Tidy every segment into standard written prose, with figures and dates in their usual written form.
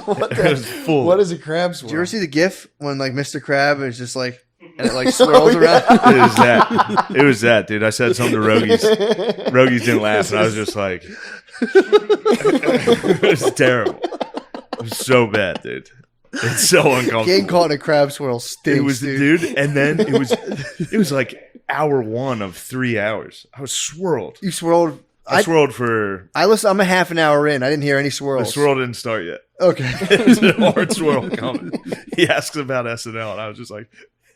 What is a crab swirl? Did you ever see the GIF when like Mr. Crab is just like and it like swirls around? It was that, dude. I said something to Rogies. Rogies didn't laugh, and I was just like, it was terrible. It was so bad, dude. It's so uncomfortable. Getting caught in a crab swirl stinks, it was, dude. And then it was like hour 1 of 3 hours. I was swirled. You swirled. I swirled for. I'm a half an hour in. I didn't hear any The swirls. swirl didn't start yet. Okay. There's a hard swirl coming. He asks about SNL, and I was just like,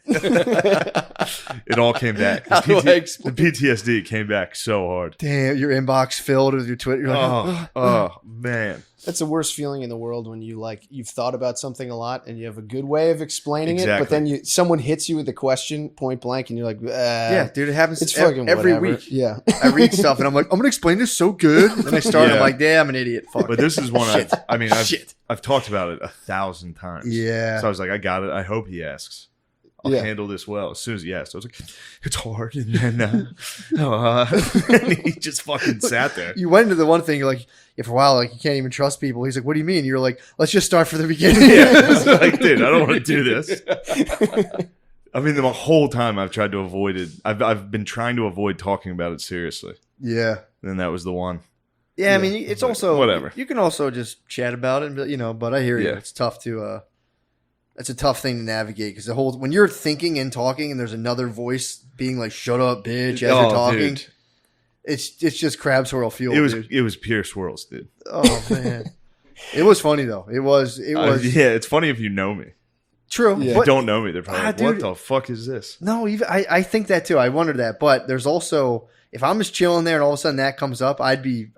it all came back. The PTSD came back so hard. Damn, your inbox filled with your Twitter. You're like, Oh, man. That's the worst feeling in the world when you've thought about something a lot and you have a good way of explaining it, but then someone hits you with a question point blank and you're like, yeah, dude, it happens it's fucking every whatever. week. Yeah. I read stuff and I'm like, I'm going to explain this so good. And then I start, I'm like, damn, I'm an idiot. Fuck. But this is one I've talked about it 1,000 times. Yeah. So I was like, I got it. I hope he asks. I'll handle this well. As soon as he asked, I was like, it's hard. And then and he just fucking sat there. You went into the one thing, you're like, for a while, like, you can't even trust people. He's like, what do you mean? You're like, let's just start from the beginning. Yeah. It's like, dude, I don't want to do this. I mean, the whole time I've tried to avoid it. I've been trying to avoid talking about it seriously. Yeah. And that was the one. Yeah, I mean, it's also, whatever. You can also just chat about it, but I hear you. It's tough to, it's a tough thing to navigate because when you're thinking and talking and there's another voice being like, shut up, bitch, as you're talking. Dude. It's just crab swirl fuel. It was pure swirls, dude. Oh man, it was funny though. It was. Yeah, it's funny if you know me. True. Yeah. If you don't know me, they're probably like, what the fuck is this? No, I think that too. I wondered that, but there's also if I'm just chilling there and all of a sudden that comes up, I'd be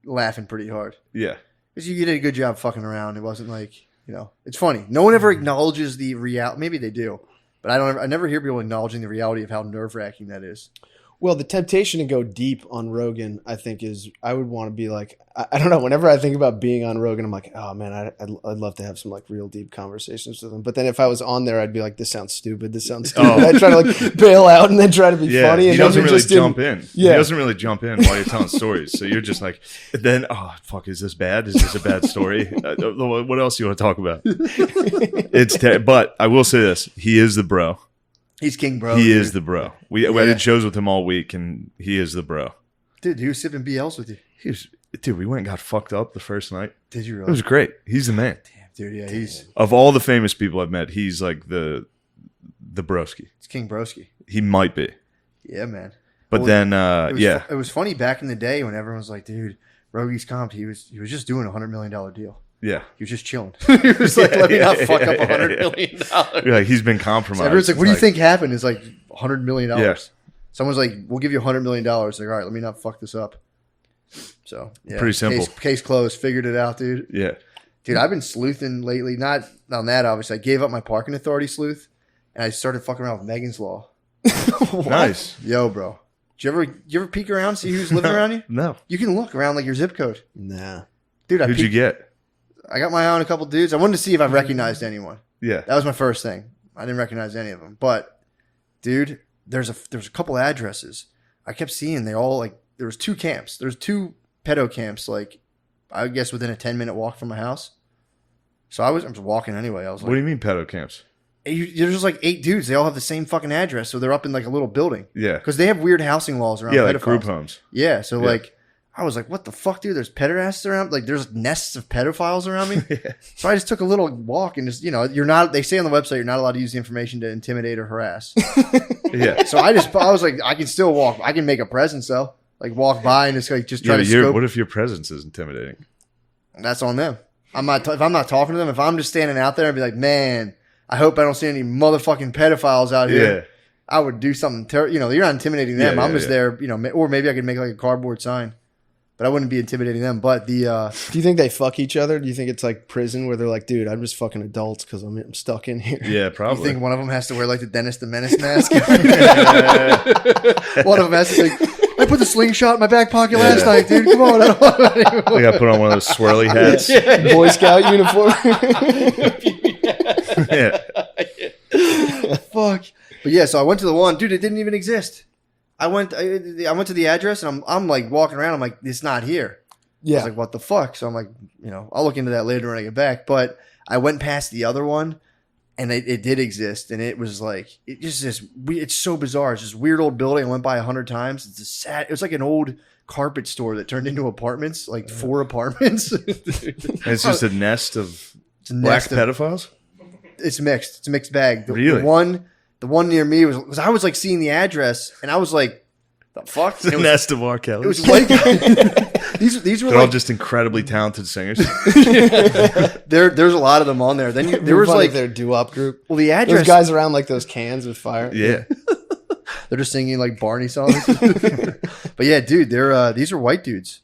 laughing pretty hard. Yeah, because you did a good job fucking around. It wasn't like it's funny. No one ever acknowledges the reality. Maybe they do, but I never hear people acknowledging the reality of how nerve wracking that is. Well, the temptation to go deep on Rogan, I think, I would want to be like, I don't know. Whenever I think about being on Rogan, I'm like, oh man, I'd love to have some like real deep conversations with him. But then if I was on there, I'd be like, this sounds stupid. I'd try to like bail out and then try to be funny. And he doesn't really jump in. Yeah. He doesn't really jump in while you're telling stories. So you're just like, then, oh fuck, is this bad? Is this a bad story? What else do you want to talk about? But I will say this: he is the bro. He's king, bro. He is the bro. I did shows with him all week, and he is the bro. Dude, he was sipping BLs with you. Dude, we went and got fucked up the first night. Did you really? It was great. He's the man. Damn, dude, yeah. He's of all the famous people I've met, he's like the broski. It's King Broski. He might be. Yeah, man. But then, it was funny back in the day when everyone was like, dude, Rogi's comped. He was just doing $100 million deal. Yeah. He was just chilling. He was like, let me not fuck up $100 million. You're like, he's been compromised. So everyone's like, what do you think happened? It's like $100 million. Yeah. Someone's like, we'll give you $100 million. Like, all right, let me not fuck this up. So, yeah. Pretty simple. Case closed. Figured it out, dude. Yeah. Dude, I've been sleuthing lately. Not on that, obviously. I gave up my parking authority sleuth, and I started fucking around with Megan's Law. Nice. Yo, bro. Did you ever peek around, see who's living around you? No. You can look around like your zip code. Nah. Dude, Who'd you get? I got my eye on a couple dudes. I wanted to see if I recognized anyone. Yeah. That was my first thing. I didn't recognize any of them. But, dude, there's a couple addresses. I kept seeing they all, like, there was 2 camps. There's 2 pedo camps, like, I guess within a 10-minute walk from my house. So I was walking anyway. I was like, what do you mean pedo camps? There's just like 8 dudes. They all have the same fucking address. So they're up in like a little building. Yeah. Because they have weird housing laws around pedophiles. pedophiles. Like group homes. Yeah. So like, I was like, what the fuck, dude? There's pederasts around. Like there's nests of pedophiles around me. Yeah. So I just took a little walk and just, they say on the website, you're not allowed to use the information to intimidate or harass. Yeah. So I was like, I can still walk. I can make a presence though. Like walk by and just try to scope. What if your presence is intimidating? That's on them. If I'm not talking to them, if I'm just standing out there and be like, man, I hope I don't see any motherfucking pedophiles out here. Yeah. I would do something. You're not intimidating them. I'm just there, or maybe I could make like a cardboard sign, but I wouldn't be intimidating them. But do you think they fuck each other? Do you think it's like prison where they're like, dude, I'm just fucking adults because I'm stuck in here? Yeah, probably. You think one of them has to wear like the Dennis the Menace mask? One of them has to like, I put the slingshot in my back pocket last night, dude. Come on. I got to put on one of those swirly hats. Boy Scout uniform. Yeah. Fuck. But yeah, so I went to the one, dude. It didn't even exist. I went to the address and I'm like walking around. I'm like, it's not here. Yeah. I was like, what the fuck? So I'm like, I'll look into that later when I get back. But I went past the other one, and it did exist, and it was like, it's so bizarre. It's this weird old building I went by 100 times. It was like an old carpet store that turned into apartments, like 4 apartments. It's just a nest of black pedophiles? It's mixed. It's a mixed bag. Really? The one near me was I was like seeing the address, and I was like, the fuck? It's a nest of R. Kelly. It was white guys. These were They're like, all just incredibly talented singers. there's a lot of them on there. Then there was like their doo-wop group. Well, the address. Those guys around like those cans with fire. Yeah. They're just singing like Barney songs. But yeah, dude, these are white dudes.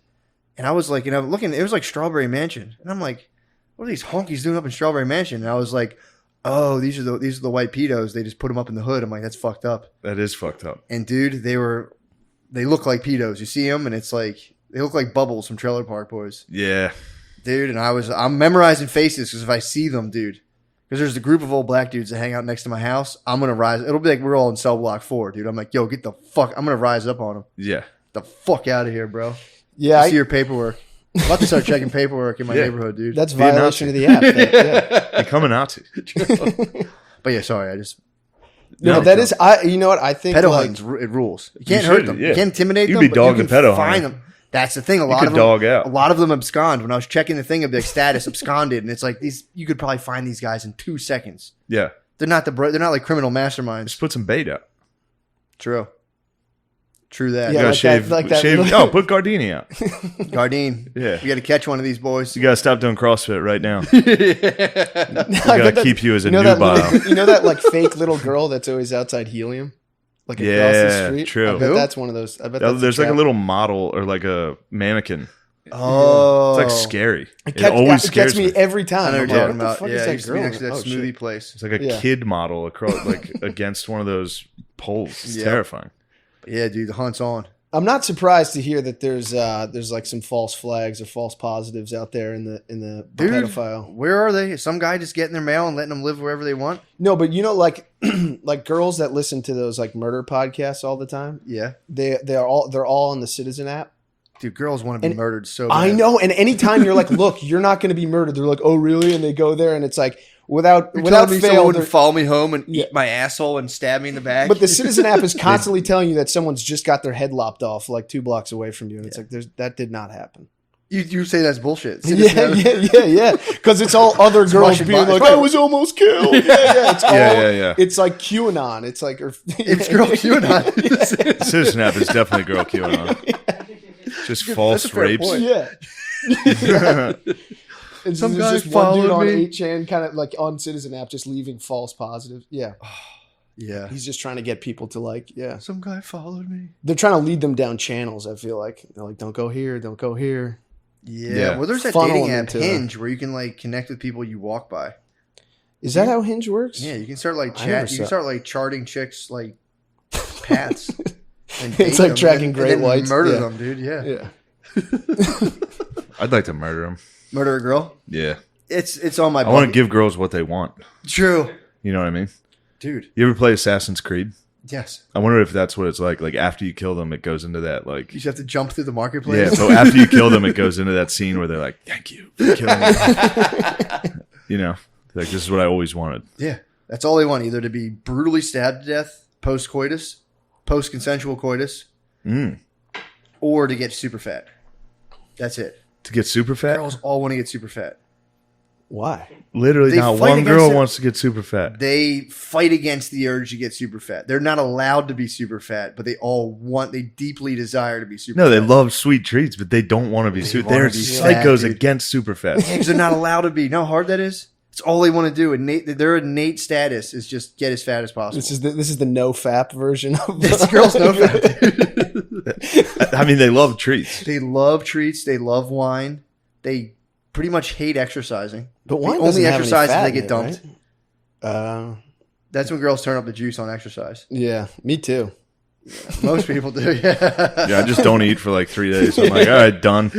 And I was like, looking, it was like Strawberry Mansion. And I'm like, what are these honkies doing up in Strawberry Mansion? And I was like, oh, these are the white pedos. They just put them up in the hood. I'm like, that's fucked up. That is fucked up. And dude, they look like pedos. You see them, and it's like they look like Bubbles from Trailer Park Boys. Yeah, dude. And I'm memorizing faces because if I see them, dude, because there's a group of old black dudes that hang out next to my house, I'm gonna rise. It'll be like we're all in cell block 4, dude. I'm like, yo, get the fuck. I'm gonna rise up on them. Yeah, get the fuck out of here, bro. Yeah, see your paperwork. I'm about to start checking paperwork in my neighborhood, dude. That's violation of the app. Yeah. Become a Nazi. But yeah, sorry, I just. No, is. You know what I think? Pedo hunting's it rules. You can't hurt them. Yeah. You can't intimidate them. You'd be dogging pedo find hunting. them. That's the thing. A lot of them abscond. When I was checking the thing of the status absconded, and it's like these. You could probably find these guys in 2 seconds. Yeah, they're not like criminal masterminds. Just put some bait out. True that. Yeah, shave. Oh, put Gardini out. Gardine. Yeah. You got to catch one of these boys. You got to stop doing CrossFit right now. We got to keep you as a nubile. You know that like fake little girl that's always outside Helium? Like across the street? True. I bet that's one of those. I bet that's there's like a little model or like a mannequin. Oh. It's like scary. It always scares me every time. I know what you're talking about. What the fuck is that girl? Next to that smoothie place. It's like a kid model across, like against one of those poles. It's terrifying. Yeah, dude, the hunt's on. I'm not surprised to hear that there's like some false flags or false positives out there in the pedophile. Where are they? Is some guy just getting their mail and letting them live wherever they want? No, but like like girls that listen to those like murder podcasts all the time. Yeah, they're all on the Citizen app. Dude, girls want to be murdered so bad. I know, and anytime you're like, look, you're not going to be murdered, they're like, oh really? And they go there, and it's like without fail, would follow me home and eat my asshole and stab me in the back. But the Citizen app is constantly telling you that someone's just got their head lopped off like 2 blocks away from you, and it's like that did not happen. You say that's bullshit. Yeah. Because it's all other girls being like, I was almost killed. Yeah. It's like QAnon. It's like it's girl QAnon. Citizen app is definitely girl QAnon. Just false rapes. Yeah. Some guy just one dude on 8chan kind of like on Citizen app just leaving false positives. Yeah. Yeah. He's just trying to get people to like, some guy followed me. They're trying to lead them down channels, I feel like. They're like, don't go here, don't go here. Yeah. Well, there's that dating app Hinge where you can like connect with people you walk by. Is that how Hinge works? Yeah, you can start like chat. You can start like charting chicks like paths. And it's like tracking great whites. Murder them, dude. Yeah. I'd like to murder them. Murder a girl? Yeah. It's on my I want to give girls what they want. True. You know what I mean? Dude. You ever play Assassin's Creed? Yes. I wonder if that's what it's like. Like after you kill them, it goes into that like you just have to jump through the marketplace. Yeah, so after you kill them, it goes into that scene where they're like, "Thank you for killing me." You know, like this is what I always wanted. Yeah, that's all they want: either to be brutally stabbed to death post coitus, post consensual coitus, or to get super fat. That's it. To get super fat? Girls all want to get super fat. Why? Literally, not one girl wants to get super fat. They fight against the urge to get super fat. They're not allowed to be super fat, but they deeply desire to be super fat. No, they love sweet treats, but they don't want to be super. They're psychos against super fat. Yeah, because they're not allowed to be. You know how hard that is? It's all they want to do. Their innate status is just get as fat as possible. This is the no fap version of this girl's no fap. I mean, they love treats. They love treats. They love wine. They pretty much hate exercising. But wine only exercise if they get dumped. Right? That's when girls turn up the juice on exercise. Yeah, me too. Yeah, most people do. Yeah. Yeah, I just don't eat for like 3 days. I'm like, all right, done.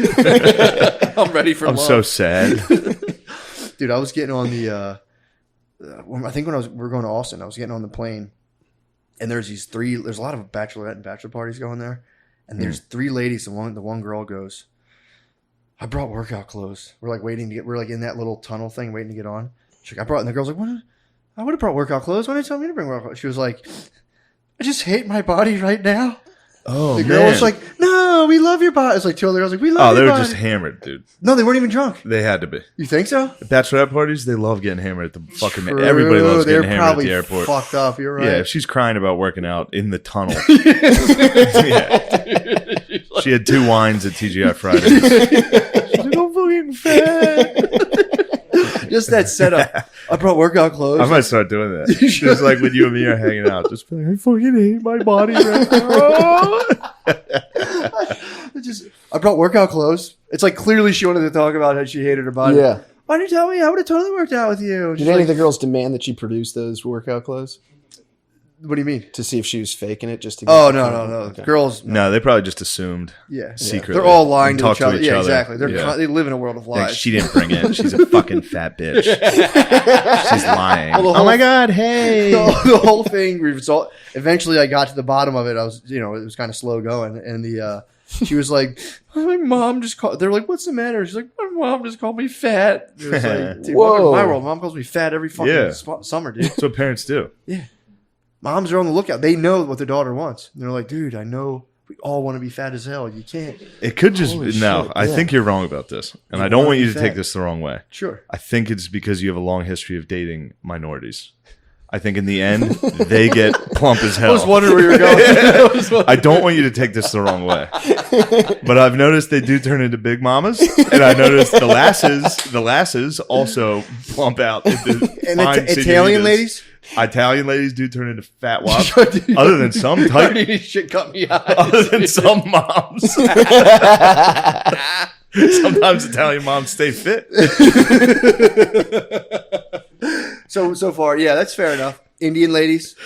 I'm ready for. I'm so sad. Dude, I was getting on the. I think we were going to Austin, I was getting on the plane, and there's a lot of bachelorette and bachelor parties going there, and there's 3 ladies. The one girl goes, I brought workout clothes. We're like waiting to get. We're like in that little tunnel thing, waiting to get on. She's like, I brought. And the girl's like, what? I would have brought workout clothes. Why didn't you tell me to bring workout clothes? She was like, I just hate my body right now. Oh, the girl was like, no, we love your body. It's like two other girls like, we love your body. Oh, they were just hammered, dude. No, they weren't even drunk. They had to be. You think so? Bachelorette parties, they love getting hammered at the fucking... Everybody loves getting hammered at the airport. Fucked up, you're right. Yeah, if she's crying about working out in the tunnel. Yeah. She had 2 wines at TGI Fridays. She's like, I'm fucking fat. Just that setup. I brought workout clothes. I might start doing that. Just like when you and me are hanging out. Just be like, I fucking hate my body right now. I brought workout clothes. It's like clearly she wanted to talk about how she hated her body. Yeah. Why didn't you tell me? I would have totally worked out with you. Did any of the girls demand that she produce those workout clothes? What do you mean? To see if she was faking it just to get no. Okay. Girls. No, they probably just assumed. Yeah. Secretly. They're all lying to Talk each other. each Yeah, other. exactly. Yeah. They live in a world of lies. Like, she didn't bring it. She's a fucking fat bitch. She's lying. Well, oh my God, hey. The whole thing eventually I got to the bottom of it. I was, it was kind of slow going. And she was like, my mom just called. They're like, what's the matter? She's like, my mom just called me fat. It was like, dude, welcome to my world. Mom calls me fat every fucking summer, dude. That's what parents do. Yeah. Moms are on the lookout. They know what their daughter wants. And they're like, dude, I know we all want to be fat as hell. You can't. It could just be. No, I think you're wrong about this. And I don't want you to take this the wrong way. Sure. I think it's because you have a long history of dating minorities. I think in the end, they get plump as hell. I was wondering where you were going. I don't want you to take this the wrong way. But I've noticed they do turn into big mamas. And I noticed the lasses also plump out into and fine Italian senoritas. ladies? Italian ladies do turn into fat wops. Other than some type. Shit cut me out. Other than some moms. Sometimes Italian moms stay fit. So far, yeah, that's fair enough. Indian ladies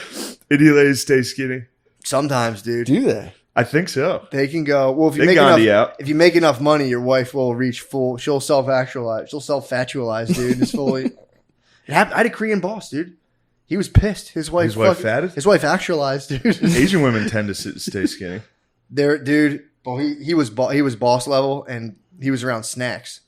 stay skinny. sometimes, dude. Do they? I think so. They can go. Well, if you They make Gandhi enough, out. if you make enough money, your wife will reach full. She'll self-actualize. She'll self-factualize, dude. It's fully. It happened. I had a Korean boss, dude. He was pissed. His wife fatted? His wife actualized, dude. Asian women tend to stay skinny. There, dude. Well, he was boss level, and he was around snacks.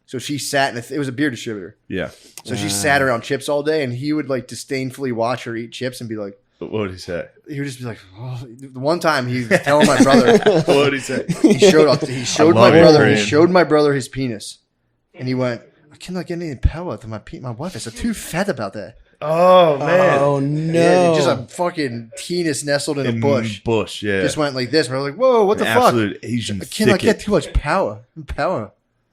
So she sat in it was a beer distributor. Yeah. So she sat around chips all day, and he would like disdainfully watch her eat chips and be like, But what would he say? he would just be like, oh. The one time he was telling my brother, What would he say? he showed love my brother his penis, and he went, I cannot get any pellet to my wife. I said, too fat about that. Oh man. Oh no! Yeah, just a fucking penis nestled in a bush. Bush, yeah. Just went like this. And I was like, whoa, what the fuck? Absolute Asian I cannot get thicket. too much power.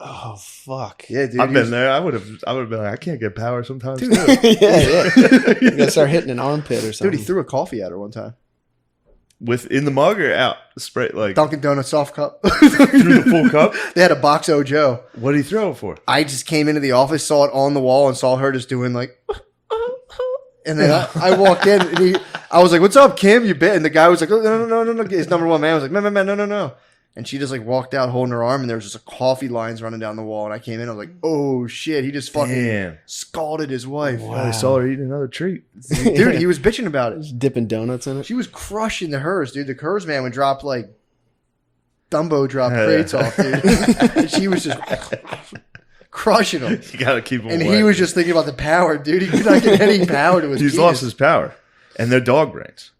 Oh fuck! Yeah, dude. I've been there. I would have been like, I can't get power sometimes. Too. yeah. You gotta start hitting an armpit or something. Dude, he threw a coffee at her one time. In the mug or out? Spray like Dunkin' Donuts soft cup. through the full cup. They had a box O Joe. What did he throw it for? I just came into the office, saw it on the wall, and saw her just doing like. And then I walked in, and I was like, "What's up, Kim? You bit?" And the guy was like, "Oh, no." His number one man was like, "Man, no." And she just like walked out holding her arm, and there was just a coffee lines running down the wall. And I came in, I was like, "Oh shit!" He just fucking scalded his wife. I saw her eating another treat. Dude, he was bitching about it. Just dipping donuts in it. She was crushing the hers, dude. The hers man would drop like Dumbo drop crates off, dude. And she was just crushing them. You gotta keep him And away. he was just thinking about the power, dude. He could not get any power to his He's penis. lost his power. And they're dog brains.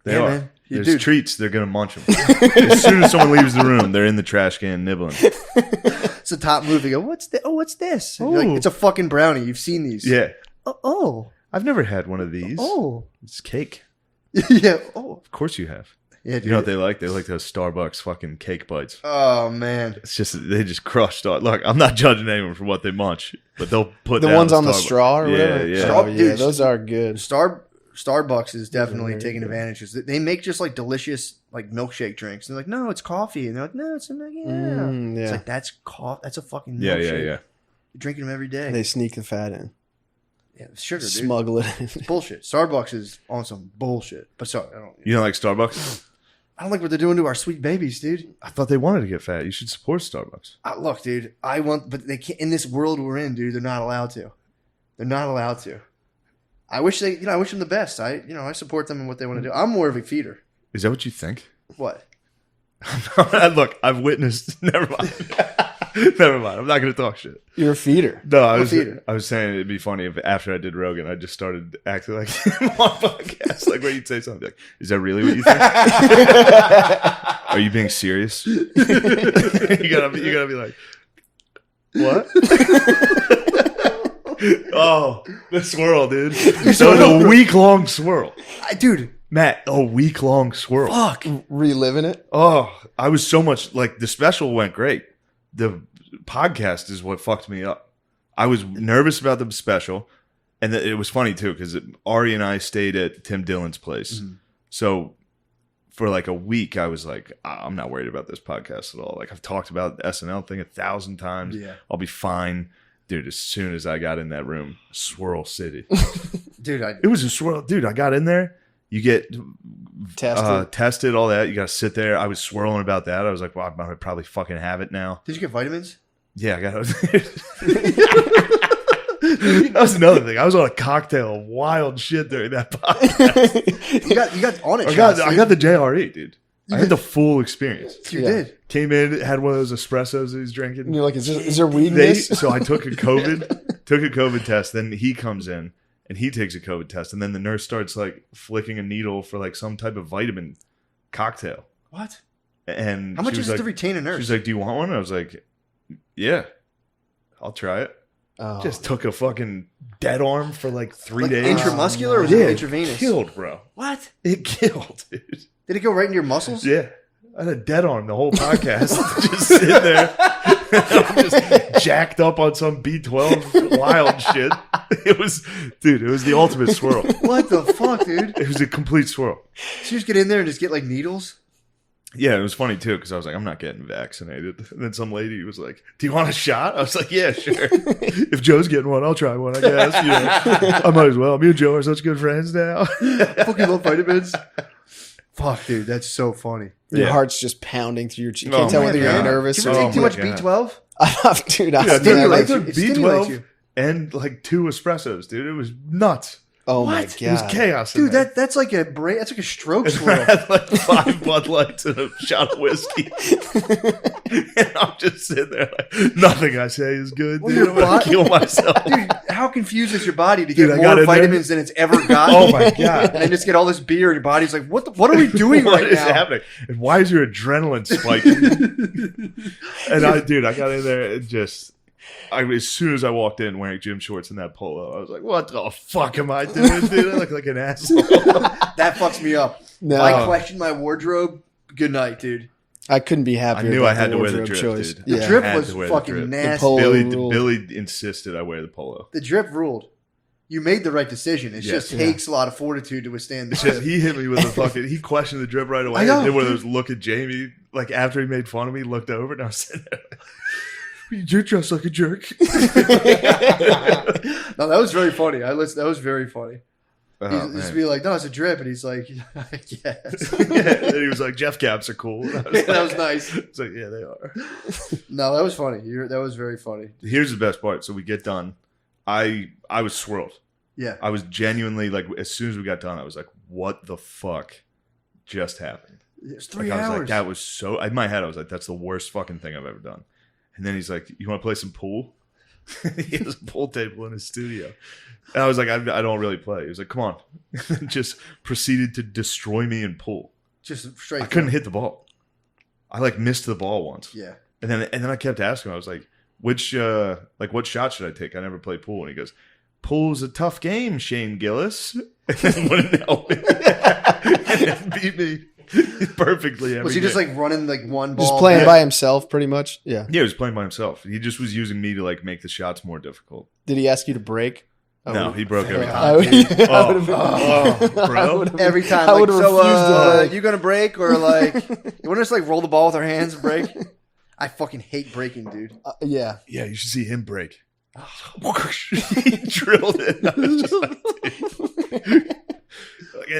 They Yeah, are. man. There's Dude. treats, they're gonna munch them. As soon as someone leaves the room, they're in the trash can nibbling. It's a top move. They go, what's this? And you're like, Ooh. it's a fucking brownie. You've seen these. Yeah. Oh. I've never had one of these. Oh. It's cake. Yeah. Oh. Of course you have. Yeah, dude. You know what they like? They like those Starbucks fucking cake bites. Oh, man. It's just they just crush dog. Look, I'm not judging anyone for what they munch, but they'll put The down ones on the Starbucks. straw or whatever. Yeah. Straw- Oh, yeah, dude, those are good. Starbucks is definitely taking advantage. 'Cause they make just like delicious like milkshake drinks. And they're like, no, it's coffee. And they're like, no, it's not. Yeah. It's like, that's That's a fucking milkshake. Yeah. You're drinking them every day. They sneak the fat in, Yeah, it's sugar, dude. smuggle it in. Bullshit. Starbucks is on some bullshit. But sorry, You don't like Starbucks? I don't like what they're doing to our sweet babies, dude. I thought they wanted to get fat. You should support Starbucks. Look, dude, but they can't, in this world we're in, dude, they're not allowed to. They're not allowed to. I wish I wish them the best. I support them in what they want to do. I'm more of a feeder. Is that what you think? What? Look, I've witnessed. Never mind. Never mind. I'm not going to talk shit. You're a feeder. No, I was saying it'd be funny if after I did Rogan, I just started acting like him on podcasts, like where you'd say something like, "Is that really what you think? Are you being serious?" you gotta be like, "What?" Oh, the swirl, dude. So a week-long swirl, Dude. Matt. A week-long swirl. Fuck. Reliving it. Oh, I was so much like the special went great. The podcast is what fucked me up. I was nervous about the special, and it was funny too because Ari and I stayed at Tim Dillon's place. Mm-hmm. So for like a week, I was like, I'm not worried about this podcast at all. Like I've talked about the SNL thing 1,000 times. Yeah, I'll be fine, dude. As soon as I got in that room, Swirl City, dude. It was a swirl, dude. I got in there. You get tested, all that. You got to sit there. I was swirling about that. I was like, well, I'm going to probably fucking have it now. Did you get vitamins? Yeah, I got it. That was another thing. I was on a cocktail of wild shit during that podcast. you got on it. I got the JRE, dude. I had the full experience. You did. Came in, had one of those espressos that he's drinking. And you're like, is there weed in this? So I took a COVID test. Then he comes in. And he takes a COVID test, and then the nurse starts like flicking a needle for like some type of vitamin cocktail. What? And how much is it to retain a nurse? She's like, "Do you want one?" I was like, "Yeah, I'll try it." Oh. Just took a fucking dead arm for like 3 days. Intramuscular or was it intravenous? It killed, bro. What? It killed, dude. Did it go right in your muscles? Yeah. I had a dead arm the whole podcast. Just sitting there. I'm just jacked up on some B12 wild shit. It was the ultimate swirl. What the fuck, dude? It was a complete swirl. So you just get in there and just get like needles? Yeah, it was funny too because I was like, I'm not getting vaccinated. And then some lady was like, "Do you want a shot?" I was like, "Yeah, sure. If Joe's getting one, I'll try one, I guess." You know, I might as well. Me and Joe are such good friends now. Fucking love vitamins. Fuck, dude, that's so funny. Your heart's just pounding through your cheek. You can't tell whether you're nervous or... Can we take too much B12? Dude, I took B12 and like 2 espressos, dude. It was nuts. Oh my god, it was chaos, dude. That's like a brain. That's like a stroke swirl. I had like 5 Bud Lights and a shot of whiskey, and I'm just sitting there like nothing I say is good. Well, dude, I'm gonna kill myself. Dude, how confused is your body to get more vitamins than it's ever gotten? Oh my god! And then just get all this beer, and your body's like, "What are we doing right now? What is happening? And why is your adrenaline spiking?" And I got in there and just. As soon as I walked in wearing gym shorts and that polo, I was like, what the fuck am I doing, dude? I look like an asshole. That fucks me up. No. I question my wardrobe. Good night, dude. I couldn't be happier. I knew I had to wear the drip, choice. dude. The drip was fucking nasty. Billy insisted I wear the polo. The drip ruled. You made the right decision. It just takes a lot of fortitude to withstand the drip. He hit me with a fucking... He questioned the drip right away. I know. And then one of those look at Jamie, like after he made fun of me, looked over and I was sitting there like... You're dressed like a jerk. No, that was very funny. That was very funny. He's be like, no, it's a drip. And he's like, yes. And then he was like, Jeff caps are cool. That was nice. It's like, yeah, they are. No, that was funny. That was very funny. Here's the best part. So we get done. I was swirled. Yeah. I was genuinely like, as soon as we got done, I was like, what the fuck just happened? It was 3 hours. I was like, that was so... In my head, I was like, that's the worst fucking thing I've ever done. And then he's like, you want to play some pool? He has a pool table in his studio. And I was like, I don't really play. He was like, come on. And just proceeded to destroy me in pool. Just straight. I couldn't hit the ball. I like missed the ball once. Yeah. And then I kept asking him, I was like, what shot should I take? I never played pool. And he goes, pool's a tough game, Shane Gillis. And then wouldn't help me. And then beat me. Perfectly. Was he just like running like one ball? Just playing by himself, pretty much. Yeah. Yeah, he was playing by himself. He just was using me to like make the shots more difficult. Did he ask you to break? No, he broke every time. Bro. Every time. Like, so, you gonna break or like you want to just like roll the ball with our hands and break? I fucking hate breaking, dude. Yeah. Yeah, you should see him break. He drilled it. I was just like,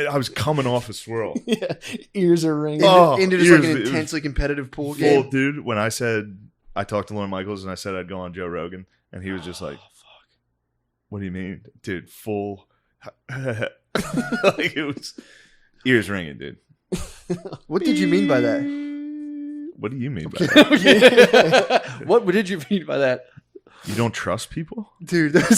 I was coming off a swirl. Yeah, ears are ringing. Into just like an intensely competitive pool game. Dude, when I said, I talked to Lorne Michaels and I said I'd go on Joe Rogan, and he was just like, fuck. What do you mean? Dude, full. Like it was ears ringing, dude. What did you mean by that? What do you mean by that? What did you mean by that? You don't trust people? Dude, that's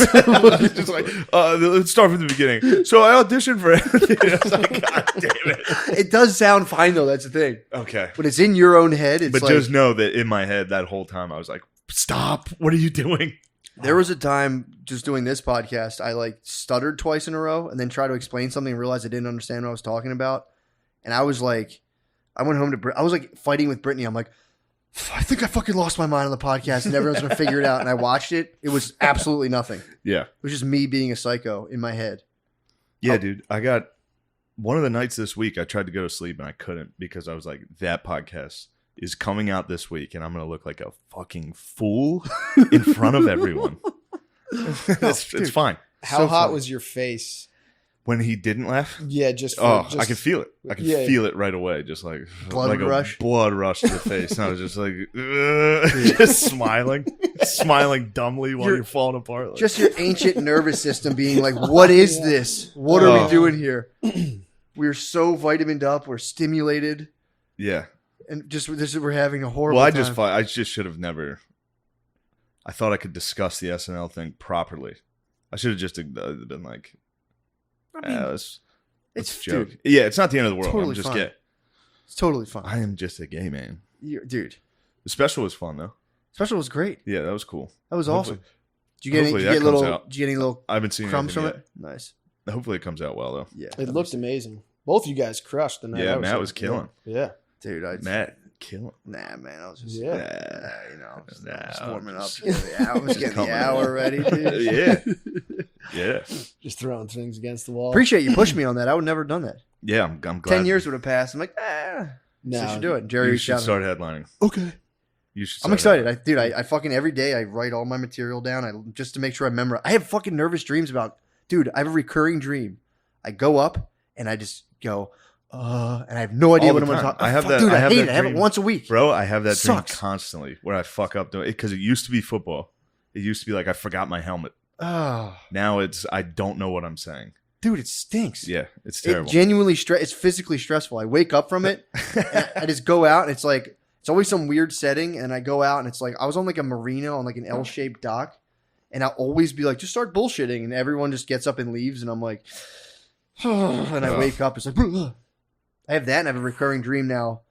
Just like, let's start from the beginning. So I auditioned for it. I was like, God damn it. it does sound fine though. That's the thing. Okay. When it's in your own head, it's But like, just know that in my head that whole time I was like, stop. What are you doing? there was a time just doing this podcast, I like stuttered twice in a row and then tried to explain something and realized I didn't understand what I was talking about. And I was like, I went home to I was like fighting with Brittany. I'm like, I think I fucking lost my mind on the podcast and everyone's going to figure it out. And I watched it. It was absolutely nothing. Yeah. It was just me being a psycho in my head. Yeah, dude. I got one of the nights this week I tried to go to sleep and I couldn't because I was like, that podcast is coming out this week and I'm going to look like a fucking fool in front of everyone. It's fine. How hot was your face? When he didn't laugh? Yeah, just I could feel it. I could Yeah. feel it right away. Just like Blood rush? a blood rush to the face. And I was just like, just smiling dumbly while you're falling apart. Like, Just your ancient nervous system being like, what is this? What are we doing here? We're so vitamined up. We're stimulated. yeah. And just we're having a horrible Well, time. I just should have never. I thought I could discuss the SNL thing properly. I should have just been like, I mean, let's it's joke. dude, Yeah, it's not the end of the world. Totally I'm just fine. gay. it's totally fun. I am just a gay man. Dude, The special was fun though. special was great. Yeah, that was cool. That was Hopefully- awesome. Did you get hopefully any, that comes out. Did you get any little I haven't seen crumbs from anything it? Nice. yet. Hopefully it comes out well though. Yeah. It looked amazing. Both you guys crushed the night. Yeah, I Matt there. was killing. Yeah. Dude, Matt, killing. Nah, man, I was just, Yeah. I was Nah, warming up. just- I was getting coming the in. hour ready, dude. Yeah. Yeah. Just throwing things against the wall. Appreciate you pushing me on that. I would never have done that. Yeah, I'm glad. 10 years would have passed. I'm like, No. so you should do it. Jerry You reached should out. start headlining. Okay. You should. I'm start excited. I fucking every day I write all my material down. Just to make sure I remember. I have fucking nervous dreams about, dude, I have a recurring dream. I go up and I just go, and I have no idea All what the I'm going to time. talk. I have Fuck, that- Dude, I I have hate that it. I have it dream. once a week. Bro, I have that dream Sucks. constantly where I fuck up doing it because it used to be football. It used to be like I forgot my helmet. Oh, Now it's I don't know what I'm saying. dude, it stinks. Yeah, it's It terrible. genuinely it's physically stressful. I wake up from it and I just go out and it's like it's always some weird setting and I go out and it's like I was on like a marina on like an L-shaped dock and I'll always be like just start bullshitting and everyone just gets up and leaves and I'm like and I wake up it's like I have that and I have a recurring dream now.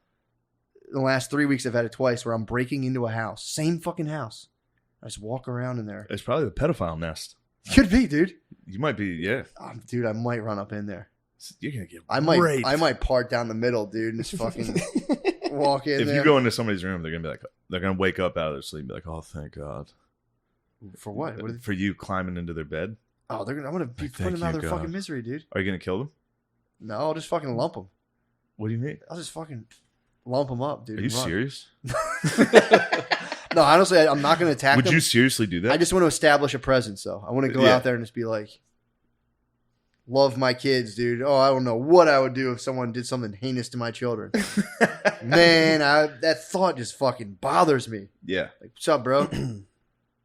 In the last 3 weeks I've had it twice where I'm breaking into a house, same fucking house. I just walk around in there. It's probably the pedophile nest. Could be, dude. You might be, yeah. Dude, I might run up in there. You're gonna get. I might raped. I might part down the middle, dude, and just fucking walk in If there. you go into somebody's room, they're gonna be like, they're gonna wake up out of their sleep and be like, oh, thank God. For what? What are they- For you climbing into their bed? Oh, they're gonna. I'm gonna be Like, putting them thank out of you, their fucking God. misery, dude. Are you gonna kill them? No, I'll just fucking lump them. What do you mean? I'll just fucking lump them up, dude. Are you and run. serious? No, honestly, I'm not gonna attack Would them. you seriously do that? I just want to establish a presence, though. I want to go Yeah. out there and just be like, love my kids, dude. Oh, I don't know what I would do if someone did something heinous to my children. Man, that thought just fucking bothers me. Yeah. Like, what's up, bro?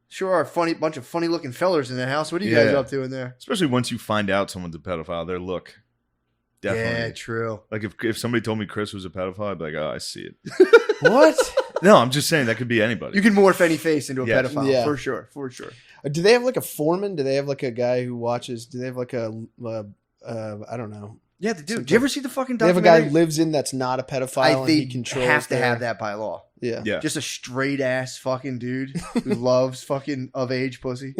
Sure are a bunch of funny looking fellers in the house. What are you guys Yeah. up to in there? Especially once you find out someone's a pedophile, their look. Definitely. Yeah, true. Like if somebody told me Chris was a pedophile, I'd be like, oh, I see it. What? No, I'm just saying that could be anybody. You can morph any face into a Yes. pedophile Yeah. for sure, for sure. Do they have like a foreman? Do they have like a guy who watches? Do they have like a I don't know. Yeah, they do. Did you ever see the fucking They have a documentary? guy who lives in that's not a pedophile and they he controls. have to their- have that by law. Yeah. Yeah. Just a straight ass fucking dude who loves fucking of age pussy.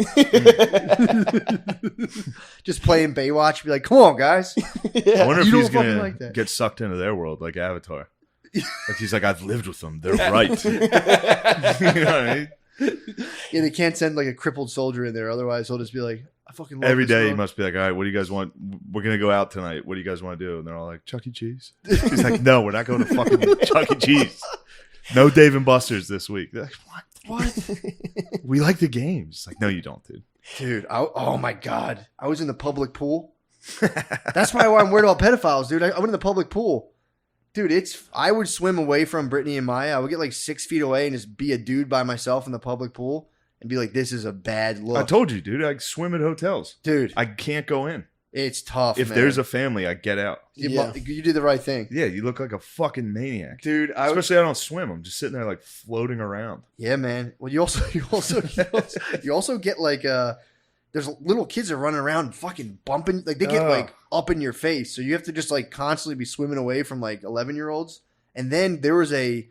Just playing Baywatch. Be like, come on, guys. I wonder if You he's don't fucking gonna like that. get sucked into their world like Avatar. Like he's like, I've lived with them. They're right. You know what I mean? Yeah, they can't send like a crippled soldier in there. Otherwise, he'll just be like, I fucking love Every this day he girl. must be like, all right, what do you guys want? We're gonna go out tonight. What do you guys want to do? And they're all like, Chuck E. Cheese. He's like, no, we're not going to fucking Chuck E. Cheese. No Dave and Buster's this week. They're like, what? We like the games. It's like, no, you don't, dude. Dude, oh my God. I was in the public pool. That's probably why I'm worried about pedophiles, dude. I went in the public pool. Dude, I would swim away from Brittany and Maya. I would get like 6 feet away and just be a dude by myself in the public pool and be like, this is a bad look. I told you, dude. I swim at hotels. Dude, I can't go in. It's tough, If man. there's a family, I get out. You did the right thing. Yeah, you look like a fucking maniac. Dude, Especially I don't swim. I'm just sitting there like floating around. Yeah, man. Well, you also get like there's little kids that are running around fucking bumping, like they get like up in your face. So you have to just like constantly be swimming away from like 11-year-olds. And then there was a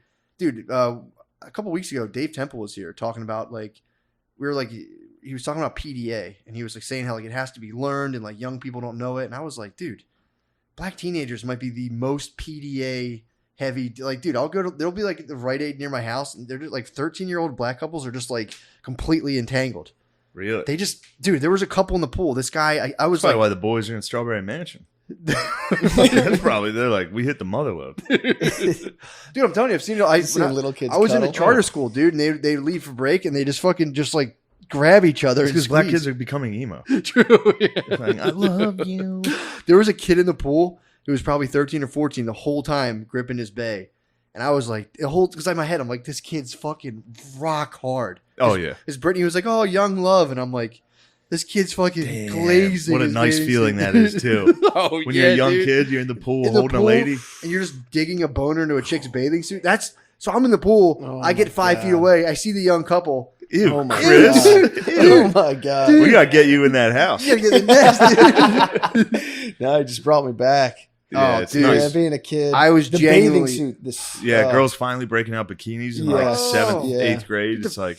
couple weeks ago, Dave Temple was here talking about like he was talking about PDA, and he was like saying how like it has to be learned and like young people don't know it. And I was like, dude, black teenagers might be the most PDA heavy. Like, dude, there'll be like the Rite Aid near my house, and they're just like 13-year-old black couples are just like completely entangled. Really? They just, dude, there was a couple in the pool. This guy, I was That's probably like, why the boys are in Strawberry Mansion. That's probably, they're like, we hit the mother load. Dude, I'm telling you, I've seen little kids. I was in a cuddle. charter school, dude, and they leave for break, and they just fucking just like grab each other. Because black kids are becoming emo. True. Yeah. Like, I love you. There was a kid in the pool who was probably 13 or 14 the whole time gripping his bae. And I was like, because in my head, I'm like, this kid's fucking rock hard. Oh, yeah. His Brittany was like, oh, young love. And I'm like, this kid's fucking glazing. What a his nice bathing feeling suit. that is, too. Oh, When you're a young dude. kid, you're in the pool In the holding pool, a lady. and you're just digging a boner into a chick's bathing suit. So I'm in the pool. Oh I get my 5 God. feet away. I see the young couple. Ew, Oh my Chris. God. Oh my God. Dude. We got to get you in that house. You gotta get the next. Now he just brought me back. Yeah, Oh, it's dude. nice. Yeah, being a kid. I was the genuinely- bathing suit. This, Yeah, girls finally breaking out bikinis in like Yeah. 7th, Yeah. 8th grade. It's like,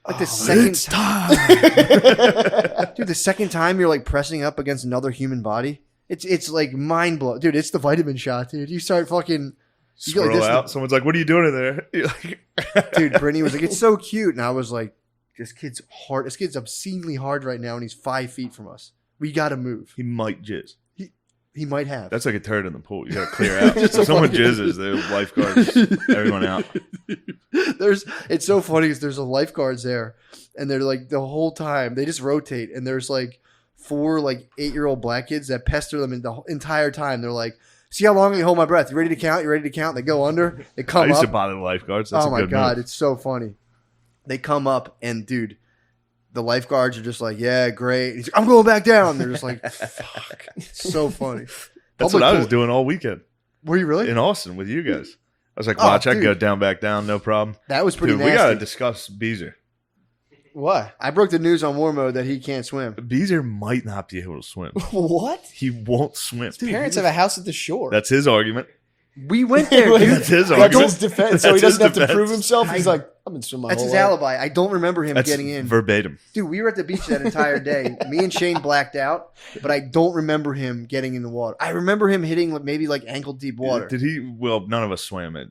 Like the second it's time, time. dude. The second time you're like pressing up against another human body, it's like mind blowing, dude. It's the vitamin shot, dude. You start fucking, you go like Scroll this, out. Someone's like, what are you doing in there? You're like, dude. Brittany was like, it's so cute, and I was like, this kid's hard. This kid's obscenely hard right now, and he's 5 feet from us. We got to move. He might jizz. He might have. That's like a turd in the pool. You got to clear out. Just If someone fucking- jizzes, the lifeguards, everyone out. It's so funny because there's a lifeguards there, and they're like the whole time they just rotate, and there's like 4 like 8-year-old black kids that pester them in the entire time. They're like, see how long I can hold my breath. You ready to count? You ready to count? They go under. They I come used up. to bother the lifeguards. That's Oh a my good God, move. it's so funny. They come up and dude, the lifeguards are just like, yeah, great. He's like, I'm going back down. They're just like, fuck. It's so funny. That's Public what I was pool- doing all weekend Were you really? in Austin with you guys. I was like, Oh, watch, I can dude. go down, back down, no problem. That was pretty Dude, nasty. we got to discuss Beaser. What? I broke the news on War Mode that he can't swim. Beaser might not be able to swim. What? He won't swim. Parents have a house at the shore. That's his argument. We went there, dude. That's his That's argument. his defense. So he That's his doesn't have to defense. prove himself. He's like, I've been swimming my That's whole his life. alibi. I don't remember him That's getting in. verbatim. Dude, we were at the beach that entire day. Me and Shane blacked out, but I don't remember him getting in the water. I remember him hitting maybe like ankle deep water. Did he? Well, none of us swam it.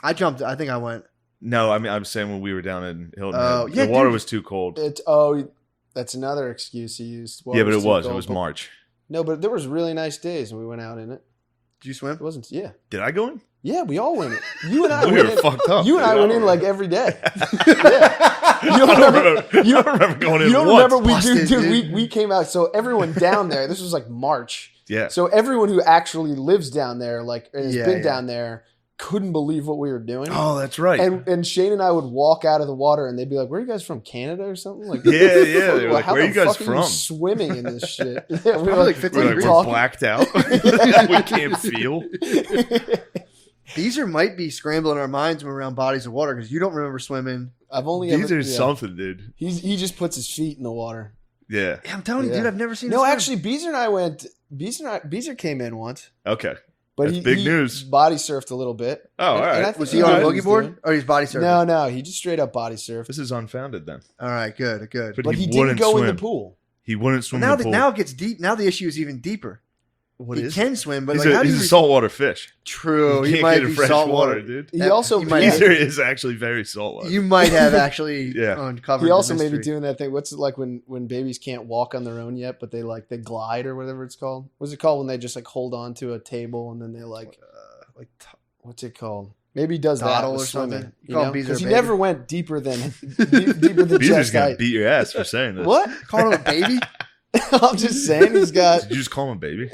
I jumped. I think I went. No, I mean, I'm saying when we were down in Hilton Oh, Head, yeah, the water dude. was too cold. That's another excuse he used. Yeah, but it too was. It cold, was but- March. No, but there was really nice days and we went out in it. Did you swim? It wasn't. Yeah, Did I go in? yeah, we all went in. You and I We went were in. fucked up. You and I dude. went in don't like remember. every day. Yeah. You don't remember? I don't remember going in You don't once. remember? We Busted, dude. We came out. So everyone down there. This was like March. Yeah. So everyone who actually lives down there, like and has Yeah, been yeah. down there, couldn't believe what we were doing. Oh, that's right. And Shane and I would walk out of the water and they'd be like, "Where are you guys from? Canada or something?" Like, Yeah, yeah. They were like, how "Where are the you guys fuck from?" swimming in this shit. Yeah, we Probably like 15 we're, degrees. we're blacked out. We can't feel. Beaser might be scrambling our minds when we're around bodies of water because you don't remember swimming. I've only These ever, are yeah. something, dude. He just puts his feet in the water. Yeah. Yeah, I'm telling you, Yeah. dude, I've never seen. No, him swim. actually, Beaser and I went. Beaser came in once, Okay. but That's he big he news. body surfed a little bit. Oh, all And I right. think was he he on a knew what boogie was board doing. or he's body surfing? No, he just straight up body surfed. This is unfounded then. All right, good. But he didn't wouldn't go swim. in the pool. He wouldn't swim Now, in the pool. now it gets deep. Now the issue is even deeper. What he is can swim, but He's, like, how a, do he's you a saltwater fish. True, You he can't might get in be fresh saltwater, water, dude. He That- also he might- Beaser is actually very saltwater. You might have actually Yeah. uncovered. He also the may be mystery. doing that thing. What's it like when babies can't walk on their own yet, but they glide or whatever it's called? What's it called when they just like hold on to a table and then they what's it called? Maybe he does that Dawdle with or swimming. something? You Call know, him Beaser because he baby. never went deeper than deeper than Beaser's chest gonna height. beat your ass for saying this. What? Call him a baby. I'm just saying he's got. Did you just call him a baby?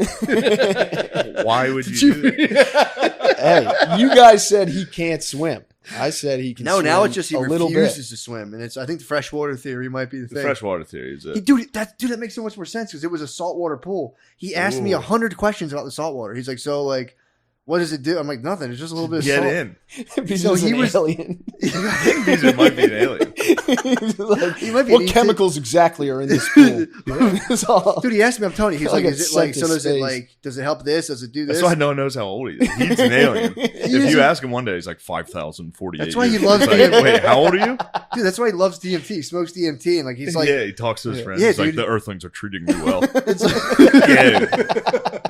Why would you do that? Hey, you guys said he can't swim. I said he can. No, now swim it's just he a little bit. refuses to swim, and I think the freshwater theory might be the The thing. freshwater theory is it. Dude, that makes so much more sense because it was a saltwater pool. He asked me 100 questions about the saltwater. He's like, so like, what does it do? I'm like, nothing. It's just a little bit of Get salt. in. So he was alien. I think Beaser might be an alien. He might be what an ET. chemicals exactly are in this pool? That's all. Dude, he asked me. I'm telling you, he's Like like, a is it like? sent So to does it space. like? Does it help this? Does it do this? That's why no one knows how old he is. He's an alien. If you ask him one day, he's like 5,048. That's why he years. loves It's like, DMT. wait, how old are you? Dude, that's why he loves DMT. He smokes DMT, and like he's like, yeah, he talks to his friends. Yeah, He's like, dude. the Earthlings are treating me well. it's like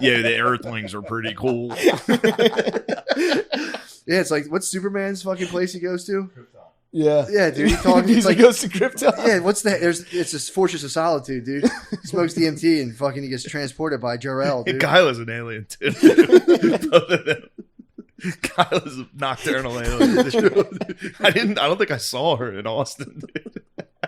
yeah, the Earthlings are pretty cool. yeah, it's like what's Superman's fucking place he goes to? Yeah. Yeah, dude, he talks. He It's like goes to Krypton. yeah, what's that? It's a fortress of solitude, dude. He smokes DMT and fucking he gets transported by Jor-El, dude. Kyla's an alien too. Both of them. Kyla's a nocturnal alien. I don't think I saw her in Austin. Dude.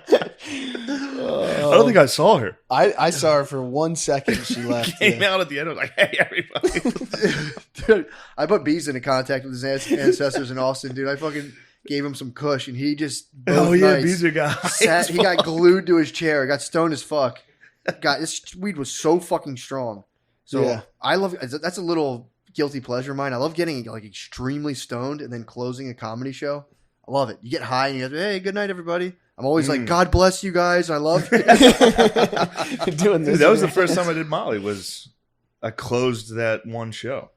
I don't think I saw her. I saw her for 1 second. She left. Came yeah. out at the end. I was like, "Hey, everybody!" Dude, I put Beaser into contact with his ancestors in Austin, dude. I fucking gave him some kush, and he just Oh both yeah, nights Beaser guy. he got glued to his chair. Got stoned as fuck. God, this weed was so fucking strong. So Yeah. I love. That's a little guilty pleasure of mine. I love getting like extremely stoned and then closing a comedy show. I love it. You get high and you have, hey, good night, everybody. I'm always like, God bless you guys. I love you. Doing this. Dude, that was the first time I did Molly. Was I closed that one show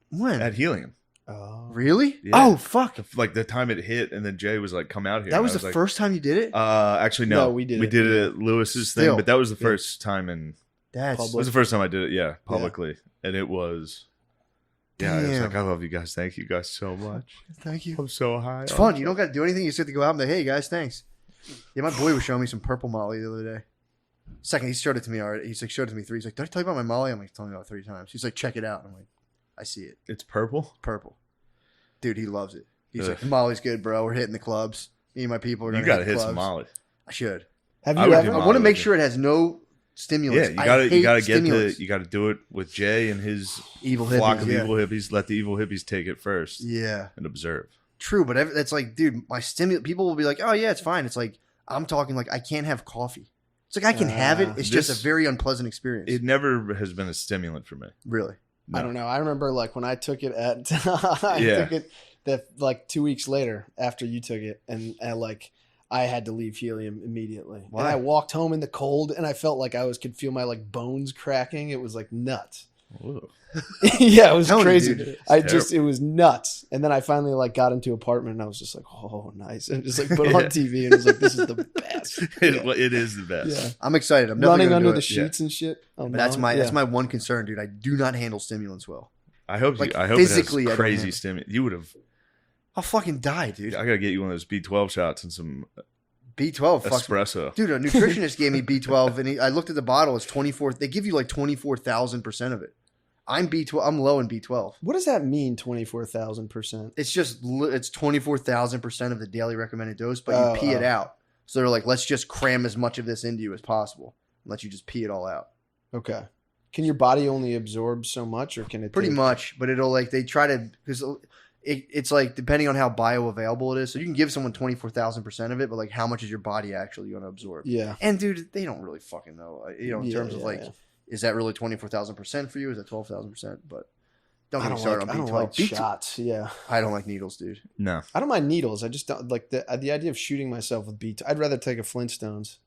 When? at Helium? Oh. Really? Yeah. Oh, fuck. Like the time it hit, and then Jay was like, "Come out here." That and was I the like, first time you did it? Actually, no. No, we did it. it at Lewis's Still. thing, but that was the first time in. That's It was the first time I did it, yeah, publicly, and it was. Yeah, it was Damn. like, I love you guys. Thank you guys so much. Thank you. I'm so high. It's fun. You don't got to do anything. You just have to go out and be like, hey, guys, thanks. Yeah, my boy was showing me some purple Molly the other day. Second, he showed it to me already. He's like, showed it to me 3. He's like, did I tell you about my Molly? I'm like, telling you about it 3 times. He's like, check it out. I'm like, I see it. It's purple. Purple. Dude, he loves it. He's Ugh. like, Molly's good, bro. We're hitting the clubs. Me and my people are You going got to to hit hit the some clubs. Molly. I should. Have I you would ever? do I Molly want to make with sure it has no stimulants. Yeah, you hate gotta get stimulants. you gotta do it with Jay and his Evil flock hippies, of yeah. evil hippies. Let the evil hippies take it first Yeah. and observe. True, but that's like, dude, my stimulant. People will be like, "Oh yeah, it's fine." It's like I'm talking like I can't have coffee. It's like I can have it. It's just This- a very unpleasant experience. It never has been a stimulant for me. Really, No. I don't know. I remember like when I took it at. I Yeah. took it that like 2 weeks later after you took it, and like I had to leave Helium immediately. Why? And I walked home in the cold, and I felt like could feel my like bones cracking. It was like nuts. Ooh. Yeah, it was Telling you, crazy. dude, it's It was nuts. And then I finally like got into an apartment, and I was just like, oh, nice, and just like put it on Yeah. TV, and it was like, this is the best. It is the best. Yeah, I'm excited. I'm definitely running gonna under do the it. sheets and shit. Oh, But that's no. my Yeah. that's my one concern, dude. I do not handle stimulants well. I hope Like, I hope physically, I it don't has crazy have- stimulant. You would have. I'll fucking die, dude. I gotta get you one of those B12 shots and some B12, fucks me. espresso. Dude, a nutritionist gave me B12, and I looked at the bottle. It's 24. They give you like 24,000% of it. I'm B12. I'm low in B12. What does that mean? 24,000%. It's just it's 24,000% of the daily recommended dose, but Oh, you pee it oh. out. So they're like, let's just cram as much of this into you as possible and let you just pee it all out. Okay. Can your body only absorb so much, or can it? Pretty take- much, but it'll like they try to because it's like depending on how bioavailable it is. So you can give someone 24,000% of it, but like how much is your body actually going to absorb? Yeah. And dude, they don't really fucking know. In Yeah, terms of yeah, like, yeah. is that really 24,000% for you? Is that 12,000%? But don't I get me don't started like, I on don't B12. like shots. Yeah. I don't like needles, dude. No. I don't mind needles. I just don't like the idea of shooting myself with B. I'd rather take a Flintstones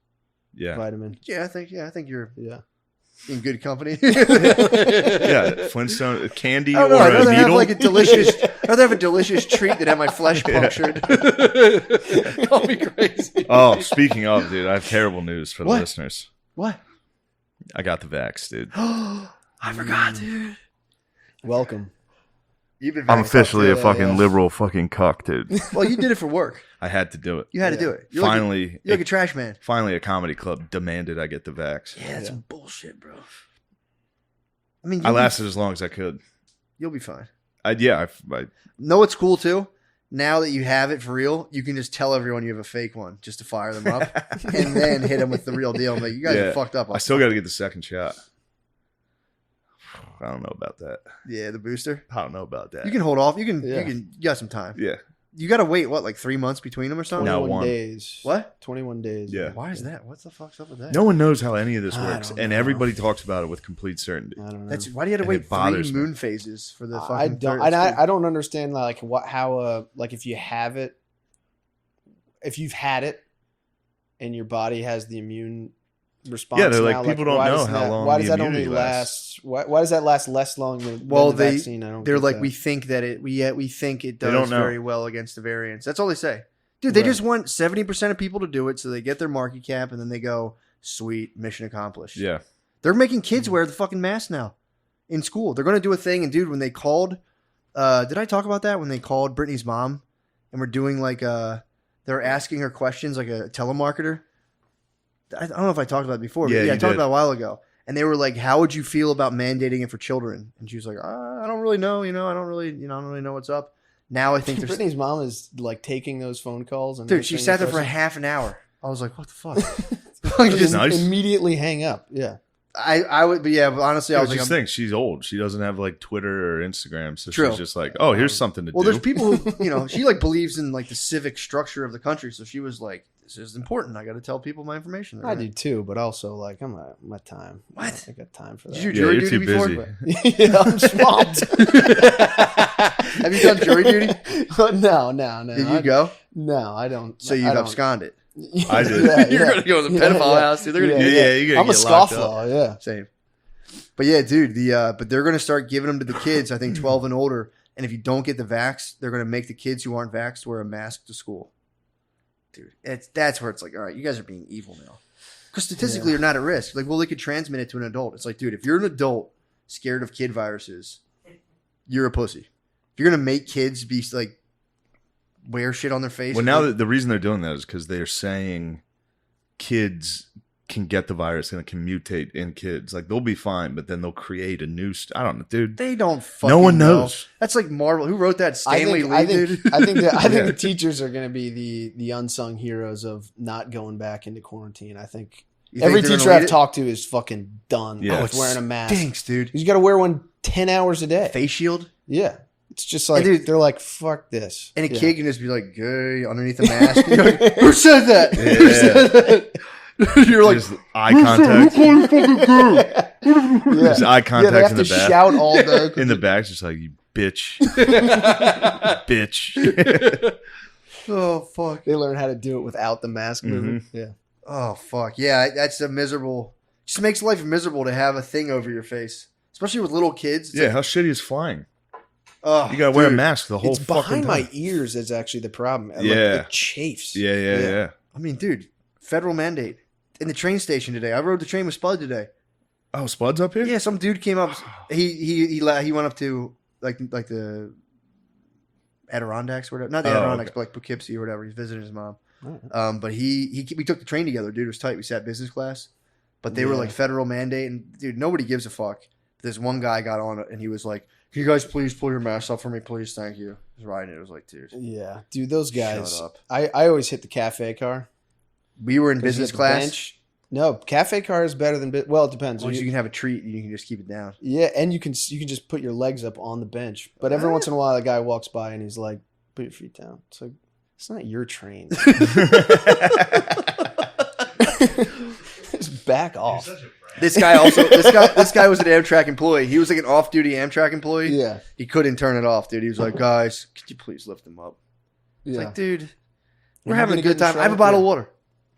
Yeah. vitamin. Yeah, I think you're Yeah. in good company. Yeah. Flintstone candy I don't or know. I'd a rather have needle. like I'd rather have a delicious treat than have my flesh punctured. Call me crazy. Oh, speaking of, dude, I have terrible news for the What? listeners. What? I got the vax, dude. I forgot, dude. Welcome. You've been I'm vaxxed officially up, a too. fucking liberal fucking cuck, dude. Well, you did it for work. I had to do it. You had to Yeah. do it. Finally, you're like a trash man. finally, a comedy club demanded I get the vax. Yeah, that's Yeah. some bullshit, bro. I mean, I lasted as long as I could. You'll be fine. I Know what's cool too? Now that you have it for real, you can just tell everyone you have a fake one just to fire them up, and then hit them with the real deal. I'm like, you guys are fucked up. I still got to get the second shot. I don't know about that. Yeah, the booster. I don't know about that. You can hold off. You Yeah. you got some time. Yeah. You got to wait, what, like 3 months between them or something? No, 21 one. days. What? 21 days. Yeah. Why is that? What the fuck's up with that? No one knows how any of this I works, don't and know. everybody talks about it with complete certainty. I don't know. That's why do you have to And wait it bothers 3 me. moon phases for the fucking I don't. third? And I don't understand like how like if you have it, if you've had it, and your body has the immune response. Yeah, they're like, now, people don't why know does how that- long Why the does that only immunity lasts. last? Why does that last less long than Well, the vaccine? I don't. They're get like, that. we think that we think it They does don't know. very well against the variants. That's all they say. Dude, they Right. just want 70% of people to do it so they get their market cap and then they go, sweet, mission accomplished. Yeah. They're making kids wear the fucking mask now in school. They're going to do a thing. And dude, when they called, did I talk about that? When they called Brittany's mom and we're doing like, they're asking her questions like a telemarketer. I don't know if I talked about it before, but Yeah, yeah, I you talked did. about it a while ago. And they were like, how would you feel about mandating it for children? And she was like, I don't really know. I don't really know what's up. Now I think there's Brittany's mom is like taking those phone calls and dude, she answering sat the there for questions. half an hour. I was like, what the fuck? Just Nice. immediately hang up. Yeah. I would, but yeah, but honestly, I was like, just think she's old. She doesn't have like Twitter or Instagram, so True. she's just like, oh, here's something to well, do. there's people who, she like believes in like the civic structure of the country. So she was like, this is important. I got to tell people my information. They're I gonna- do too, but also like I'm at my time. What? I got time for Did that. you Yeah, jury you're duty too before? busy. yeah, I'm swamped. Have you done jury duty? No. Did you go? No, I don't. So you I don't. absconded. I did. Yeah, You're yeah. gonna go to the pedophile house, dude. They're gonna Yeah, you gotta I'm a get locked up. scofflaw. Yeah. Same. But yeah, dude, but they're gonna start giving them to the kids. I think 12 and older. And if you don't get the vax, they're gonna make the kids who aren't vaxxed wear a mask to school. Dude, that's where it's like, all right, you guys are being evil now. Because statistically, you're not at risk. Like, well, they could transmit it to an adult. It's like, dude, if you're an adult scared of kid viruses, you're a pussy. If you're gonna make kids be like wear shit on their face. Well, now the reason they're doing that is because they're saying kids can get the virus and it can mutate in kids. Like they'll be fine, but then they'll create a new. I don't know, dude. they don't. Fucking No one know. knows. That's like Marvel. Who wrote that? I Stanley think, Lee, I think, dude. I think that I think Yeah. the teachers are going to be the unsung heroes of not going back into quarantine. I think You think every they're gonna teacher I've lead it? talked to is fucking done Yeah. with wearing a mask. Stinks, dude. You got to wear one 10 hours a day. Face shield. Yeah, it's just like dude- they're like fuck this. And a Yeah. kid can just be like, gay, underneath the mask. You're like, who said that? Who Yeah. said that? You're like, Just eye contact. Yeah. Just eye Yeah, they contact have in to the back. shout all day. In the back, just like you bitch, bitch. oh, fuck. They learn how to do it without the mask movement. Mm-hmm. Yeah. Oh, fuck. Yeah, that's a miserable. Just makes life miserable to have a thing over your face. Especially with little kids. It's Yeah, like, how shitty is flying? oh, You gotta wear a dude. mask the whole It's fucking behind time. my ears is actually the problem. Like, Yeah. it chafes. Yeah. I mean, dude, federal mandate. In the train station today. I rode the train with Spud today. Oh, Spud's up here? Yeah, some dude came up. He went up to like the Adirondacks or whatever. Not the Oh, Adirondacks, okay. but like Poughkeepsie or whatever. He's visiting his mom. Alright. But we took the train together, dude. It was tight. We sat business class, but they were Yeah. like federal mandate, and dude, nobody gives a fuck. This one guy got on it, and he was like, "Can you guys please pull your masks up for me, please? Thank you." I was riding it. It was like, dude, Yeah. Dude, those guys. shut up. I always hit the cafe car. We were in 'Cause you business get the class. bench. No, cafe car is better than well, it depends. Once You- you can have a treat, you can just keep it down. yeah, and you can just put your legs up on the bench. But every once in a while, a guy walks by and he's like, "Put your feet down." It's like it's not your train. Just back off. This guy also this guy was an Amtrak employee. He was like an off-duty Amtrak employee. Yeah, He couldn't turn it off, dude. He was like, "Guys, could you please lift him up?" It's yeah. like, dude, we're You're having a gonna good get in time. I have a trouble? bottle of Yeah. water.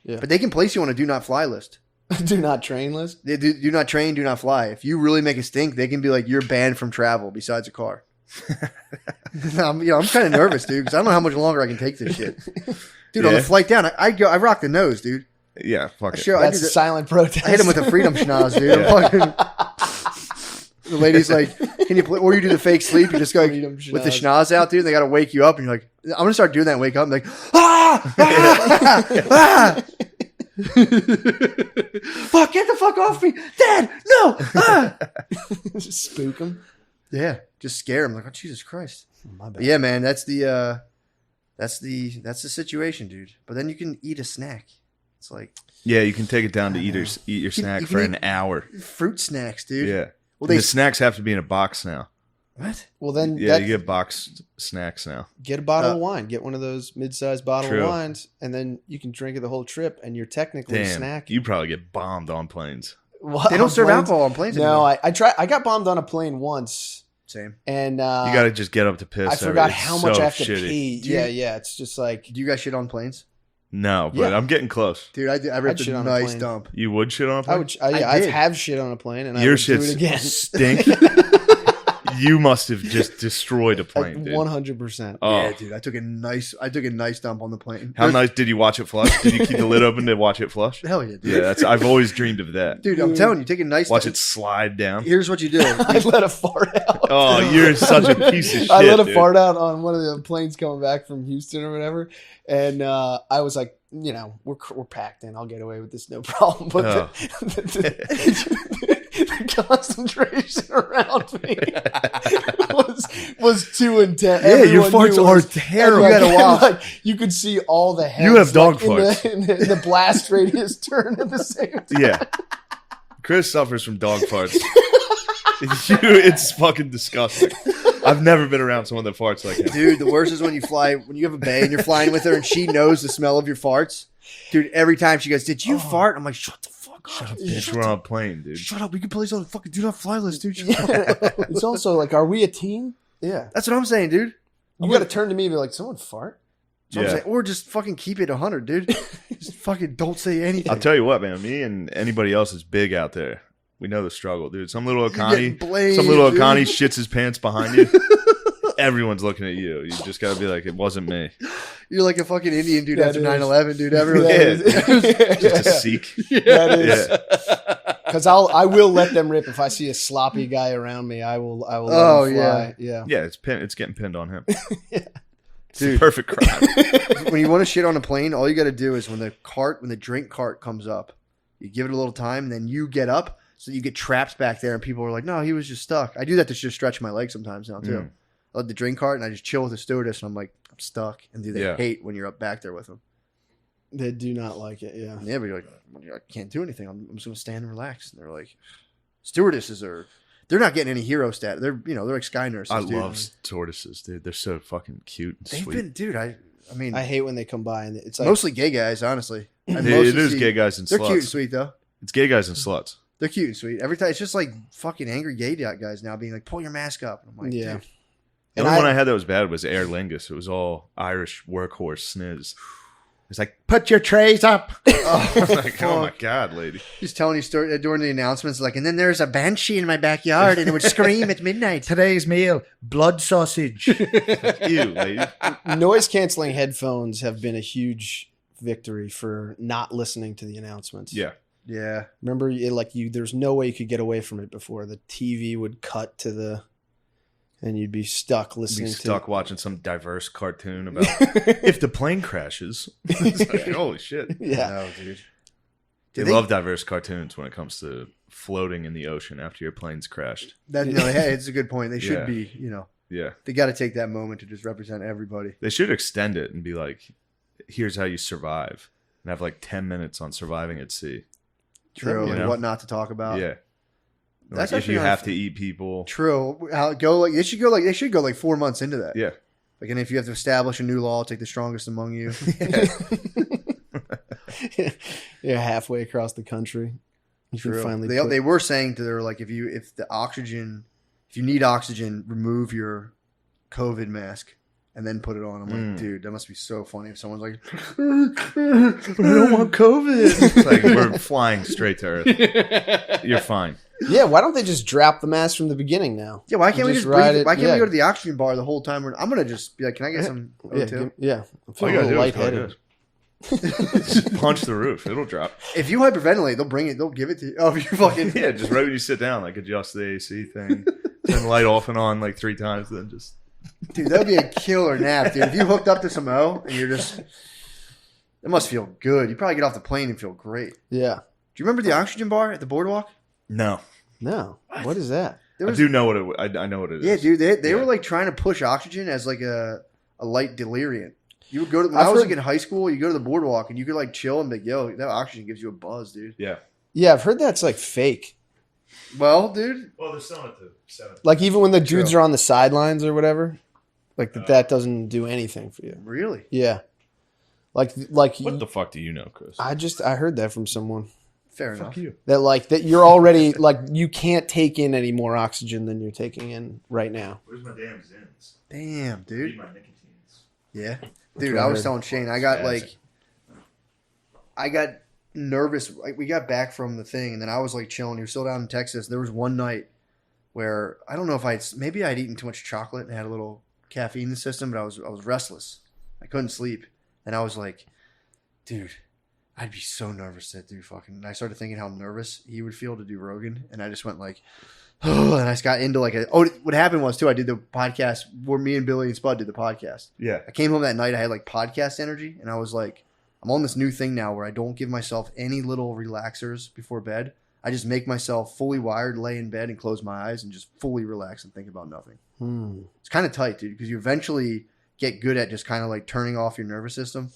Yeah. But they can place you on a do not fly list. Do not train list. They do not train, do not fly. If you really make a stink, they can be like, you're banned from travel besides a car. I'm kind of nervous, dude, because I don't know how much longer I can take this shit. Dude, on the Yeah. flight down, I rock the nose, dude. Yeah, fuck I it. sure, I, That's do a the- silent protest. I hit him with a freedom schnoz, dude. I'm fucking, the lady's like, can you play, or you do the fake sleep, you just go Freedom with the schnoz. schnoz out, dude, they got to wake you up, and you're like, I'm going to start doing that and wake up, and like, ah! Ah! Fuck, get the fuck off me. Dad, no. Ah! Just spook them. Yeah, just scare him. Like, oh, Jesus Christ. My bad. But yeah, man, that's the situation, dude. But then you can eat a snack. It's like Yeah, you can take it down to eat your snack you for can an hour. fruit snacks, dude. Yeah. Well, And the snacks have to be in a box now. What? Well, then Yeah, you get boxed snacks now. get a bottle of wine. Get one of those mid-sized bottle True. of wines, and then you can drink it the whole trip, and you're technically Damn, snacking. you probably get bombed on planes. What, They don't on serve planes? alcohol on planes No, anymore. I got bombed on a plane once, Same. and You got to just get up to piss. I forgot It's how much so I have to shitty. pee. Do you- Yeah. It's just like Do you guys shit on planes? No, but Yeah. I'm getting close. Dude, I ripped shit a on a nice plane. dump. You would shit on a plane? I would. I I've did. have shit on a plane, and I Your would do shits it again. stink. You must have just destroyed a plane, dude. 100%. Oh, Yeah, dude, I took a nice dump on the plane. how nice did you watch it flush? Did you keep the lid open to watch it flush? Hell yeah, dude. Yeah, I've always dreamed of that. Dude, I'm telling you, take a nice Watch dump. it slide down. Here's what you do. I let a fart out. Oh, you're such a piece of shit. I let a dude. fart out on one of the planes coming back from Houston or whatever, and I was like, we're packed in. I'll get away with this, no problem. But Oh. the concentration around me was too intense. Yeah, your Everyone farts knew it are was- terrible. and, You gotta watch. like, you could see all the heads. You have dog in farts. in the blast radius turn at the same time. Yeah. Chris suffers from dog farts. It's fucking disgusting. I've never been around someone that farts like him. Dude, the worst is when you have a bae and you're flying with her and she knows the smell of your farts. Dude, every time she goes, "Did you fart?" I'm like, "Shut the fuck up. Bitch, we're on a plane, dude. Shut up. We can place on the fucking do not fly list, dude." It's also like, are we a team? Yeah. That's what I'm saying, dude. You got to turn to me and be like, someone fart? That's what I'm Yeah. saying. Or just fucking keep it 100, dude. Just fucking don't say anything. I'll tell you what, man. Me and anybody else that's big out there, we know the struggle, dude. Some little You're getting Akani, blamed, some little dude. Akani shits his pants behind you. Everyone's looking at you. You just gotta be like, it wasn't me. You're like a fucking Indian dude That after is. 9/11, dude. Everyone. Just a Sikh. That is. Yeah. Because I will let them rip if I see a sloppy guy around me. I will. Let Oh, him fly. Yeah. Yeah, it's getting pinned on him. It's Dude. the perfect crime. When you want to shit on a plane, all you got to do is when the drink cart comes up, you give it a little time, and then you get up, so you get trapped back there, and people are like, "No, he was just stuck." I do that to just stretch my legs sometimes now too. I let the drink cart, and I just chill with the stewardess, and I'm like, "I'm stuck," and dude, they hate when you're up back there with them. They do not like it. Yeah. Yeah, but you're like, I can't do anything. I'm just gonna stand and relax. And they're like, stewardesses they're not getting any hero stat. They're they're like sky nurses. I dude. love tortoises, dude. They're so fucking cute and They've sweet. been, dude. I mean, I hate when they come by and it's like mostly gay guys, honestly. I It mostly is see- gay guys and They're sluts. cute and sweet though. It's gay guys and sluts. They're cute and sweet. Every time it's just like fucking angry gay guys now being like, pull your mask up. And I'm like, yeah. dude. The And only one I had that was bad was Aer Lingus. It was all Irish workhorse sniz. It's like, put your trays up. Oh, Like, oh my God, lady. He's telling you story during the announcements, like, and then there's a banshee in my backyard, and it would scream at midnight. Today's meal, blood sausage. Ew, lady. Noise canceling headphones have been a huge victory for not listening to the announcements. Yeah. Yeah, Remember, there's no way you could get away from it before. The TV would cut to and you'd be stuck Be listening stuck watching some diverse cartoon about if the plane crashes. It's like, holy shit. Yeah. no, dude. They Do love diverse cartoons when it comes to floating in the ocean after your plane's crashed. that. No, hey, it's a good point. They should Yeah. be, Yeah. they got to take that moment to just represent everybody. They should extend it and be like, here's how you survive. And have like 10 minutes on surviving at sea. True, You and know? what not to talk about. Yeah. That's Like if actually you not have a- to eat people. True. They should go like 4 months into that. Yeah. Like, and if you have to establish a new law, take the strongest among you. You're halfway across the country. You can True. finally They were saying to their like if you need oxygen, remove your COVID mask and then put it on. I'm like, dude, that must be so funny if someone's like, I don't want COVID. It's like we're flying straight to Earth. You're fine. Yeah, why don't they just drop the mask from the beginning now? Yeah, why can't we Just just ride breathe? it, Why can't yeah. we go to the oxygen bar the whole time? I'm gonna just be like, can I get some Yeah, O2? yeah. I'm All feeling you a gotta little do is probably lightheaded. just punch the roof. It'll drop. If you hyperventilate, they'll give it to you. Oh, if you fucking Yeah, just right when you sit down, like adjust the AC thing. Turn the light off and on like 3 times, then just dude, that would be a killer nap, dude. If you hooked up to some O and you're just, it must feel good. You probably get off the plane and feel great. Yeah. Do you remember the oxygen bar at the boardwalk? no. No. What is that? There I was, do know what it. I know what it is. yeah, dude. They Yeah. were like trying to push oxygen as like a light delirium. You would go to when I've I was heard- like in high school. You go to the boardwalk and you could like chill and be like, yo, that oxygen gives you a buzz, dude. Yeah. Yeah, I've heard that's like fake. Well, dude. Well, they're selling it to 7. Like even when the dudes are on the sidelines or whatever, like that doesn't do anything for you. Really? Yeah. Like What the fuck do you know, Chris? I heard that from someone. Fair enough. Fuck you. That you're already like you can't take in any more oxygen than you're taking in right now. Where's my damn Zins? Damn, dude. Need my nicotines. Yeah. Dude, what I I was heard. telling Shane, I got nervous. Like, we got back from the thing, and then I was like chilling. He was still down in Texas. There was one night where I don't know if maybe I'd eaten too much chocolate and had a little caffeine in the system, but I was restless. I couldn't sleep, and I was like, dude, I'd be so nervous that dude fucking. And I started thinking how nervous he would feel to do Rogan, and I just went like, oh, and I just got into like what happened was too. I did the podcast where me and Billy and Spud did the podcast. Yeah. I came home that night. I had like podcast energy, and I was like, I'm on this new thing now where I don't give myself any little relaxers before bed. I just make myself fully wired, lay in bed and close my eyes and just fully relax and think about nothing. It's kind of tight, dude, because you eventually get good at just kind of like turning off your nervous system.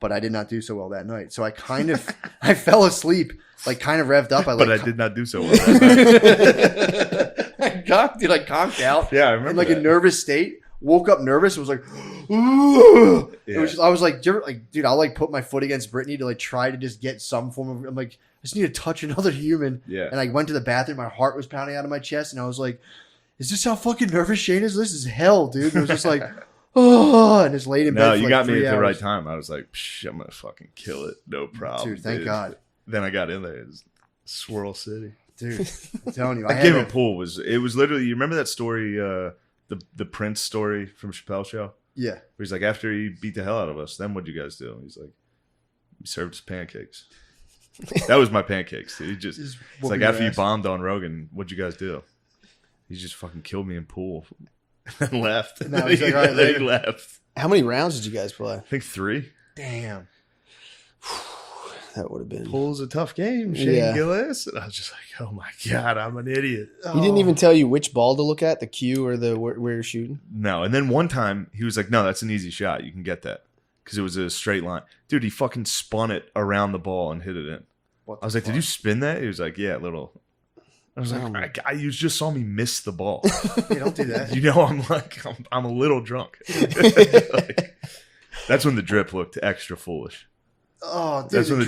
But I did not do so well that night. So I kind of, I fell asleep, like kind of revved up. But I did not do so well that night. I conked out. Yeah, I remember in like that. a nervous state. Woke up nervous. It was like, ooh. Yeah. It was. I was like, dude, I'll like put my foot against Brittany to like try to just get some form of. I'm like, I just need to touch another human. Yeah. And I went to the bathroom. My heart was pounding out of my chest, and I was like, is this how fucking nervous Shane is? This is hell, dude. And it was just like, oh, and just laid in bed. No, for you like got me 3 at the right hours. time. I was like, I'm gonna fucking kill it, no problem, Dude, thank God. Then I got in there. It was Swirl City. Dude, I'm telling you, That game of pool was literally. You remember that story, the Prince story from Chappelle's show? Yeah. Where he's like, after he beat the hell out of us, then what'd you guys do? He's like, we served us pancakes. That was my pancakes, dude. It's whooping like your after you ass. bombed on Rogan, what'd you guys do? He just fucking killed me in pool and then left. And now he's like, all right, And then later. he left. How many rounds did you guys play? I think 3. Damn. That would have been. Pool's a tough game, Shane Yeah. Gillis. And I was just like, oh my God, I'm an idiot. He didn't even tell you which ball to look at, the cue or the where you're shooting. No. And then one time he was like, no, that's an easy shot. You can get that. Because it was a straight line. Dude, he fucking spun it around the ball and hit it in. What I was like, did you spin that? He was like, yeah, a little. I was Oh like, you just saw me miss the ball. Hey, don't do that. You know, I'm a little drunk. Like, that's when the drip looked extra foolish. Oh, dude, That's when the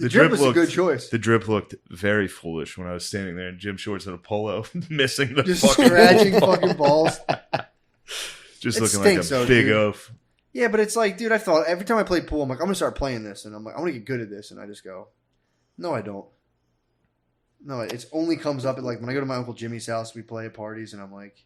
drip was looked, a good choice. The drip looked very foolish when I was standing there in gym shorts and a polo, missing the Just fucking scratching ball. fucking balls. Just It looking stinks, like a though, big dude. oaf. Yeah, but it's like, dude, I thought every time I play pool, I'm like, I'm gonna start playing this, and I'm like, I'm gonna get good at this, and I just go, no, I don't. No, it only comes up at like when I go to my Uncle Jimmy's house, we play at parties, and I'm like,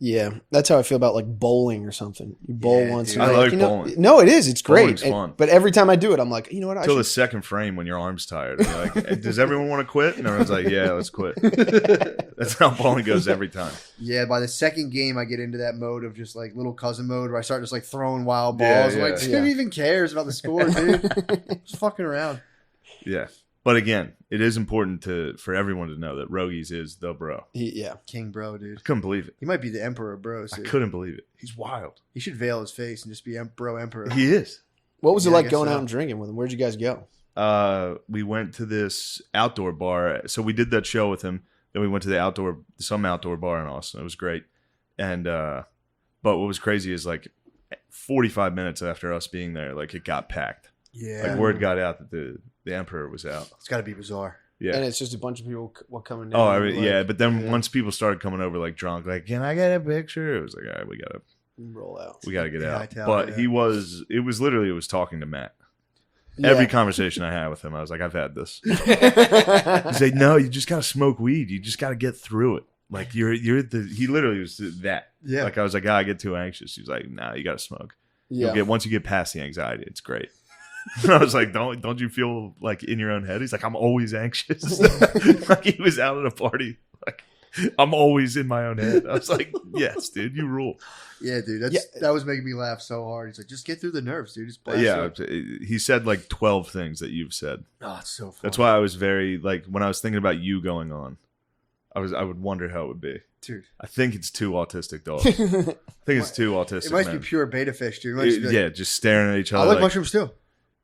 Yeah, that's how I feel about like bowling or something. You bowl Yeah, once. dude. You're I like you know, bowling. No, it is. It's great. Bowling's fun. But every time I do it, I'm like, you know what? I Until the should. second frame when your arm's tired. And you're like, does everyone want to quit? And everyone's like, yeah, let's quit. That's how bowling goes every time. yeah. By the second game, I get into that mode of just like little cousin mode where I start just like throwing wild Yeah, balls. I'm yeah. like, who Yeah. even cares about the score, dude? Just fucking around. Yeah. But again, it is important for everyone to know that Rogies is the bro. Yeah. King bro, dude. I couldn't believe it. He might be the emperor of bros. I Dude. couldn't believe it. He's wild. He should veil his face and just be bro emperor. He is. What was it Yeah, I like guess going so. out and drinking with him? Where'd you guys go? We went to this outdoor bar. So we did that show with him. Then we went to some outdoor bar in Austin. It was great. And but what was crazy is like 45 minutes after us being there, like it got packed. Yeah, Like word got out that the emperor was out. it's got to be bizarre. Yeah. And it's just a bunch of people coming down. Oh, I mean, like, yeah. But then once people started coming over like drunk, like, can I get a picture? It was like, all right, we roll out. gotta get Yeah, out. I tell But you. it was talking to Matt. Yeah. Every conversation I had with him, I was like, I've had this. He's like, no, you just gotta smoke weed. You just gotta get through it. Like he literally was that. Yeah. Like I was like, I get too anxious. He's like, nah, you gotta smoke. Yeah. Once you get past the anxiety, it's great. And I was like, don't you feel like in your own head? He's like, I'm always anxious. Like he was out at a party. Like I'm always in my own head. I was like, yes, dude, you rule. Yeah, dude. That was making me laugh so hard. He's like, just get through the nerves, dude. Just blast Yeah, through. he said like 12 things that you've said. Oh, it's so fun. That's why I was very like when I was thinking about you going on, I would wonder how it would be. Dude. I think it's too autistic dogs. I think it's too autistic. It might man. be pure beta fish, dude. It might just be like, Yeah, just staring at each I other. like mushrooms too.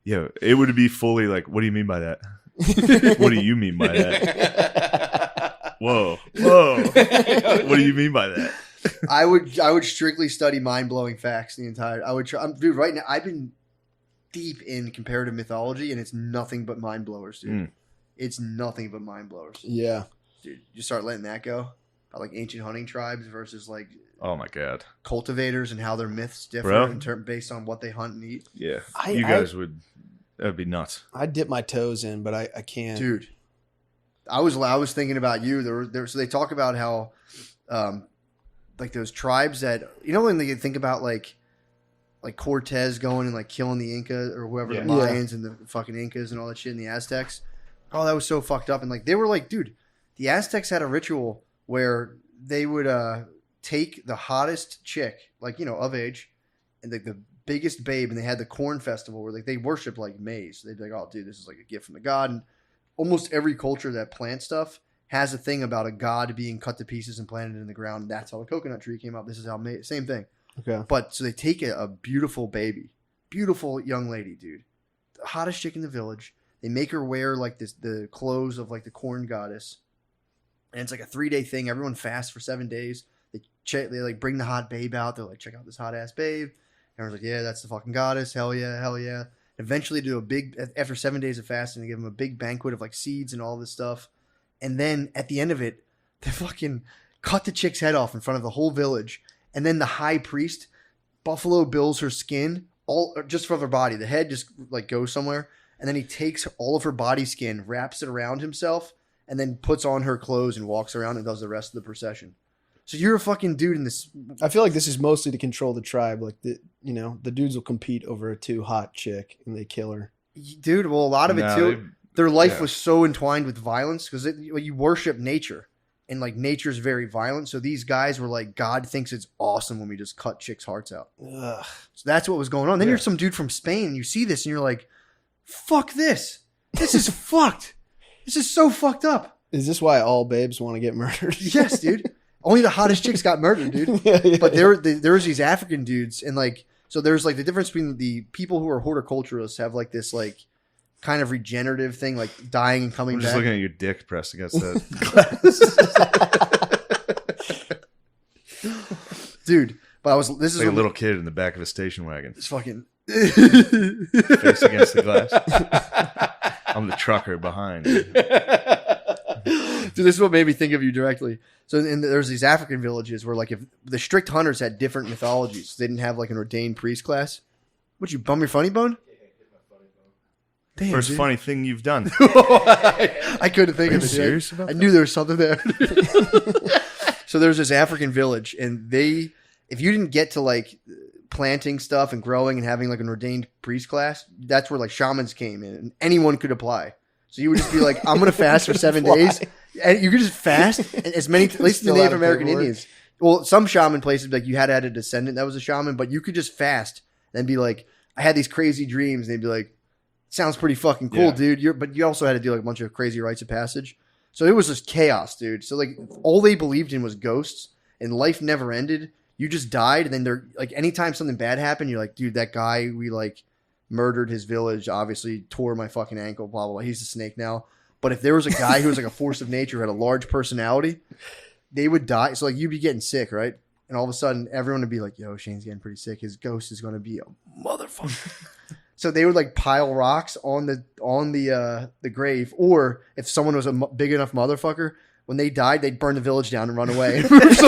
Yeah, it would be fully like, what do you mean by that? What do you mean by that? Whoa. What do you mean by that? I would strictly study mind-blowing facts the entire. I would try, dude. Right now, I've been deep in comparative mythology, and it's nothing but mind blowers, dude. It's nothing but mind blowers. Yeah, dude. You start letting that go. About like ancient hunting tribes versus like oh my god, cultivators and how their myths differ based on what they hunt and eat. Yeah, you guys would. That'd be nuts. I dip my toes in, but I can't, dude. I was thinking about you. So they talk about how, like those tribes that when they think about like Cortez going and like killing the Inca or whoever the Mayans and the fucking Incas and all that shit and the Aztecs. Oh, that was so fucked up. And like they were like, dude, the Aztecs had a ritual where they would take the hottest chick, like of age, and like the biggest babe, and they had the corn festival where like they worshiped like maize. They'd be like, oh, dude, this is like a gift from the god. And almost every culture that plants stuff has a thing about a god being cut to pieces and planted in the ground. And that's how the coconut tree came up. This is how same thing. Okay. But so they take a beautiful baby, beautiful young lady, dude, the hottest chick in the village. They make her wear like the clothes of like the corn goddess, and it's like a 3-day thing. Everyone fasts for 7 days. They like bring the hot babe out. They're like, check out this hot ass babe. Everyone's like, yeah, that's the fucking goddess. Hell yeah, hell yeah. Eventually, do a big after 7 days of fasting, they give them a big banquet of like seeds and all this stuff, and then at the end of it, they fucking cut the chick's head off in front of the whole village. And then the high priest Buffalo Bills her skin all just from her body. The head just like goes somewhere, and then he takes all of her body skin, wraps it around himself, and then puts on her clothes and walks around and does the rest of the procession. So you're a fucking dude in this. I feel like this is mostly to control the tribe. Like the dudes will compete over a too hot chick and they kill her. Dude, well, a lot of it too. Their life was so entwined with violence because you worship nature. And like nature's very violent, so these guys were like, God thinks it's awesome when we just cut chicks' hearts out. Ugh. So that's what was going on. Then you're some dude from Spain, and you see this, and you're like, "Fuck this! This is fucked. This is so fucked up." Is this why all babes want to get murdered? Yes, dude. Only the hottest chicks got murdered, dude. But there was these African dudes, and like, so there's like the difference between the people who are horticulturalists have like this like kind of regenerative thing, like dying and coming I'm back. just looking at your dick pressed against that. Dude, but this is like a little kid in the back of a station wagon. It's fucking face against the glass. I'm the trucker behind. Dude, this is what made me think of you directly. So there's these African villages where like if the strict hunters had different mythologies, they didn't have like an ordained priest class. Would you bum your funny bone? Damn, First funny thing you've done. I couldn't think of it. Serious about I knew there was something there. So there's this African village, and if you didn't get to like planting stuff and growing and having like an ordained priest class, that's where like shamans came in, and anyone could apply. So you would just be like, I'm going to fast for 7 days. And you could just fast as many, at least the Native American Indians. Well, some shaman places, like you had to have a descendant that was a shaman, but you could just fast and be like, I had these crazy dreams. And they'd be like, sounds pretty fucking cool, dude. But you also had to do like a bunch of crazy rites of passage. So it was just chaos, dude. So like all they believed in was ghosts, and life never ended. You just died, and then they're like, anytime something bad happened, you're like, dude, that guy we like murdered his village, obviously tore my fucking ankle, blah blah blah. He's a snake now. But if there was a guy who was like a force of nature, had a large personality, they would die. So like you'd be getting sick, right? And all of a sudden, everyone would be like, yo, Shane's getting pretty sick. His ghost is going to be a motherfucker. So they would like pile rocks on the grave, or if someone was a big enough motherfucker, when they died, they'd burn the village down and run away. Because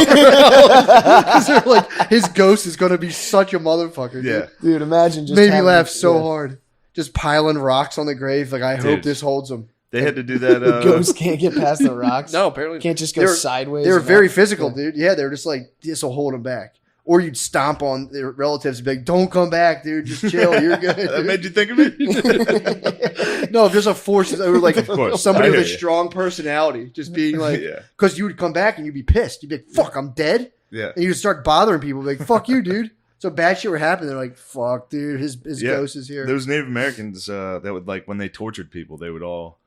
they're like, his ghost is going to be such a motherfucker. Yeah, dude, imagine just made me laugh so hard, just piling rocks on the grave. Like I hope this holds them. They had to do that. Ghosts can't get past the rocks. No, apparently can't just go sideways. They were very physical, dude. Yeah, they were just like, this will hold them back. Or you'd stomp on their relatives and be like, don't come back, dude. Just chill. You're good. That made you think of it? No, just a force. Or like somebody with a you. strong personality. Just being like, because you would come back and you'd be pissed. You'd be like, fuck, I'm dead. Yeah. And you'd start bothering people. Like, fuck you, dude. So bad shit would happen. They're like, fuck, dude. His ghost is here. Those Native Americans that would like, when they tortured people, they would all,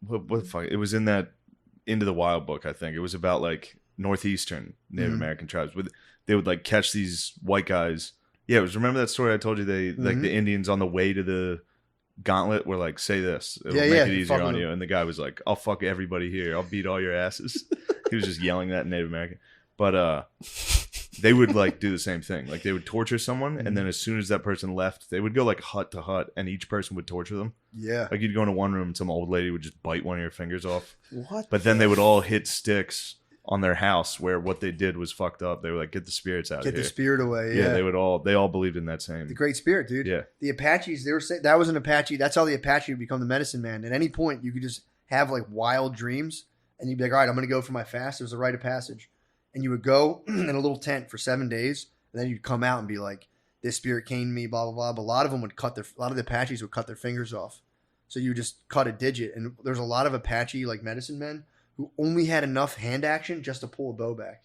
what the fuck? It was in that Into the Wild book, I think. It was about like Northeastern Native American tribes. They would like catch these white guys. Yeah, it was, remember that story I told you? They like the Indians on the way to gauntlet where like say this, it'll Yeah, make yeah, it easier fucking on them. you. And the guy was like, "I'll fuck everybody here. I'll beat all your asses." He was just yelling that in Native American. But they would like do the same thing. Like they would torture someone, and then as soon as that person left, they would go like hut to hut, and each person would torture them. Yeah. Like you'd go into one room, and some old lady would just bite one of your fingers off. What? But then they would all hit sticks on their house where what they did was fucked up. They were like, "Get the spirits out Get of here." the spirit away. Yeah, Yeah. they all believed in that same. The Great Spirit, dude. Yeah. The Apaches, they were saying that was an Apache. That's how the Apache would become the medicine man. At any point, you could just have like wild dreams, and you'd be like, "All right, I'm going to go for my fast." There's a rite of passage, and you would go in a little tent for 7 days, and then you'd come out and be like, "This spirit came to me," blah blah blah. But a lot of them would a lot of the Apaches would cut their fingers off, so you just cut a digit. And there's a lot of Apache like medicine men who only had enough hand action just to pull a bow back.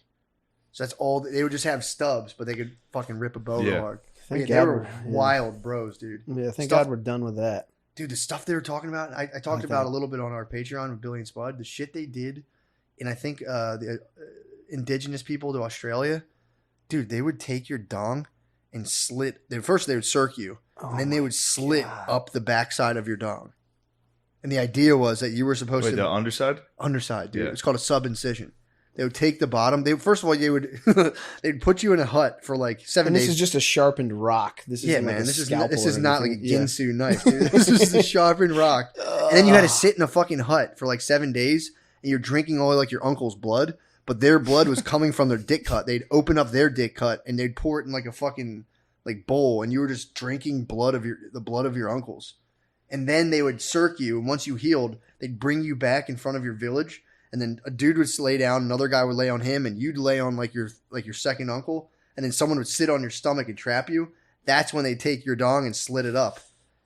So that's all they would just have stubs, but they could fucking rip a bow real hard. Thank They God were we're- yeah. wild bros, dude. Yeah, thank Stuff- God we're done with that. Dude, the stuff they were talking about, I talked about a little bit on our Patreon with Billy and Spud. The shit they did, and I think the indigenous people to Australia, dude, they would take your dong and slit. First, they would circ you, and then they would slit up the backside of your dong. And the idea was that you were supposed Wait, to the underside? underside, dude. Yeah. It's called a sub-incision. They would take the bottom. First of all, they'd put you in a hut for like 7 And days. this is just a sharpened rock. This is Yeah, like man. a This is scalpel or not like a anything. Yeah. Ginsu knife, dude. This is a sharpened rock. And then you had to sit in a fucking hut for like 7 days, and you're drinking all like your uncle's blood, but their blood was coming from their dick cut. They'd open up their dick cut and they'd pour it in like a fucking like bowl, and you were just drinking the blood of your uncles. And then they would circ you, and once you healed, they'd bring you back in front of your village. And then a dude would lay down, another guy would lay on him, and you'd lay on like your second uncle, and then someone would sit on your stomach and trap you. That's when they take your dong and slit it up.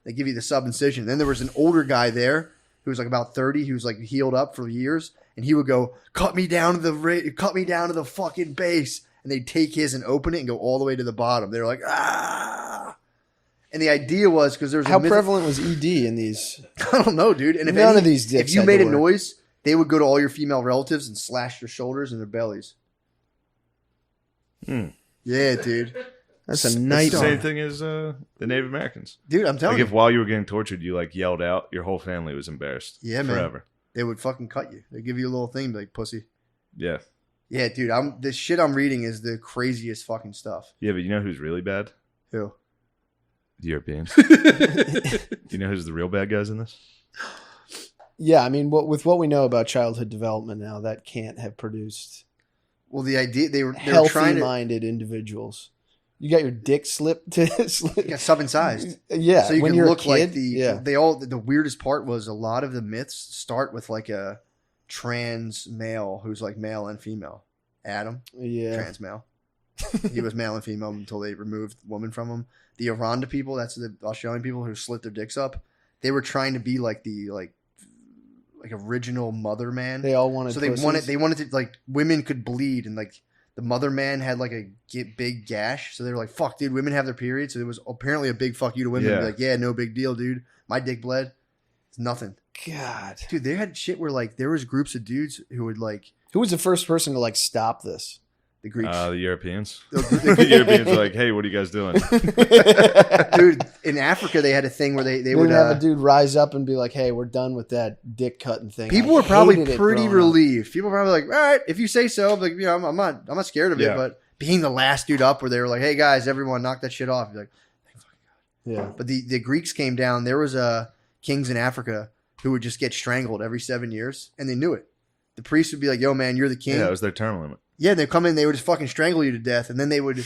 They give you the sub-incision. Then there was an older guy there who was like about 30, who was like healed up for years, and he would go, cut me down to the fucking base, and they'd take his and open it and go all the way to the bottom. They were like, ah. And the idea was because there was How prevalent was ED in these? I don't know, dude. And if None of these dicks if you had made to a work. noise, they would go to all your female relatives and slash their shoulders and their bellies. Yeah, dude. That's a It's the nightmare. same thing as the Native Americans. Dude, I'm telling Like if you. while you were getting tortured, you like yelled out, your whole family was embarrassed. Yeah, man. Forever. They would fucking cut you. They give you a little thing, be like, pussy. Yeah. Yeah, dude. This shit I'm reading is the craziest fucking stuff. Yeah, but you know who's really bad? Who? The Europeans. You know who's the real bad guys in this? Yeah, I mean, with what we know about childhood development now, that can't have produced Well, the idea they were trying to healthy-minded individuals. You got your dick slipped to get sub-incised. Yeah, So you when can you're look a kid, like yeah. the weirdest part was a lot of the myths start with like a trans male who's like male and female. Adam, Yeah. trans male. He was male and female until they removed woman from him. The Aranda people, that's the Australian people who slit their dicks up. They were trying to be like the like original mother man. They all wanted So they pussies. wanted to like women could bleed, and like the mother man had like a big gash. So they were like, "Fuck, dude, women have their periods." So there was apparently a big fuck you to women. Yeah. Be like, yeah, no big deal, dude. My dick bled. It's nothing, God. dude. They had shit where like there was groups of dudes who would like Who was the first person to like stop this? the Greeks. The Europeans. The- The Europeans are like, hey, what are you guys doing? Dude, in Africa they had a thing where they They would would have a dude rise up and be like, "Hey, we're done with that dick cutting thing." people I were probably hated it pretty growing up. relieved. People were probably like, all right, if you say so. Like, you know, I'm not scared of it. Yeah. But being the last dude up, where they were like, hey guys, everyone, knock that shit off. You're like, Yeah. but the Greeks came down. There was kings in Africa who would just get strangled every 7 years, and they knew it. The priest would be like, "Yo, man, you're the king." Yeah, that was their term limit. Yeah, they'd come in, they would just fucking strangle you to death, and then they would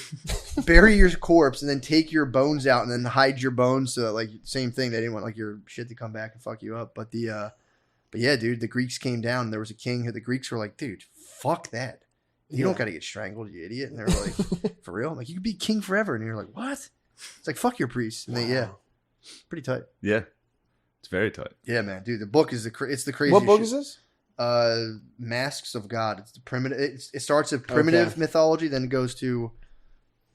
bury your corpse and then take your bones out and then hide your bones so that, like, same thing. They didn't want like your shit to come back and fuck you up. But but yeah, dude, the Greeks came down. And there was a king who the Greeks were like, "Dude, fuck that. You don't Yeah. got to get strangled, you idiot." And they were like, "For real? Like, you could be king forever." And you're like, "What?" It's like, fuck your priests. And yeah, pretty tight. Yeah. It's very tight. Yeah, man, dude, the book is it's the craziest. What book shit. is this? Masks of God. It's the primitive. It starts with primitive mythology, then it goes to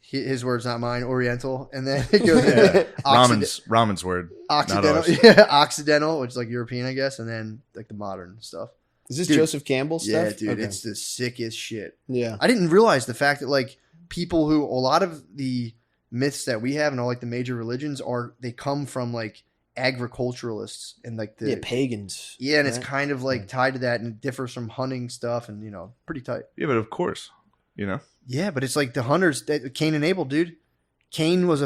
his words, not mine, Oriental, and then it goes Yeah. to Ramen's word. Not Occidental, ours. yeah, Occidental, which is like European, I guess, and then like the modern stuff. Is this Dude. Joseph Campbell stuff? Yeah, dude, Okay. it's the sickest shit. Yeah. I didn't realize the fact that like people who a lot of the myths that we have and all like the major religions they come from like agriculturalists and like the pagans. Yeah, and right? it's kind of like tied to that, and it differs from hunting stuff, and pretty tight. Yeah, but of course, Yeah, but it's like the hunters, Cain and Abel, dude. Cain was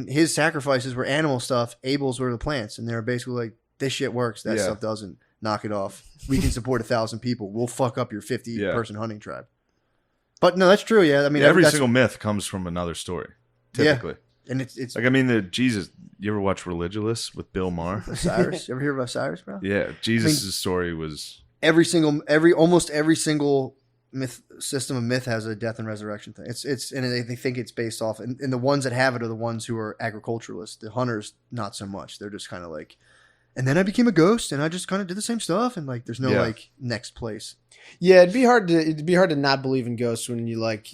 his sacrifices were animal stuff. Abel's were the plants, and they were basically like, this shit works. That stuff doesn't. Knock it off. We can support 1,000 people. We'll fuck up your 50-person hunting tribe. But no, that's true. Yeah, I mean, every single myth comes from another story, typically. Yeah. And it's like, I mean, the Jesus. You ever watch Religulous with Bill Maher? Cyrus. You ever hear about Cyrus, bro? Yeah, Jesus' story was almost every single myth system of myth has a death and resurrection thing. And they think it's based off, and the ones that have it are the ones who are agriculturalists. The hunters, not so much. They're just kind of like, and then I became a ghost, and I just kind of did the same stuff, and like, there's no like next place. Yeah, it'd be hard to not believe in ghosts when you like,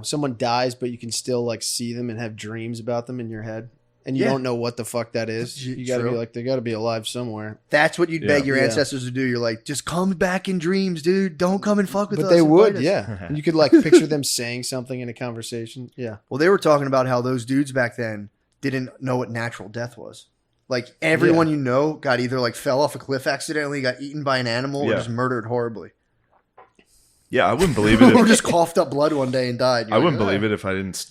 someone dies, but you can still like see them and have dreams about them in your head, and you don't know what the fuck that is. You got to be like, they got to be alive somewhere. That's what you'd beg your ancestors to do. You're like, just come back in dreams, dude. Don't come and fuck with us. But they would, yeah. You could like picture them saying something in a conversation. Yeah. Well, they were talking about how those dudes back then didn't know what natural death was. Like everyone got either like fell off a cliff accidentally, got eaten by an animal, or just murdered horribly. Yeah, I wouldn't believe it. Or just coughed up blood one day and died. I wouldn't believe it if I didn't,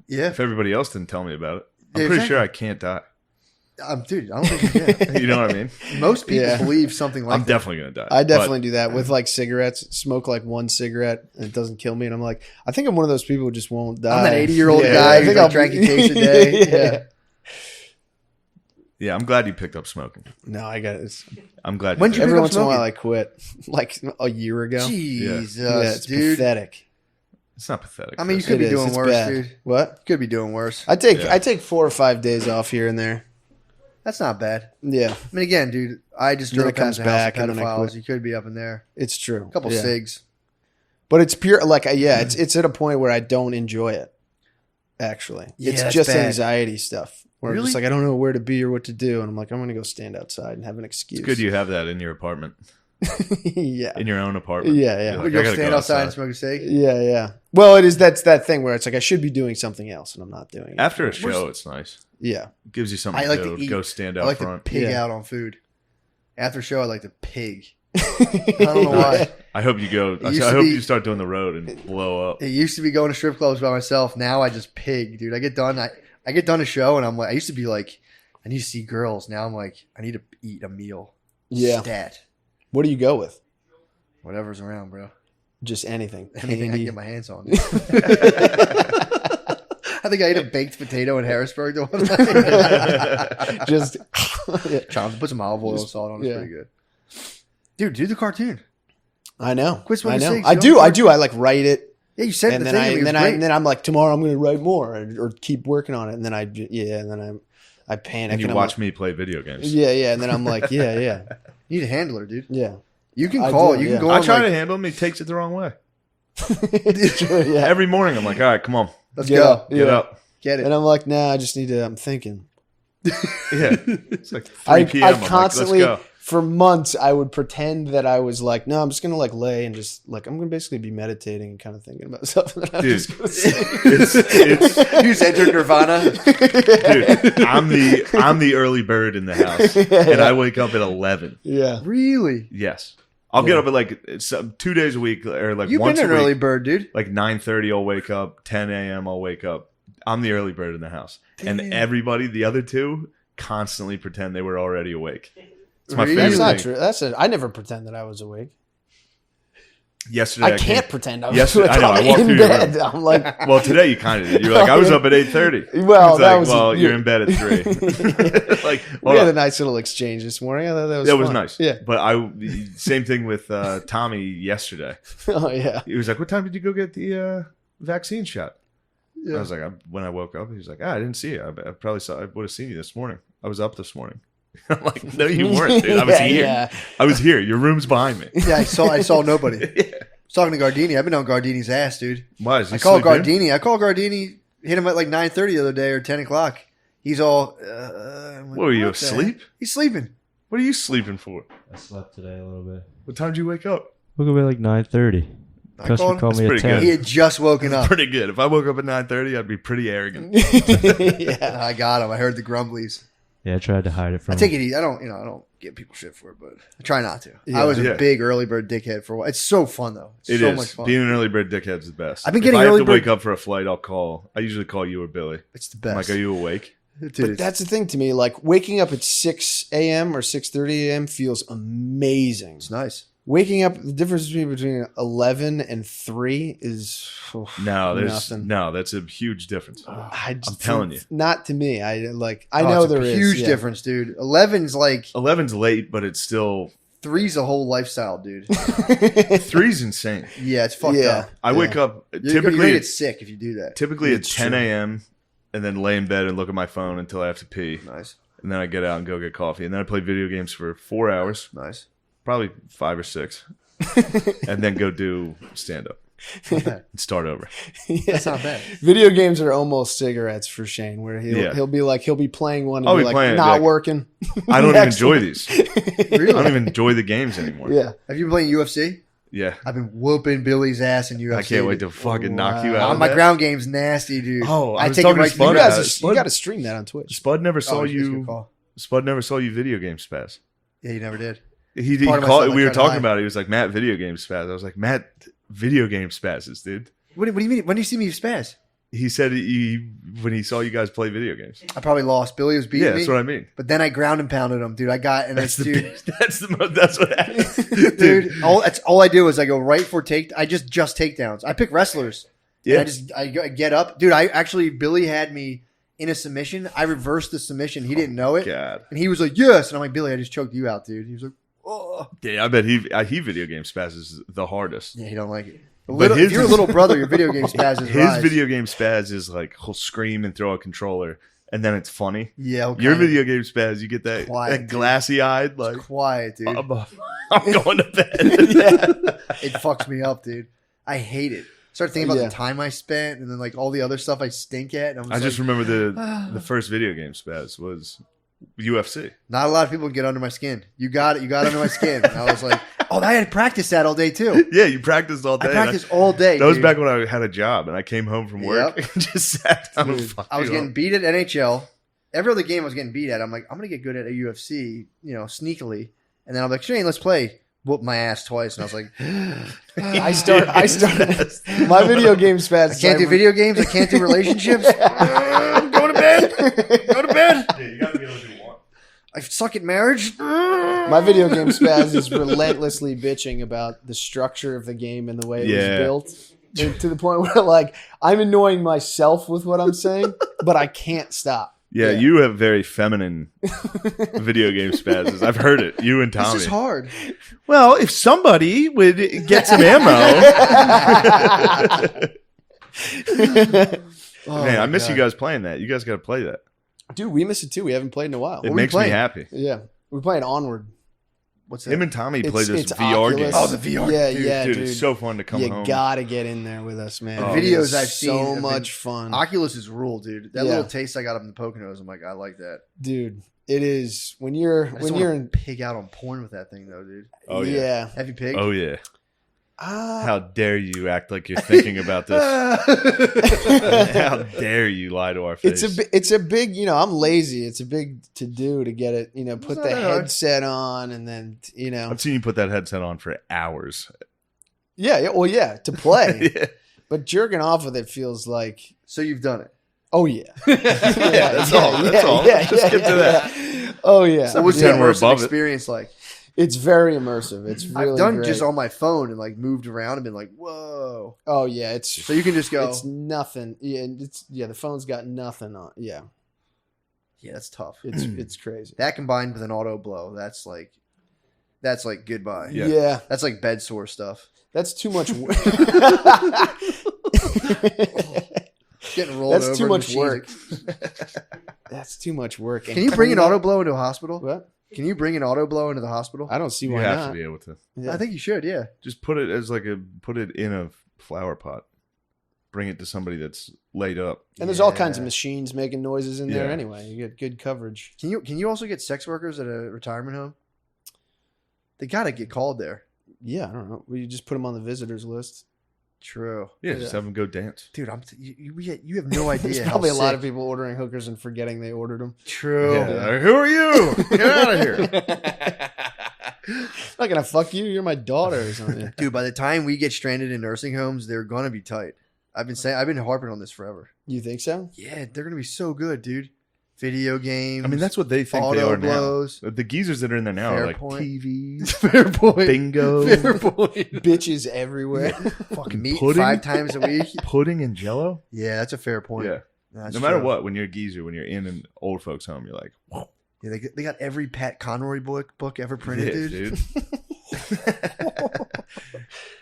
if everybody else didn't tell me about it. I'm pretty sure I can't die. Dude, I don't think you can. You know what I mean? Most people believe something like that. I'm definitely going to die. I definitely do that with like cigarettes. Smoke like one cigarette and it doesn't kill me. And I'm like, I think I'm one of those people who just won't die. I'm that 80-year-old guy who like drank a case a day. Yeah, I'm glad you picked up smoking. No, I got it. I'm glad. When did you every pick up once in a smoking? while I quit, like a year ago. Jesus, it's dude. pathetic. It's not pathetic. I mean, you Chris. could be doing It's worse, bad. dude. What? You could be doing worse. I take 4 or 5 days off here and there. That's not bad. Yeah, I mean, again, dude, I just Then drove it comes past a house back of and then I pedophiles. quit. You could be up in there. it's true. A couple cigs. But it's pure. Like, it's at a point where I don't enjoy it. Actually, Yeah, it's that's just bad. anxiety stuff. Where I'm Really? just like, I don't know where to be or what to do, and I'm like, I'm gonna go stand outside and have an excuse. It's good you have that in your apartment, yeah. in your own apartment. Yeah, yeah. You're Would like, you I gotta stand go outside and smoke a cig? Yeah, yeah. Well, it is. That's that thing where it's like I should be doing something else, and I'm not doing it. After a show, it's nice. Yeah. It gives you something I like to to eat. go stand I out like front. to pig Yeah. out on food. After show, I like to pig. I don't know why. I hope you go. I used to hope be- you start doing the road and blow up. It used to be going to strip clubs by myself. Now I just pig, dude. I get done a show and I'm like, I used to be like, I need to see girls. Now I'm like, I need to eat a meal. Yeah. Stat. What do you go with? Whatever's around, bro. Just anything. Anything I Candy. can get my hands on. I think I ate a baked potato in Harrisburg the one night. Just Chomps, put some olive oil and salt on it. It's pretty good. Dude, do the cartoon. I know. Quit I smoking know. cigs, I you do. don't I do. I like write it, Yeah, you said and the then thing. and then I'm like, tomorrow I'm going to write more or keep working on it, and then I panic And you I'm watch like, me play video games. Yeah, and then I'm like, yeah, You need a handler, dude. yeah. You can I call. do, You yeah. can go I on. try like, to handle him. He takes it the wrong way. It's true, yeah. Every morning, I'm like, all right, come on, Let's Get go. up. get up. Get it. And I'm like, nah, I just need to. I'm thinking. Yeah, it's like 3 p.m. I I'm constantly, like, let's go. for months, I would pretend that I was like, no, I'm just gonna like lay and just like I'm gonna basically be meditating and kind of thinking about stuff. And then I'm Dude, just gonna sleep. it's You just entered Nirvana. dude. I'm the early bird in the house, and I wake up at 11. Yeah. Really? Yes, I'll get up at like 2 days a week, or like You've once been an a week. early bird, dude. Like 9:30, I'll wake up. 10 a.m., I'll wake up. I'm the early bird in the house, and everybody, the other two, constantly pretend they were already awake. It's my Really? That's favorite not thing. true. That's it. I never pretend that I was awake. Yesterday, I can't pretend I was Yesterday, I know. I I'm walked in through your bed. room. I'm like, Well, today you kind of did. You're like, I was up at 8:30. Well, It's that like, was well, you're in bed at 3. Like, we hold had on. a nice little exchange this morning. I thought that was That was fun. nice. Yeah. But same thing with Tommy yesterday. Oh yeah. He was like, "What time did you go get the vaccine shot?" I was like, "When I woke up." He was like, "I didn't see you. I probably saw. I would have seen you this morning. I was up this morning." I'm like, "No, you weren't, dude. I was here. Yeah. I was here. Your room's behind me." Yeah, I saw nobody. I was talking to Gardini. I've been on Gardini's ass, dude. Why? Is he I called sleeping? Gardini. Hit him at like 9:30 the other day or 10 o'clock. He's all. I'm like, What were you the asleep? heck? He's sleeping. What are you sleeping for? I slept today a little bit. What time did you wake up? Woke up at like 9:30. I Customer called That's me at pretty 10. good. He had just woken up. Pretty good. If I woke up at 9:30, I'd be pretty arrogant. Yeah. I got him. I heard the grumblies. Yeah, I tried to hide it from I take it easy. I don't give people shit for it, but I try not to. Yeah. I was Yeah. a big early bird dickhead for a while. It's so fun though. It's so much fun. Being an early bird dickhead is the best. I've been If getting I have early to wake bird- up for a flight, I usually call you or Billy. It's the I'm best. like, are you awake? Dude, But that's the thing to me. Like waking up at 6 a.m. or 6:30 a.m. feels amazing. it's nice. Waking up, the difference between 11 and 3 is nothing. That's a huge difference. I'm telling you. not to me. I know It's there a is huge yeah. difference, dude. 11's like 11's late, but it's still 3's a whole lifestyle, dude. 3's insane. Yeah, it's fucked Yeah. up. I wake up You're gonna get sick if you do that. typically at It's 10 true. a.m. and then lay in bed and look at my phone until I have to pee, Nice, and then I get out and go get coffee, and then I play video games for 4 hours, nice. probably 5 or 6, and then go do stand up Not bad. and start over. Yeah. That's not bad. Video games are almost cigarettes for Shane, where he'll be playing one and I'll be be like, playing it, not like, working. I don't even Next enjoy one. these. Really? I don't even enjoy the games anymore. Yeah. Have you been playing UFC? Yeah. I've been whooping Billy's ass in UFC. I can't wait to dude. fucking knock you Wow. out. of My that. ground game's nasty, dude. Oh, I was take it talking to right Spud You about to it. guys, Spud- you got to stream that on Twitch. Spud never saw it's a good you. call. Spud never saw you video game spaz. Yeah, you never did. He Part of called. myself I We were tried to talking hide. about it. He was like, Matt, video game spaz. I was like, Matt, video game spazzes, dude. What do you mean? When do you see me spaz? He said when he saw you guys play video games. I probably lost. Billy was beating Yeah, me. that's what I mean. But then I ground and pounded him, dude. I got and That's dude, that's what happened, dude. All I do is I go right for take. I just takedowns. I pick wrestlers. Yeah. And I get up, dude. Billy had me in a submission. I reversed the submission. He didn't know it, God. and he was like, "Yes," and I'm like, "Billy, I just choked you out, dude." He was like, "Oh, Yeah, I bet he video game spazzes the hardest. yeah." He don't like it. But If you're a little brother, your video game spaz is His rise. video game spaz is like he'll scream and throw a controller, and then it's funny. Yeah, okay. Your video game spaz, you get that, Quiet, that dude. glassy eyed like Quiet, dude. I'm going to bed. It fucks me up, dude. I hate it. Start thinking about Yeah. the time I spent and then like all the other stuff I stink at. And I'm I just like, remember the first video game spaz was UFC. not a lot of people get under my skin. You got it. You got under my skin. And I was like, oh, I had to practice that all day too. Yeah, you practiced all day. I practiced all day. That was dude. back when I had a job and I came home from work Yep. and just sat down and Dude, fucked I was you getting up. beat at NHL. Every other game I was getting beat at. I'm like, I'm gonna get good at a UFC, sneakily. And then I'm like, Shane, let's play. Whoop my ass twice, and I was like, I started my video game spaz. I can't do video games. I can't do relationships. Go to bed. Go to bed. Yeah, you gotta be able to do one. I suck at marriage. My video game spaz is relentlessly bitching about the structure of the game and the way it Yeah. was built. And to the point where like I'm annoying myself with what I'm saying, but I can't stop. Yeah, Yeah. you have very feminine video game spazzes. I've heard it. You and This Tommy. is hard. Well, if somebody would get some ammo. Oh, Man, I my miss God. you guys playing that. You guys got to play that. Dude, we miss it too. We haven't played in a while. It we makes me playing? happy. Yeah. We're playing Onward. What's that? Him and Tommy It's- play this it's VR game. Oculus. Oh, the VR. Yeah, dude. yeah, dude, dude. it's so fun to come You home. gotta get in there with us, man. Oh. It Videos is I've seen so have much been- fun. Oculus is rule, dude. That Yeah. little taste I got up in the Poconos, I'm like, I like that. Dude, it is when I you're just when wanna you're in pig out on porn with that thing, though, dude. Oh, yeah. Have you pigged? Oh, yeah. Ah, How dare you act like you're thinking about this? How dare you lie to our face? it's a big, I'm lazy. It's a big to do to get it, put not the that hard. headset on and then, I've seen you put that headset on for hours. yeah, well, yeah, to play. Yeah. But jerking off with it feels like, So you've done it. oh yeah, that's all. That's all. Just skip to that. yeah. Oh yeah, So what's the Pretend we're immersive above it. experience like? it's very immersive. It's really I've done great. just on my phone and like moved around and been like, whoa. Oh yeah, it's So you can just go. it's nothing. Yeah, the phone's got nothing on. Yeah, Yeah, that's tough. it's crazy. That combined with an auto blow, that's like goodbye. Yeah. Yeah, That's like bed sore stuff. that's too much work. Getting rolled That's over too in much the work. sheets. That's too much work. Can you bring an auto blow into a hospital? What? Can you bring an auto blow into the hospital? I don't see You why have not. to be able to. Yeah. I think you should, yeah. Just put it as put it in a flower pot. Bring it to somebody that's laid up. And there's all Yeah. kinds of machines making noises in there Yeah. anyway. You get good coverage. Can you also get sex workers at a retirement home? They gotta get called there. Yeah, I don't know. We just put them on the visitors list. True. Yeah, just have them go dance. Dude, you have no idea. There's how probably a lot sick- of people ordering hookers and forgetting they ordered them. True. Yeah. Who are you? Get out of here. I'm not gonna fuck you. You're my daughter or something. Dude, by the time we get stranded in nursing homes, they're gonna be tight. I've been harping on this forever. You think so? Yeah, they're gonna be so good, dude. Video games. I mean, that's what they think they auto are blows. now. The geezers that are in there now Fair are like point. TVs, Fair point. bingo, Fair point. Bitches everywhere. Fucking meat Pudding? 5 times a week. pudding and jello. Yeah, that's a fair point. Yeah. That's No matter true. what, when you're a geezer, when you're in an old folks' home, you're like, whoa. Yeah, they got every Pat Conroy book ever printed, Yeah, dude.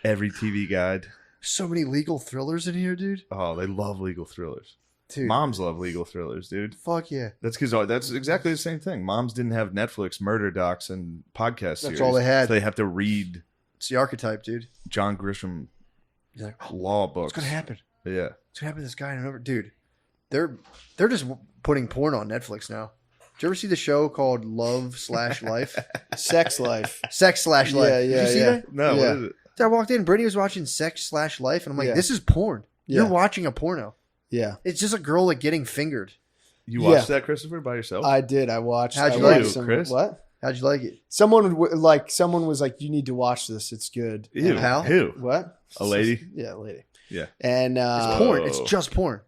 Every TV guide. So many legal thrillers in here, dude. Oh, they love legal thrillers. Dude, Moms love legal thrillers, dude. fuck yeah. That's because that's exactly the same thing. Moms didn't have Netflix, murder docs, and podcast series. all they had. So they have to read It's the archetype, dude. John Grisham You're like, oh, law books. what's gonna happen? Yeah. What's gonna happen to this guy? And over, dude. They're just putting porn on Netflix now. Did you ever see the show called Love/Life? Sex life. Sex/Life. Yeah, Did yeah, you see yeah. that? No, Yeah. what is it? I walked in, Brittany was watching Sex/Life, and I'm like, Yeah. this is porn. Yeah. You're watching a porno. Yeah, It's just a girl like getting fingered. You watched Yeah. that, Christopher, by yourself? I did. I watched. How'd I you watched like it, some, Chris? What? How'd you like it? Someone was like, "You need to watch this. It's good." Ew. And- Pal? Who? What? A lady? Yeah, a lady. Yeah. And It's porn. It's just porn.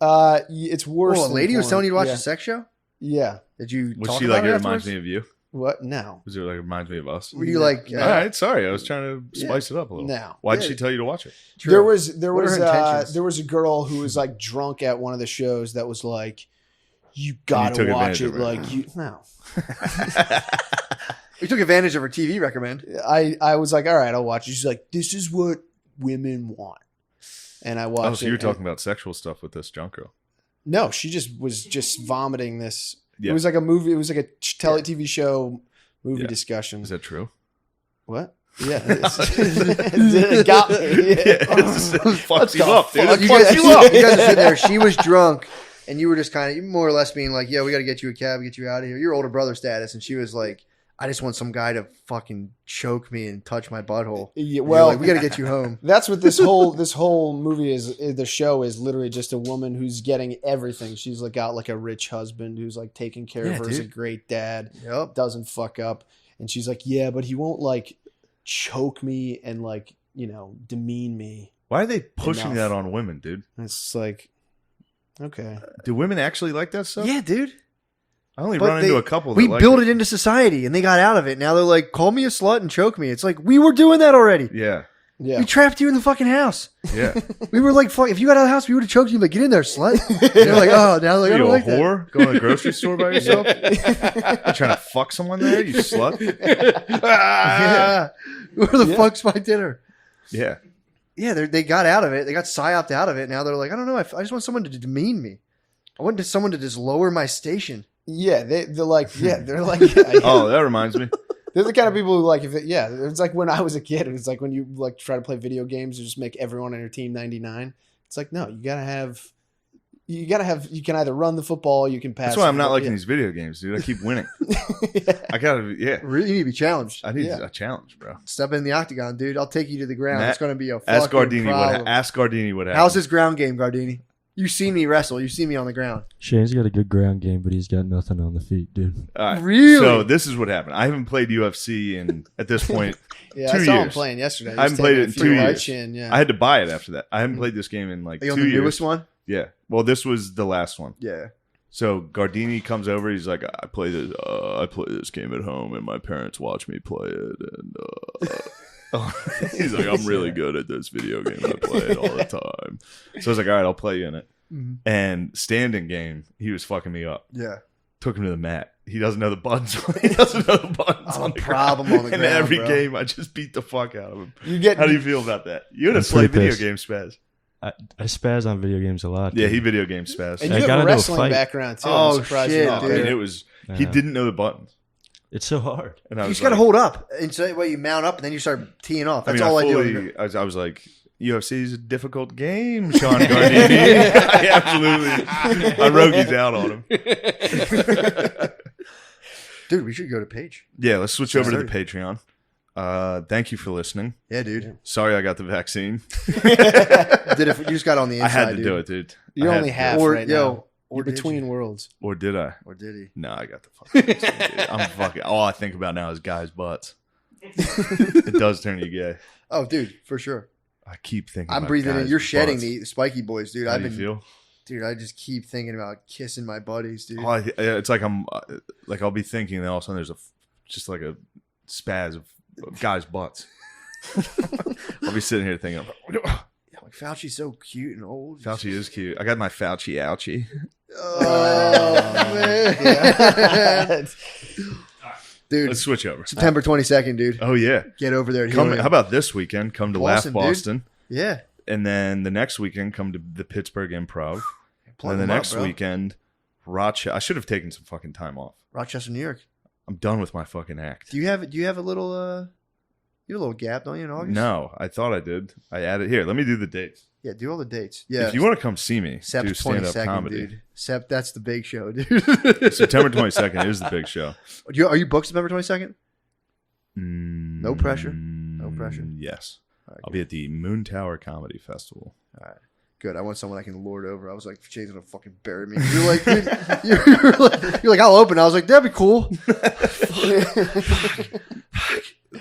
it's worse. Oh, a than lady was porn. telling you to watch yeah. a sex show? Yeah. Did you Was talk she about like, it it afterwards? reminds me of you? What? No. Was it like, it reminds me of us? Were you like, All right, sorry. I was trying to spice it up a little. No. Why'd Yeah. she tell you to watch it? True. There What are was her intentions? there was a girl who was like drunk at one of the shows that was like, "You took gotta watch advantage it." of her. Like you no. We took advantage of her TV recommend. I was like, all right, I'll watch it. She's like, this is what women want. And I watched Oh, so it. you were and- talking about sexual stuff with this junk girl. No, she just was vomiting this. Yeah. It was like a movie. It was like a TV show movie Yeah. discussion. Is that true? What? Yeah. It got me. Yeah, it fucks you up, dude. Fuck, It fucks you up. You guys are sitting there. She was drunk, and you were just kind of more or less being like, "Yeah, we got to get you a cab, get you out of here." Your older brother status, and she was like, "I just want some guy to fucking choke me and touch my butthole." Yeah, You're well, like, we got to get you home. that's what this whole movie is. The show is literally just a woman who's getting everything. She's like got like a rich husband who's like taking care of Yeah, her as a dude. great dad. Yep. Doesn't fuck up, and she's like, yeah, but he won't like choke me and like demean me. Why are they pushing Enough. that on women, dude? And it's like, okay, Do women actually like that stuff? Yeah, dude. I only But run into a couple that We like built it into society, and they got out of it. Now they're like, "Call me a slut and choke me." It's like we were doing that already. Yeah. yeah. We trapped you in the fucking house. Yeah. We were like, "Fuck!" If you got out of the house, we would have choked you. Like, get in there, slut. And they're like, "Oh, now they're like, I Are you don't a like that." whore going to the grocery store by yourself? You trying to fuck someone there, you slut? Yeah. Where the Yeah. fuck's my dinner? Yeah. Yeah, they got out of it. They got psyoped out of it. Now they're like, I don't know. I just want someone to demean me. I want someone to just lower my station. Yeah, they're like, Oh, that reminds me. they're the kind of people who like, it's like when I was a kid, it's like when you like try to play video games and just make everyone on your team 99. It's like, no, you can either run the football, you can pass. That's why I'm the not ball. liking these video games, dude. I keep winning. I gotta, yeah. Really, you need to be challenged. I need Yeah. a challenge, bro. Step in the octagon, dude. I'll take you to the ground. Matt, It's going to be a Ask fucking Gardini problem. what happened. How's his ground game, Gardini? You see me wrestle. You see me on the ground. Shane's got a good ground game, but he's got nothing on the feet, dude. All right. Really? So this is what happened. I haven't played UFC in at this point. Yeah, 2 I saw him years. playing yesterday. He I was haven't played taking it a in few 2 right years. chin, yeah. I had to buy it after that. I haven't played this game in like Are you 2 on the years. newest one? Yeah. Well, this was the last one. Yeah. So Gardini comes over. He's like, I play this game at home, and my parents watch me play it. And he's like, I'm really good at this video game. I play it all the time. So I was like, all right, I'll play you in it. Mhm. And standing game, he was fucking me up. Yeah. Took him to the mat. He doesn't know the buttons. He doesn't know the buttons Oh, on the problem ground. on the And ground, every bro. game, I just beat the fuck out of him. You get How do you feel about that? You had to I'm play pretty video pissed. game spaz. I spaz on video games a lot. Yeah, dude. he video game spaz. and I you got have a into a wrestling fight. background too. Oh, I'm surprised shit, you're not dude. I mean, there. it was. He didn't know the buttons. It's so hard. And I You was just got to like- hold up. And so you mount up, and then you start teeing off. That's all I do. I was like, UFC is a difficult game, Sean Gardini. I absolutely. I rogued out on him. Dude, we should go to Page. Yeah, let's switch over to the Patreon. Thank you for listening. Yeah, dude. Sorry I got the vaccine. You just got on the inside, I had to dude. do it, dude. You're I had only to do half it. right now. Or You're did between you? worlds. Or did I? Or did he? No, I got the fucking vaccine, dude. I'm fucking. All I think about now is guys' butts. It does turn you gay. Oh, dude, for sure. I keep thinking. I'm about breathing in. guys' You're shedding butts. the spiky boys, dude. How do you feel? Dude, I just keep thinking about kissing my buddies, dude. Oh, it's like I'm like I'll be thinking, and all of a sudden there's just like a spaz of guys' butts. I'll be sitting here thinking, Yeah, like Fauci's so cute and old. Fauci is cute. I got my Fauci ouchie. Oh, man. Dude, Let's switch over. September 22nd, dude. Oh yeah, Get over there. how about this weekend? Come to Boston, Laugh dude. Boston, Yeah. and then the next weekend come to the Pittsburgh Improv. Plug And then them the up, next bro. weekend, Rochester. I should have taken some fucking time off. Rochester, New York. I'm done with my fucking act. Do you have a little you have a little gap, don't you, in August? No, I thought I did. I added here. Let me do the dates. Yeah, do all the dates. Yeah. If you want to come see me, Sept do stand up 22nd, comedy. dude. Sept, that's the big show, dude. September 22nd is the big show. Are you booked September 22nd? No pressure. No pressure. Yes. All right, I'll be at the Moon Tower Comedy Festival. All right. Good. I want someone I can lord over. I was like, Shane's gonna fucking bury me. You're like, dude, you're like, I'll open. I was like, that'd be cool.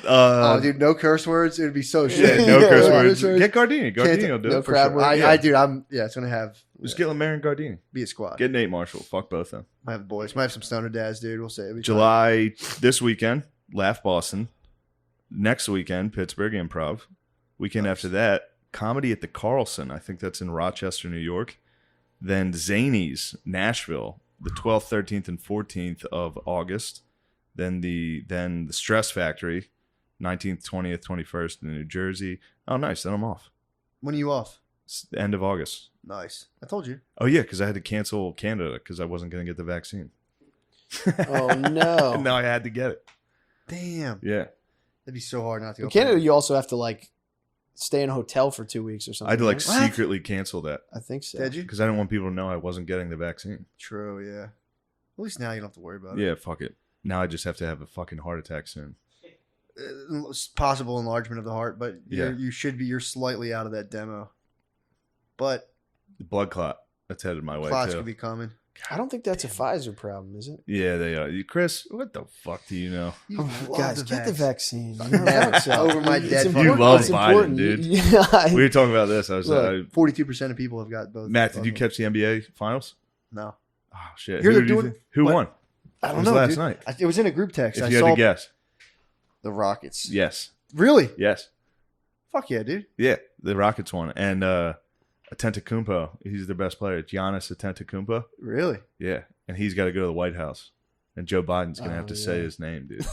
Oh, dude, no curse words. It would be so shit. Yeah, no curse Yeah, words. no Get Gardini. Gardini will do no it for crowd sure. work. Dude, it's gonna have Just get Lemaire and Gardini. be a squad. Get Nate Marshall. Fuck both of them. Might have boys. Might have some stoner dads, dude. We'll say. It'll be July this weekend, Laugh Boston. Next weekend, Pittsburgh Improv. Weekend after that, comedy at the Carlson. I think that's in Rochester, New York. Then Zanies, Nashville, the 12th, 13th, and 14th of August. Then the Stress Factory, 19th, 20th, 21st in New Jersey. Oh, nice. Then I'm off. When are you off? It's the end of August. Nice. I told you. Oh, yeah, because I had to cancel Canada because I wasn't going to get the vaccine. Oh no! Now I had to get it. Damn. Yeah. That'd be so hard not to go. In Canada, you also have to like stay in a hotel for 2 weeks or something. I had to like right? secretly cancel that I think so. Did you? because I didn't want people to know I wasn't getting the vaccine. True. Yeah. At least now you don't have to worry about it. Yeah, fuck it. Now I just have to have a fucking heart attack soon. Possible enlargement of the heart, but Yeah. you're slightly out of that demo. But The blood clot that's headed my way clots too. could be coming. I don't think that's a Pfizer problem, is it? Yeah, they are. Chris, what the fuck do you know? You love Guys, the get the vax. vaccine. Never. Over my It's dead important. You love It's Biden, important. dude. Yeah, We were talking about this. I was Look, 42% of people have got both. Matt, did you both. catch the NBA finals? No. Oh shit! You're Who, do you doing- think- who what? won? I It don't was know. last dude. night. It was in a group text. If I you had saw to guess, the Rockets. yes, Really? yes, Fuck yeah, dude. yeah. The Rockets won, and Antetokounmpo, he's their best player. Giannis Antetokounmpo, Really? yeah, and he's got to go to the White House, and Joe Biden's gonna have to say yeah. his name, dude.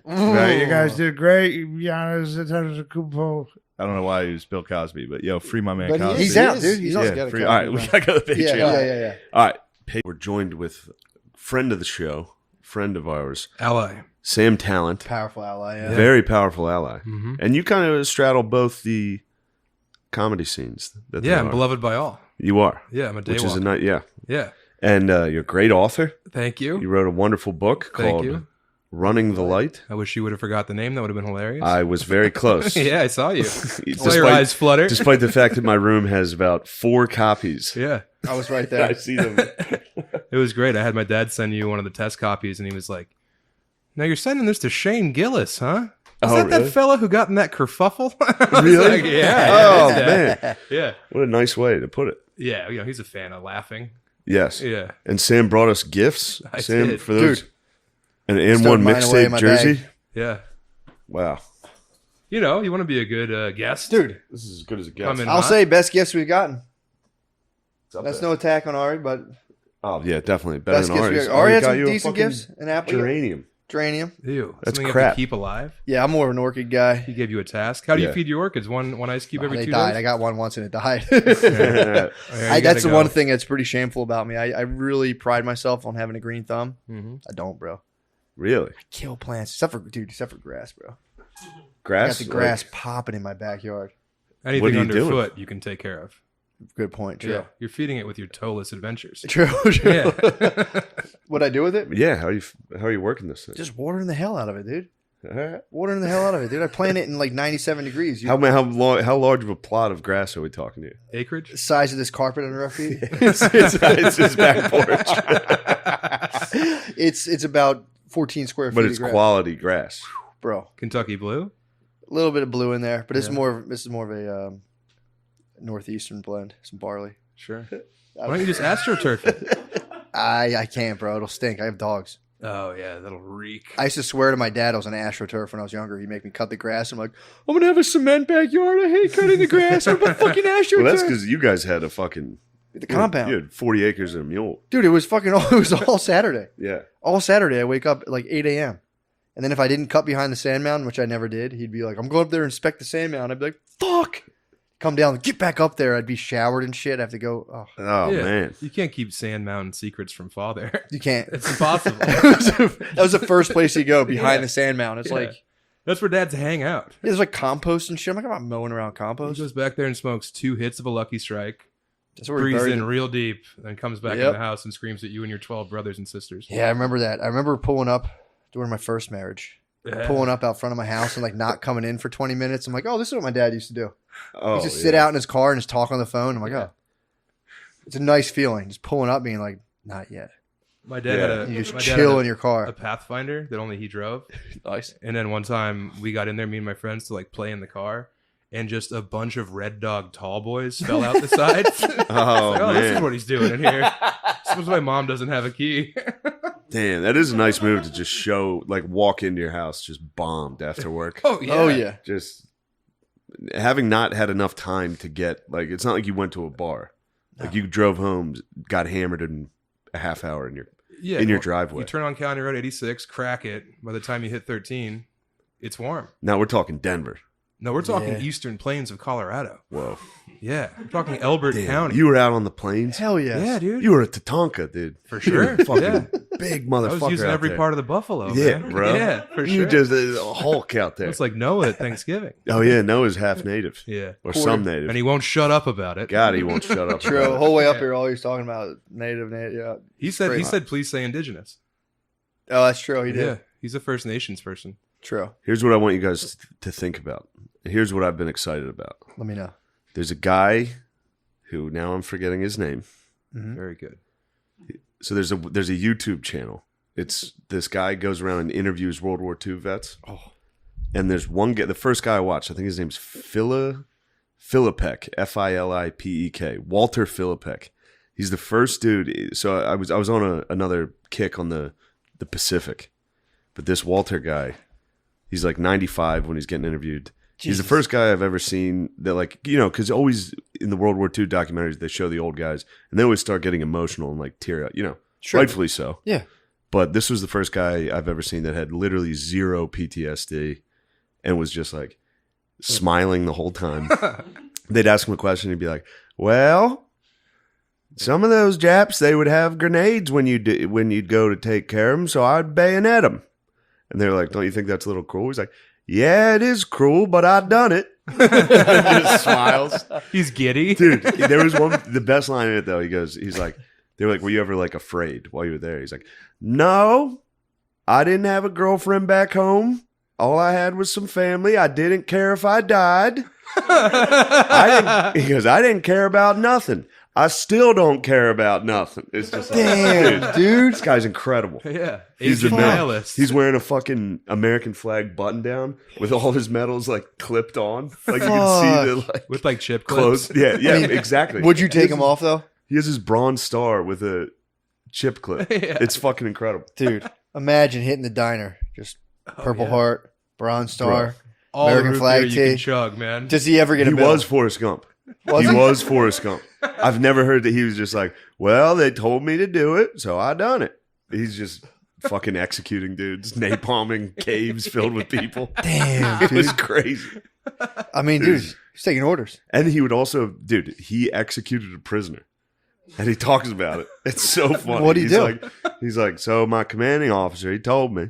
Right, you guys did great. Giannis Antetokounmpo. I don't know why he was Bill Cosby, but yo, free my man But Cosby. He's out, dude. He's also yeah, got a free. Cosby, All right, we bro. gotta go to the Patreon. Yeah. All right, We're joined with friend of the show, friend of ours, Ally. Sam Talent, Powerful ally. Yeah. very powerful ally. Mm-hmm. And you kind of straddle both the comedy scenes. That Yeah, there I'm are. beloved by all. You are, Yeah, I'm a which is a daywalker. night, yeah. Yeah, And you're a great author. thank you. You wrote a wonderful book Thank called you. Running the Light. I wish you would have forgot the name. That would have been hilarious. I was very close. yeah, I saw you. Saw your despite, eyes flutter. despite the fact that my room has about 4 copies. yeah, I was right I there. see them. it was great. I had my dad send you one of the test copies, and he was like, "Now you're sending this to Shane Gillis, huh? Is Oh, that really? that fella who got in that kerfuffle?" I was Really? like, yeah. Oh, yeah, man. Yeah. What a nice way to put it. Yeah. You know, he's a fan of laughing. Yes. Yeah. And Sam brought us gifts. I Sam, did. for those. Dude. And Stowed one mine away in mixtape my jersey. bag. Yeah. Wow. You know, you want to be a good guest, Dude, This is as good as it gets. Come in I'll hot. say best gifts we've gotten. It's up That's there. no attack on Ari, but Oh, yeah, definitely. Better best than gifts we Ari's. got. Ari had got some you a decent fucking gifts. An apple. Geranium. Geranium. Ew. That's Something you crap. have to keep alive. Yeah, I'm more of an orchid guy. He gave you a task. How do you Yeah. feed your orchids? One ice cube every They 2 died. days? I got one once and it died. Oh, yeah, you That's gotta the go. one thing that's pretty shameful about me. I really pride myself on having a green thumb. Mhm. I don't, bro. Really? I kill plants except for grass, bro. I Grass? got the grass popping in my backyard. What Anything are you underfoot you can take care of. Good point. True. Yeah. You're feeding it with your toeless adventures. True. True. Yeah. What I do with it? Yeah, how are you working this thing? Just watering the hell out of it, dude. Watering the hell out of it, dude. I plant it in like 97 degrees. How large of a plot of grass are we talking here? Acreage? The size of this carpet under our feet. It's his back porch. It's about 14 square feet. But it's of grass. quality grass. Bro. Kentucky blue? A little bit of blue in there, but this is more of a northeastern blend. Some barley. Sure. Why don't you just astroturf it? I can't, bro. It'll stink. I have dogs. Oh, yeah, that'll reek. I used to swear to my dad I was an AstroTurf when I was younger. He'd make me cut the grass. I'm like, I'm going to have a cement backyard. I hate cutting the grass. I'm a fucking AstroTurf. Well, that's because you guys had a fucking... The compound. You had 40 acres and a mule. Dude, it was all Saturday. Yeah. All Saturday, I wake up at like 8 a.m. And then if I didn't cut behind the sand mound, which I never did, he'd be like, I'm going up there and inspect the sand mound. I'd be like, fuck. Come down, get back up there. I'd be showered and shit. I have to go. Oh, Yeah. man. You can't keep Sand Mountain secrets from father. You can't. It's impossible. That was the first place you go, behind Yeah. the sand mound. It's Yeah. like, That's where dads hang out. there's like compost and shit. I'm like, I'm not mowing around He compost. goes back there and smokes 2 hits of a Lucky Strike, That's where we breathes buried in it. real deep, then comes back in Yep. the house and screams at you and your 12 brothers and sisters. Yeah, I remember that. I remember pulling up during my first marriage. Yeah. Pulling up out front of my house and like not coming in for 20 minutes. I'm like, oh, this is what my dad used to do. Oh, He just sit out in his car and just talk on the phone. I'm like, Yeah. oh, it's a nice feeling. Just pulling up, being like, not yet. My dad Yeah. had a You just my dad chill had in your car. a Pathfinder that only he drove. Nice. And then one time we got in there, me and my friends, to like play in the car, and just a bunch of Red Dog tall boys fell out the sides. Oh, Like, oh, this is man. what he's doing in here. Suppose my mom doesn't have a key. Damn, that is a nice move to just show, like, walk into your house just bombed after work. Oh yeah. Oh, yeah. Just having not had enough time to get, like, it's not like you went to a bar. Like, you drove home, got hammered in a half hour in your Yeah. in your well, driveway. You turn on County Road 86, crack it. By the time you hit 13, it's warm. Now we're talking Denver. No, we're talking Yeah. Eastern Plains of Colorado. Whoa. Yeah, we're talking Elbert Damn, County. you were out on the plains? Hell yes. Yeah, dude. You were at Tatanka, dude. For sure. Fucking Yeah. big I motherfucker was using out every there. part of the buffalo. Yeah, man. bro. Yeah, for You sure. just a Hulk out there. It's like Noah at Thanksgiving. Oh, yeah, Noah's half native. Yeah. Or some native. And he won't shut up about it. God, he won't shut up. True. about The it. whole way up here, all he was talking about native. Yeah. He said, Crazy. please say indigenous. Oh, that's true. He did. Yeah. He's a First Nations person. True. Here's what I want you guys to think about. Here's what I've been excited about. Let me know. There's a guy who, now I'm forgetting his name. Very good. So there's a YouTube channel. It's this guy goes around and interviews World War II vets. Oh. And there's one guy, the first guy I watched, I think his name's Philipek, Filipek, Walter Filipek. He's the first dude. So I was on another kick on the Pacific. But this Walter guy, he's like 95 when he's getting interviewed. He's the first guy I've ever seen that, like, you know, because always in the World War II documentaries, they show the old guys and they always start getting emotional and like tear up, you know, rightfully so. Yeah. But this was the first guy I've ever seen that had literally zero PTSD and was just like smiling the whole time. They'd ask him a question. He'd be like, well, some of those Japs, they would have grenades when you'd go to take care of them. So I'd bayonet them. And they're like, don't you think that's a little cruel? He's like, yeah, it is cruel, but I've done it. Just smiles. He's giddy. Dude, there was the best line in it, though. He's like, they were like, were you ever like afraid while you were there? He's like, no, I didn't have a girlfriend back home. All I had was some family. I didn't care if I died. He goes, I didn't care about nothing. I still don't care about nothing. It's just like, Damn, dude. this guy's incredible. Yeah. He's the Asian man. nihilist. He's wearing a fucking American flag button down with all his medals like clipped on. Like you can see the like with like chip clips. clothes. Yeah, exactly. Would you take him off, though? He has his bronze star with a chip clip. Yeah. It's fucking incredible. Dude, imagine hitting the diner. Just Purple yeah. Heart, Bronze Star, All American root flag beer you can tee. chug, man. Does he ever get a He bill? was Forrest Gump. Was he he? was Forrest Gump. I've never heard that he was just like, well, they told me to do it, so I done it. He's just fucking executing dudes, napalming caves filled with people. Damn, It was dude. crazy. I mean, dude, he's taking orders. And he would also, dude, he executed a prisoner. And he talks about it. It's so funny. What'd he do? He's like, so my commanding officer, he told me,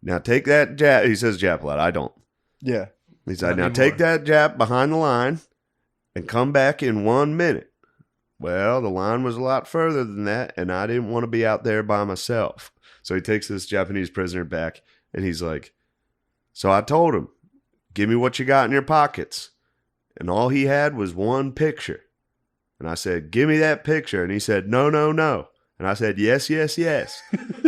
now take that Jap. He says Jap a lot. I don't. Yeah. He's like, Not now anymore. take that Jap behind the line and come back in 1 minute. Well, the line was a lot further than that, and I didn't want to be out there by myself. So he takes this Japanese prisoner back, and he's like, So I told him, give me what you got in your pockets. And all he had was one picture. And I said, give me that picture. And he said, no, no, no. And I said, yes, yes, yes.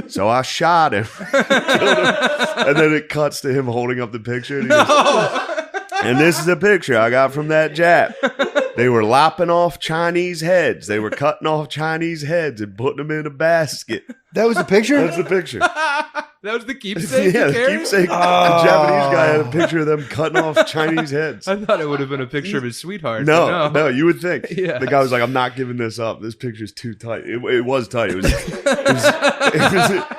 So I shot him. Killed him. And then it cuts to him holding up the picture. And, he goes, and this is a picture I got from that Jap. They were lopping off Chinese heads. They were cutting off Chinese heads and putting them in a basket. That was the picture? That's the picture. That was the keepsake. Yeah, you the carried? keepsake. The Japanese guy had a picture of them cutting off Chinese heads. I thought it would have been a picture of his sweetheart. No, no, you would think. Yeah. The guy was like, I'm not giving this up. This picture's too tight. It was tight. It was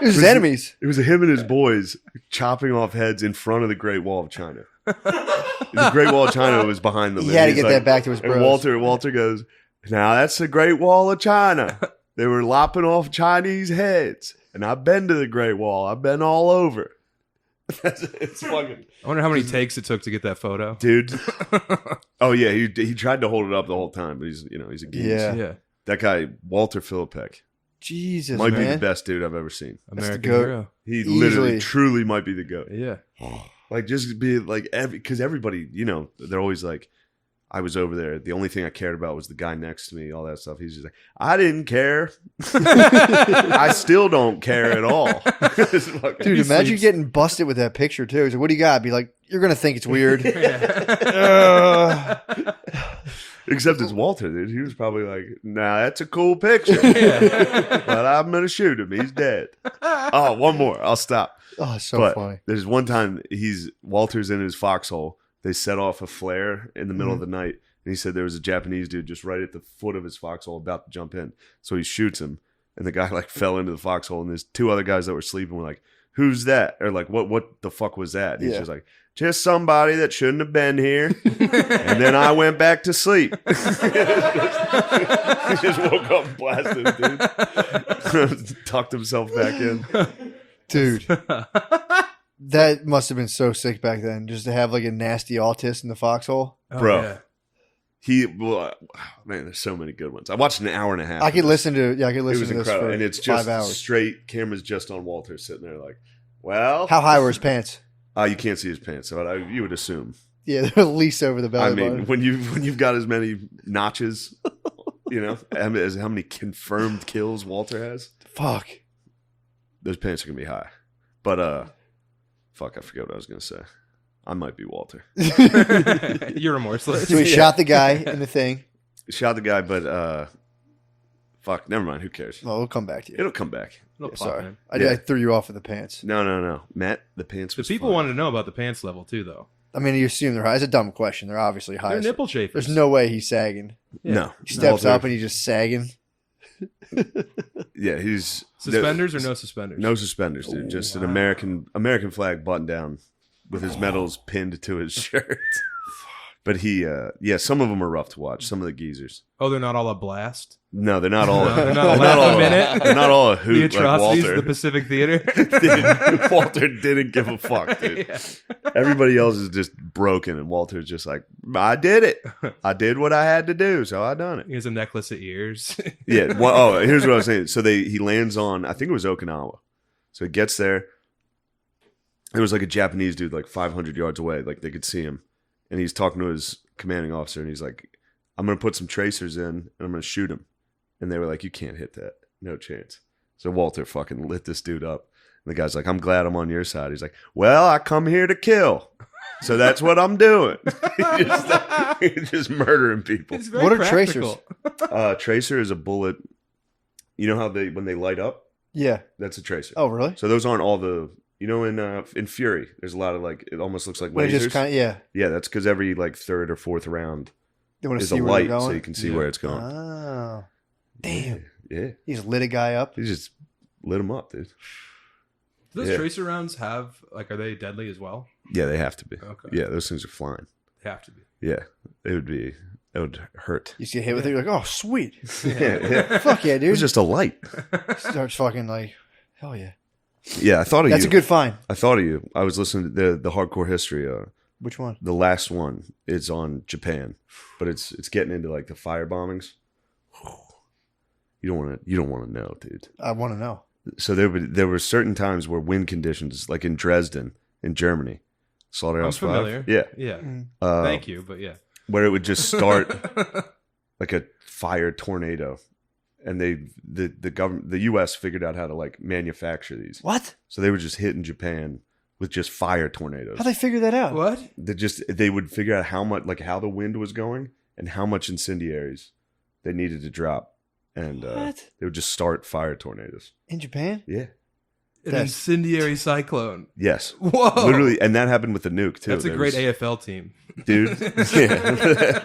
his enemies. It was him and his boys chopping off heads in front of the Great Wall of China. The Great Wall of China was behind them. He had to get that back to his bros. And Walter goes, now that's the Great Wall of China. They were lopping off Chinese heads. And I've been to the Great Wall. I've been all over. It's fucking... I wonder how many takes it took to get that photo. Dude. Oh, yeah. He tried to hold it up the whole time, but he's a genius. Yeah. That guy, Walter Philippek, Jesus, might man. be the best dude I've ever seen. American goat. hero. He Easily. literally, truly might be the GOAT. Yeah. Like, just be like, because everybody, they're always like, I was over there. The only thing I cared about was the guy next to me, all that stuff. He's just like, I didn't care. I still don't care at all. Dude, imagine getting busted with that picture, too. He's like, what do you got? Be like, you're going to think it's weird. Except it's Walter, dude. He was probably like, nah, that's a cool picture. But I'm going to shoot him. He's dead. Oh, one more. I'll stop. Oh, it's so But funny. there's one time Walter's in his foxhole. They set off a flare in the middle of the night. And he said there was a Japanese dude just right at the foot of his foxhole about to jump in. So he shoots him. And the guy like fell into the foxhole. And there's two other guys that were sleeping were like, who's that? Or like, what the fuck was that? And he's just like, just somebody that shouldn't have been here. And then I went back to sleep. He just woke up and blasted, dude. Tucked himself back in. Dude. That must have been so sick back then, just to have like a nasty autist in the foxhole. Oh, Bro. yeah. Man, there's so many good ones. I watched an hour and a half. I could listen to It was this incredible. for And it's 5 just hours. straight cameras just on Walter sitting there like, well. How high were his pants? You can't see his pants, so you would assume. Yeah, they're at least over the belly I mean, button. when you've got as many notches, as how many confirmed kills Walter has, Fuck. those pants are gonna be high. But fuck, I forget what I was gonna say. I might be Walter. You're remorseless. So he shot the guy in the thing. Shot the guy, but fuck, never mind. Who cares? Well, we'll come back to you. It'll come back. It'll pop, Sorry. man. I threw you off with the pants. No. Matt, the pants. The Was people fine. wanted to know about the pants level too, though. I mean, you assume they're high. It's a dumb question. They're obviously high. They're nipple chafers. There's no way he's sagging. No, He steps Walter- up and he's just sagging. Yeah, he's suspenders or no suspenders. No suspenders, dude. Just an American flag button down with his medals pinned to his shirt. But some of them are rough to watch. Some of the geezers. Oh, they're not all a blast. No, they're not all. They're not a laugh a minute. They're not all a The hoot like atrocities Walter. of the Pacific Theater. Walter didn't give a fuck, dude. Yeah. Everybody else is just broken, and Walter's just like, I did it. I did what I had to do, so I done it. He has a necklace of ears. Yeah. Well, here's what I was saying. So he lands on, I think it was Okinawa. So he gets there. There was like a Japanese dude like 500 yards away, like they could see him, and he's talking to his commanding officer, and he's like, I'm gonna put some tracers in, and I'm gonna shoot him. And they were like, you can't hit that. No chance. So Walter fucking lit this dude up. And the guy's like, I'm glad I'm on your side. He's like, well, I come here to kill. So that's what I'm doing. He's just murdering people. It's very What are practical. Tracer is a bullet. You know how when they light up? Yeah. That's a tracer. Oh, really? So those aren't all the, in Fury, there's a lot of like, it almost looks like Well, lasers. just kind of, yeah. Yeah, that's because every like third or fourth round They want to is see a where light they're so going. you can see where it's going. Oh. Damn. Yeah. He just lit a guy up. He just lit him up, dude. Do those Yeah. tracer rounds are they deadly as well? Yeah, they have to be. Okay. Yeah, those things are flying. They have to be. Yeah, it would hurt. You get hit with it, you're like, oh, sweet. Yeah. Fuck yeah, It dude. was just a light. Starts fucking like, hell yeah. Yeah, I thought of That's you. a good find. I thought of you. I was listening to the hardcore history. Which one? The last one is on Japan, but it's getting into like the fire bombings. You don't want to know, dude. I want to know. So there were certain times where wind conditions, like in Dresden, in Germany, I'm Slaughterhouse Five. familiar. Yeah. Yeah. Uh, Thank you, but yeah. Where it would just start like a fire tornado, and the government, the U.S. figured out how to like manufacture these. What? So they would just hit in Japan with just fire tornadoes. How'd they figure that out? What? They would figure out how much, like how the wind was going and how much incendiaries they needed to drop, and What? they would just start fire tornadoes. In Japan? Yeah. An That's- incendiary cyclone. Yes. Whoa. Literally, and that happened with the nuke too. That's a There great was- AFL team. dude. Yeah.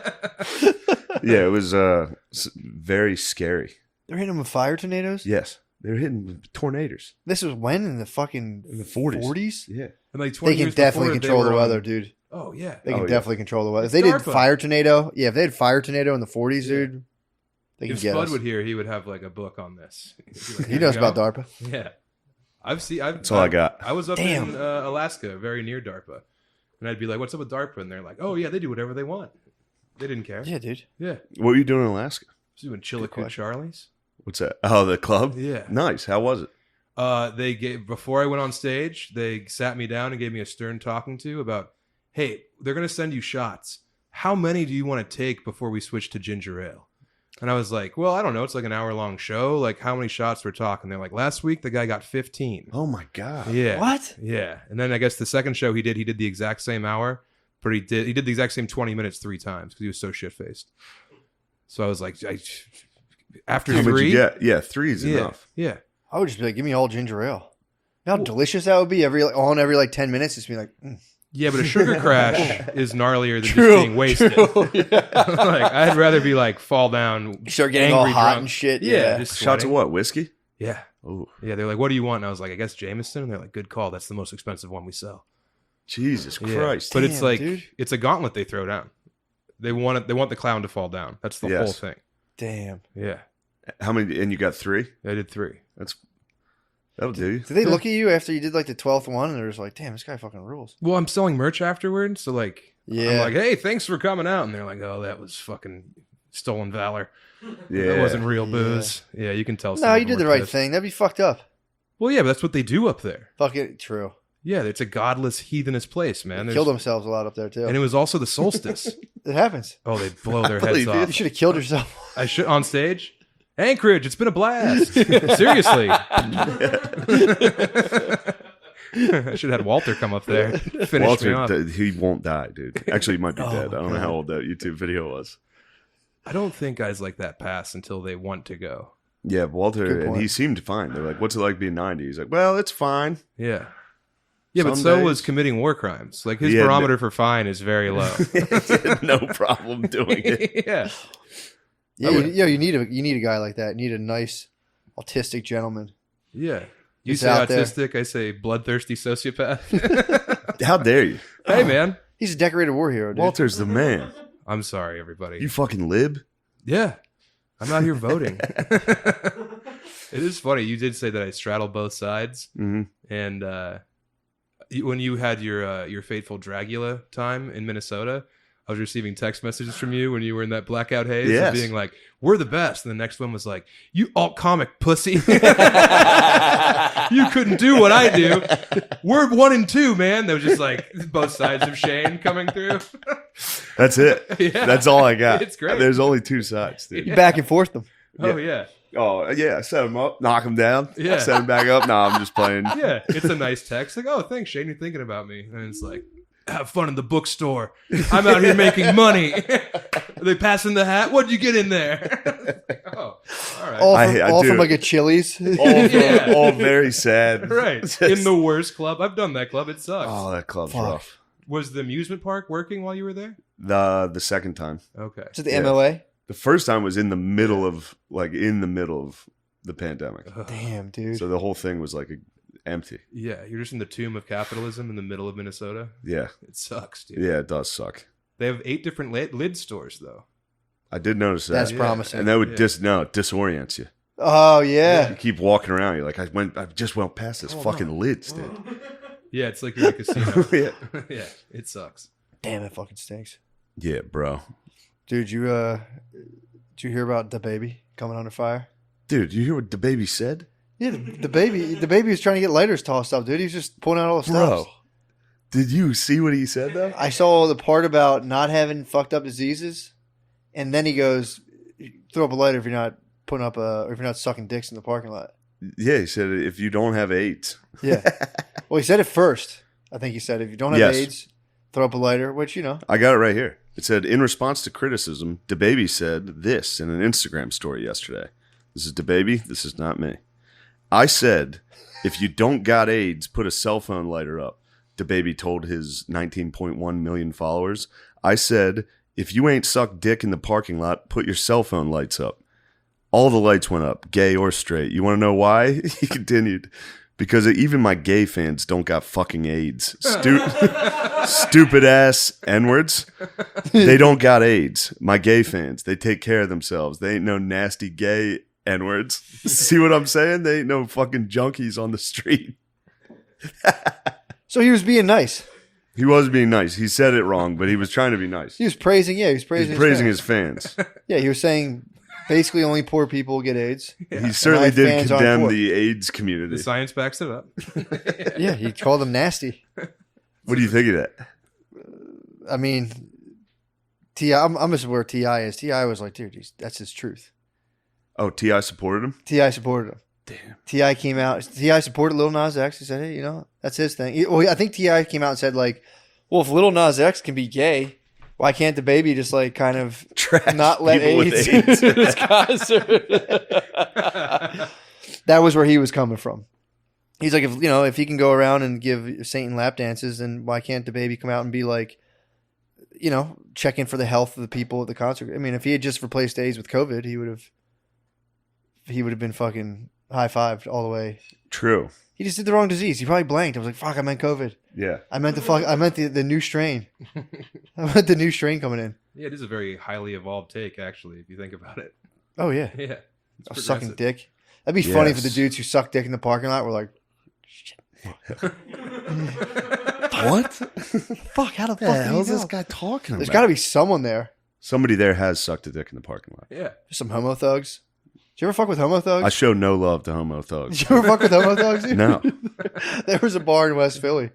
Yeah, it was very scary. They're hitting them with fire tornadoes? Yes, they were hitting with tornadoes This was when? In the fucking in the 40s. 40s? Yeah. And like 20 They can years definitely before, they control the were on- weather, dude. Oh, yeah. They can Oh, yeah. definitely control the weather. If It's they did DARPA. fire tornado, if they had fire tornado in the 40s, dude, they can If get Spud us. would hear, he would have like a book on this. He'd be like, He "Here knows you about go." DARPA. Yeah. That's all I got. I was up Damn. in Alaska, very near DARPA. And I'd be like, what's up with DARPA? And they're like, oh, yeah, they do whatever they want. They didn't care. Yeah, dude. Yeah. What were you doing in Alaska? I was doing Chillicothe question. Charlie's. What's that? Oh, the club? Yeah. Nice. How was it? They gave, before I went on stage, they sat me down and gave me a stern talking to about, hey, they're going to send you shots. How many do you want to take before we switch to ginger ale? And I was like, well, I don't know. It's like an hour-long show. Like, how many shots we're talking? They're like, last week, the guy got 15. Oh my god. Yeah. What? Yeah. And then I guess the second show he did the exact same hour, but he did the exact same 20 minutes 3 times because he was so shit-faced. So I was like, after How much 3? you get? Yeah, 3 is Yeah. enough. Yeah. I would just be like, give me all ginger ale. You know how delicious that would be? Every 10 minutes, just be like, Yeah, but a sugar crash is gnarlier than just being wasted. Like, I'd rather be like fall down, you start getting all angry hot drunk. and shit. Yeah, Yeah. just Shots of sweating. what? Whiskey? Yeah, Oh, yeah. They're like, "What do you want?" And I was like, "I guess Jameson." And they're like, "Good call. That's the most expensive one we sell." Jesus Yeah. Christ. But it's Damn, like dude. it's a gauntlet they throw down. They want the clown to fall down. That's the Yes. whole thing. Damn. Yeah, How many? And you got 3? I did 3. That'll do you. Did they look at you after you did like the 12th one and they're just like, damn, this guy fucking rules? Well, I'm selling merch afterwards, so like, I'm Yeah. like, "Hey, thanks for coming out," and they're like, "Oh, that was fucking stolen valor. Yeah. That wasn't real booze." Yeah, you can tell. some No, of you them did the were right pissed. thing. That'd be fucked up. Well, yeah, but that's what they do up there. Fuck it. True. Yeah, it's a godless, heathenous place, man. They There's- killed themselves a lot up there, too. And it was also the solstice. It happens. Oh, they blow their believe heads it. You off. should have killed yourself. I should on stage. Anchorage, it's been a blast. Seriously. I should have had Walter come up there, finish me Walter, off. he won't die, dude. Actually, he might be Oh, dead. I don't know God. how old that YouTube video was. I don't think guys like that pass until they want to go. Yeah, Walter, Good and point. he seemed fine. They're like, "What's it like being 90?" He's like, "Well, it's fine." Yeah. Yeah, but Some so days- was committing war crimes. Like his He had barometer for fine is very low. No problem doing it. Yeah. Yeah, you need a guy like that. You need a nice, autistic gentleman. Yeah. You It's say out there. autistic, I say bloodthirsty sociopath. How dare you? Hey, man. He's a decorated war hero, dude. Walter's the man. I'm sorry, everybody. You fucking lib. Yeah. I'm out here voting. It is funny. You did say that I straddle both sides. Mm-hmm. And when you had your fateful Dragula time in Minnesota, I was receiving text messages from you when you were in that blackout haze of Yes. being like, "We're the best." And the next one was like, "You alt comic pussy. You couldn't do what I do. We're 1 and 2, man." That was just like both sides of Shane coming through. That's it. Yeah. That's all I got. It's great. There's only 2 sides, dude. You back and forth them. Oh, yeah. Oh, yeah. Set him up, knock him down. Yeah. Set him back up. Nah, I'm just playing. Yeah, it's a nice text. Like, "Oh, thanks, Shane. You're thinking about me." And it's like, "Have fun in the bookstore. I'm out here making money." Are they passing the hat? What'd you get in there? Like, oh, all right. All I from do. like a Chili's. Yeah. All very sad. Right. In the worst club. I've done that club. It sucks. Oh, that club's Fuck. rough. Was the amusement park working while you were there? The second time. Okay. Is it the Yeah. MOA? The first time was in the middle of the pandemic. Damn, dude. So the whole thing was like empty. Yeah, you're just in the tomb of capitalism in the middle of Minnesota. Yeah. It sucks, dude. Yeah, it does suck. They have 8 different lid stores, though. I did notice that. That's Yeah. promising. And that would Yeah. it disorients you. Oh, yeah. You keep walking around. You're like, I just went past this Oh, fucking lids, dude. Yeah, it's like you're in a casino. Yeah. Yeah, it sucks. Damn, it fucking stinks. Yeah, bro. Dude, did you hear about DaBaby coming under fire? Dude, you hear what DaBaby said? Yeah, the baby was trying to get lighters tossed up, dude. He was just pulling out all the Bro. stops. Did you see what he said though? I saw the part about not having fucked up diseases, and then he goes, "Throw up a lighter if you're not putting up if you're not sucking dicks in the parking lot." Yeah, he said if you don't have AIDS. Yeah. Well, he said it first. I think he said if you don't have Yes. AIDS, throw up a lighter. Which I got it right here. It said, in response to criticism, DaBaby said this in an Instagram story yesterday. This is DaBaby. This is not me. I said, if you don't got AIDS, put a cell phone lighter up. DaBaby told his 19.1 million followers. I said, if you ain't sucked dick in the parking lot, put your cell phone lights up. All the lights went up, gay or straight. You want to know why? He continued. Because even my gay fans don't got fucking AIDS. Stupid ass N-words. They don't got AIDS. My gay fans, they take care of themselves. They ain't no nasty gay N-words. See what I'm saying? They ain't no fucking junkies on the street. so he was being nice. He was being nice. He said it wrong, but he was trying to be nice. He was praising. Yeah, he was praising. He's praising his fans. Yeah, he was saying basically only poor people get AIDS. He certainly did fans aren't condemn poor. the AIDS community. The science backs it up. Yeah, he called them nasty. What do you think of that? I mean, T.I. I'm just where T.I. is. T.I. was like, dude, that's his truth. Oh, T.I. supported him? T.I. supported him. Damn. T.I. came out. T.I. supported Lil Nas X. He said, hey, that's his thing. Well, I think T.I. came out and said, like, well, if Lil Nas X can be gay, why can't DaBaby just, like, kind of Trash not let people with AIDS AIDS. into his concert? That was where he was coming from. He's like, if he can go around and give Satan lap dances, then why can't DaBaby come out and be like, checking for the health of the people at the concert? I mean, if he had just replaced AIDS with COVID, he would have been fucking high-fived all the way. True. He just did the wrong disease. He probably blanked. I was like, fuck, I meant COVID. Yeah. I meant the new strain. I meant the new strain coming in. Yeah, it is a very highly evolved take, actually, if you think about it. Oh, yeah. Yeah. Oh, It's sucking progressive. dick. That'd be funny Yes. if the dudes who suck dick in the parking lot were like, What? fuck, how the fuck the do hell you is this know? guy talking There's about? got to be someone there. Somebody there has sucked a dick in the parking lot. Yeah. There's some homo thugs. Did you ever fuck with homo thugs? I show no love to homo thugs. Did you ever fuck with homo thugs, dude? No. There was a bar in West Philly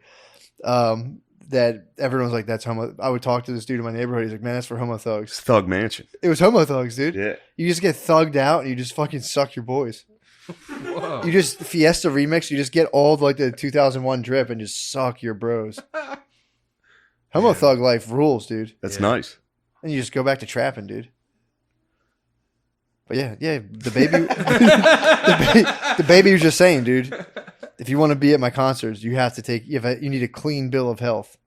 that everyone was like, that's homo. I would talk to this dude in my neighborhood. He's like, man, that's for homo It's thugs. Thug Mansion. It was homo thugs, dude. Yeah. You just get thugged out and you just fucking suck your boys. Whoa. You just Fiesta remix. You just get all of, like the 2001 drip and just suck your bros. Homo thug life rules, dude. That's Yeah. nice. And you just go back to trapping, dude. But yeah, the baby, the baby was just saying, dude. If you want to be at my concerts, you have to you need a clean bill of health.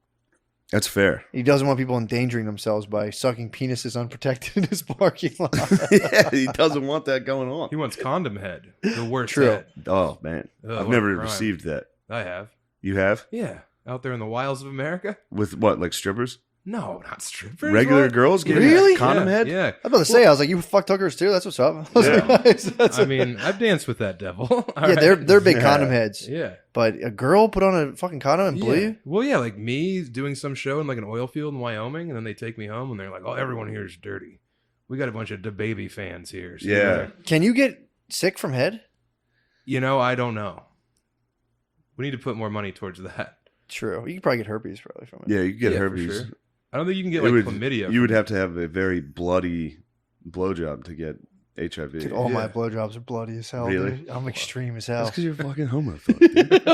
That's fair. He doesn't want people endangering themselves by sucking penises unprotected in his parking lot. Yeah, he doesn't want that going on. He wants condom head. The worst True. head. Oh, man. Ugh, I've what never a crime. received that. I have. You have? Yeah. Out there in the wilds of America? With what, like strippers? No, not strippers. Regular what? girls getting Really? condom Yeah, head? Yeah. I was about to say, I was like, you fucked hookers too? That's what's up. I was Yeah. like, nice. I mean, I've danced with that devil. All yeah, right. they're big Yeah. condom heads. Yeah. But a girl put on a fucking condom and blew Yeah. you? Well, yeah, like me doing some show in like an oil field in Wyoming, and then they take me home and they're like, "Oh, everyone here is dirty. We got a bunch of DaBaby fans here." So Yeah. Can you get sick from head? I don't know. We need to put more money towards that. True. You could probably get herpes probably from it. Yeah, you get Yeah, for herpes. sure. I don't think you can get It like would- chlamydia. You would have to have a very bloody blowjob to get HIV. Dude, all my Yeah. blowjobs are bloody as hell. Really? Dude. I'm extreme as That's hell. because you're a fucking homophobe. Dude.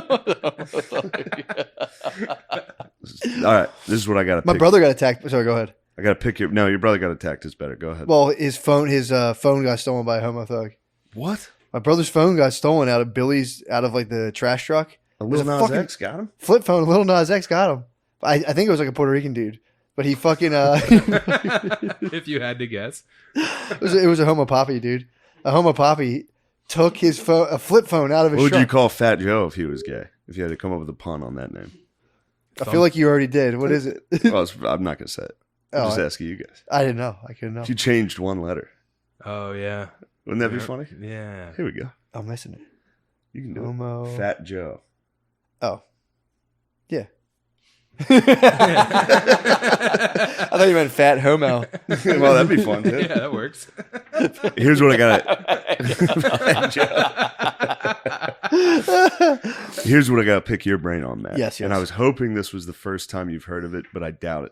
All right, this is what I got to My pick. brother got attacked. Sorry, go ahead. I got to pick your. No, your brother got attacked. It's better. Go ahead. Well, his phone got stolen by a homo thug. What? My brother's phone got stolen out of like the trash truck. A was little a Nas fucking- X got him? Flip phone. Little Nas X got him. I think it was like a Puerto Rican dude, but he fucking if you had to guess. it was a homo poppy dude. A homo poppy took his phone, a flip phone, out of his What would truck. you call Fat Joe if he was gay? If you had to come up with a pun on that name? I feel like you already did. What is it? Well, I'm not going to say it. I'm Oh, just I- asking you guys. I didn't know. I couldn't know. If you changed one letter, Oh yeah. wouldn't that be funny? Yeah. Here we go. I'm missing it. You can do Homo. it. Fat Joe. Oh. Yeah. I thought you meant fat homo. Well, that'd be fun, too. Yeah, that works. Here's what I got. Here's what I got to pick your brain on, Matt. Yes. And I was hoping this was the first time you've heard of it, but I doubt it.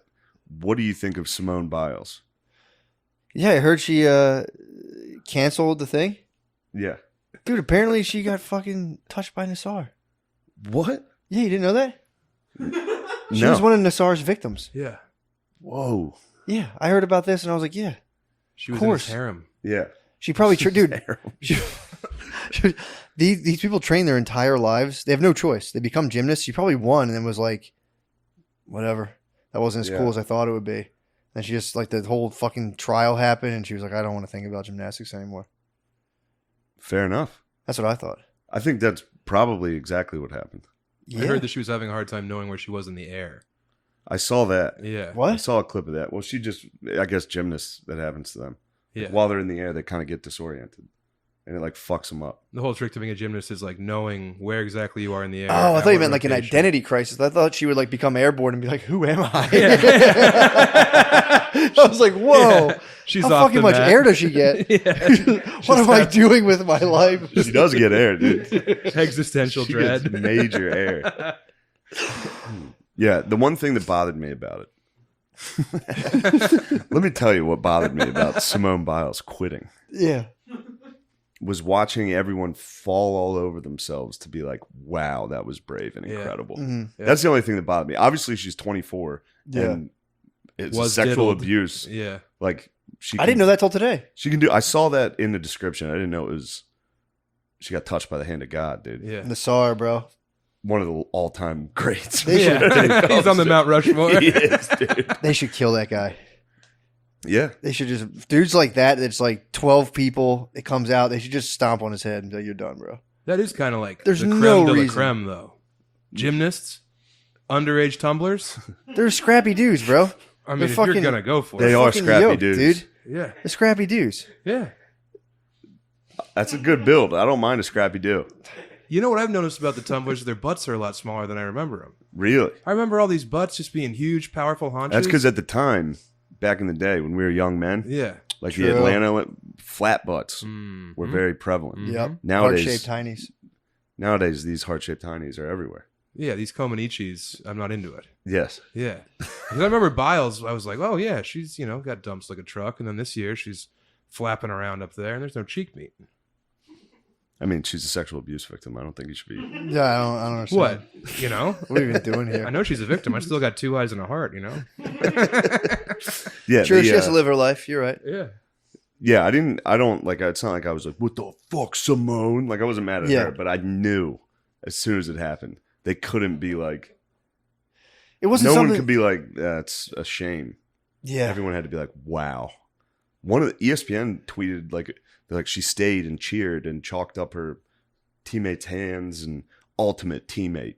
What do you think of Simone Biles? Yeah, I heard she canceled the thing. Yeah. Dude, apparently she got fucking touched by Nassar. What? Yeah, you didn't know that? She No. was one of Nassar's victims. Yeah. Whoa. Yeah, I heard about this and I was like, yeah. She was Of course. in his harem. Yeah. She probably, dude. These people train their entire lives. They have no choice. They become gymnasts. She probably won and then was like, whatever. That wasn't as cool as I thought it would be. And she just, like, the whole fucking trial happened and she was like, I don't want to think about gymnastics anymore. Fair enough. That's what I thought. I think that's probably exactly what happened. Yeah. I heard that she was having a hard time knowing where she was in the air. I saw that. Yeah. What? I saw a clip of that. Well, she just, I guess gymnasts, that happens to them. Yeah. While they're in the air, they kind of get disoriented. And it like fucks them up. The whole trick to being a gymnast is like knowing where exactly you are in the air. Oh, I at thought you what meant like an rotation. identity crisis. I thought she would like become airborne and be like, "Who am I?" I was like, "Whoa, She's how off fucking the much mat. air does she get? Yeah. What am I doing with my life?" She does get air, dude. Existential She dread. gets major air. Yeah, the one thing that bothered me about it. Let me tell you what bothered me about Simone Biles quitting. Yeah, Was watching everyone fall all over themselves to be like, wow, that was brave and Yeah. incredible. Mhm. Yeah. That's the only thing that bothered me. Obviously, she's 24 Yeah. and it's Was sexual diddled. abuse. Yeah. Like she, I didn't know that till today. She can do. I saw that in the description. I didn't know it was. She got touched by the hand of God, dude. Yeah. Nassar, bro. One of the all-time greats. Yeah. He's on the Mount Rushmore. He is, dude. They should kill that guy. Yeah. They should just dudes like that. It's like 12 people. It comes out. They should just stomp on his head and be like, "You're done, bro." That is kind of like There's the creme no de la reason. creme, though. Gymnasts, underage tumblers. They're scrappy dudes, bro. I mean, They're if fucking- you're gonna go for They it, are Fucking scrappy yoked, dudes. dude. yeah, They're scrappy dudes. yeah. That's a good build. I don't mind a scrappy do. You know what I've noticed about the tumblers? Their butts are a lot smaller than I remember them. Really. I remember all these butts just being huge, powerful haunches. That's because at the time, back in the day when we were young men, yeah, like True. the Atlanta flat butts Mm. were very prevalent. Yep. Nowadays, Heart-shaped heinies. nowadays these heart-shaped tinies are everywhere. yeah. These Komanichis, I'm not into it. Yes. Yeah, 'Cause I remember Biles. I was like, oh yeah, she's got dumps like a truck, and then this year she's flapping around up there, and there's no cheek meat. I mean, she's a sexual abuse victim. I don't think you should be. Yeah, I don't understand. What? You know? What are we even doing here? I know she's a victim. I still got 2 eyes and a heart. You know? Yeah. Sure, the, she has to live her life. You're right. Yeah. Yeah, I don't like, it's not like I was like, what the fuck, Simone? Like, I wasn't mad at Yeah. her, but I knew as soon as it happened, they couldn't be like, It wasn't no something. one could be like, that's a shame. Yeah. Everyone had to be like, wow. One of the ESPN tweeted like she stayed and cheered and chalked up her teammates' hands and ultimate teammate.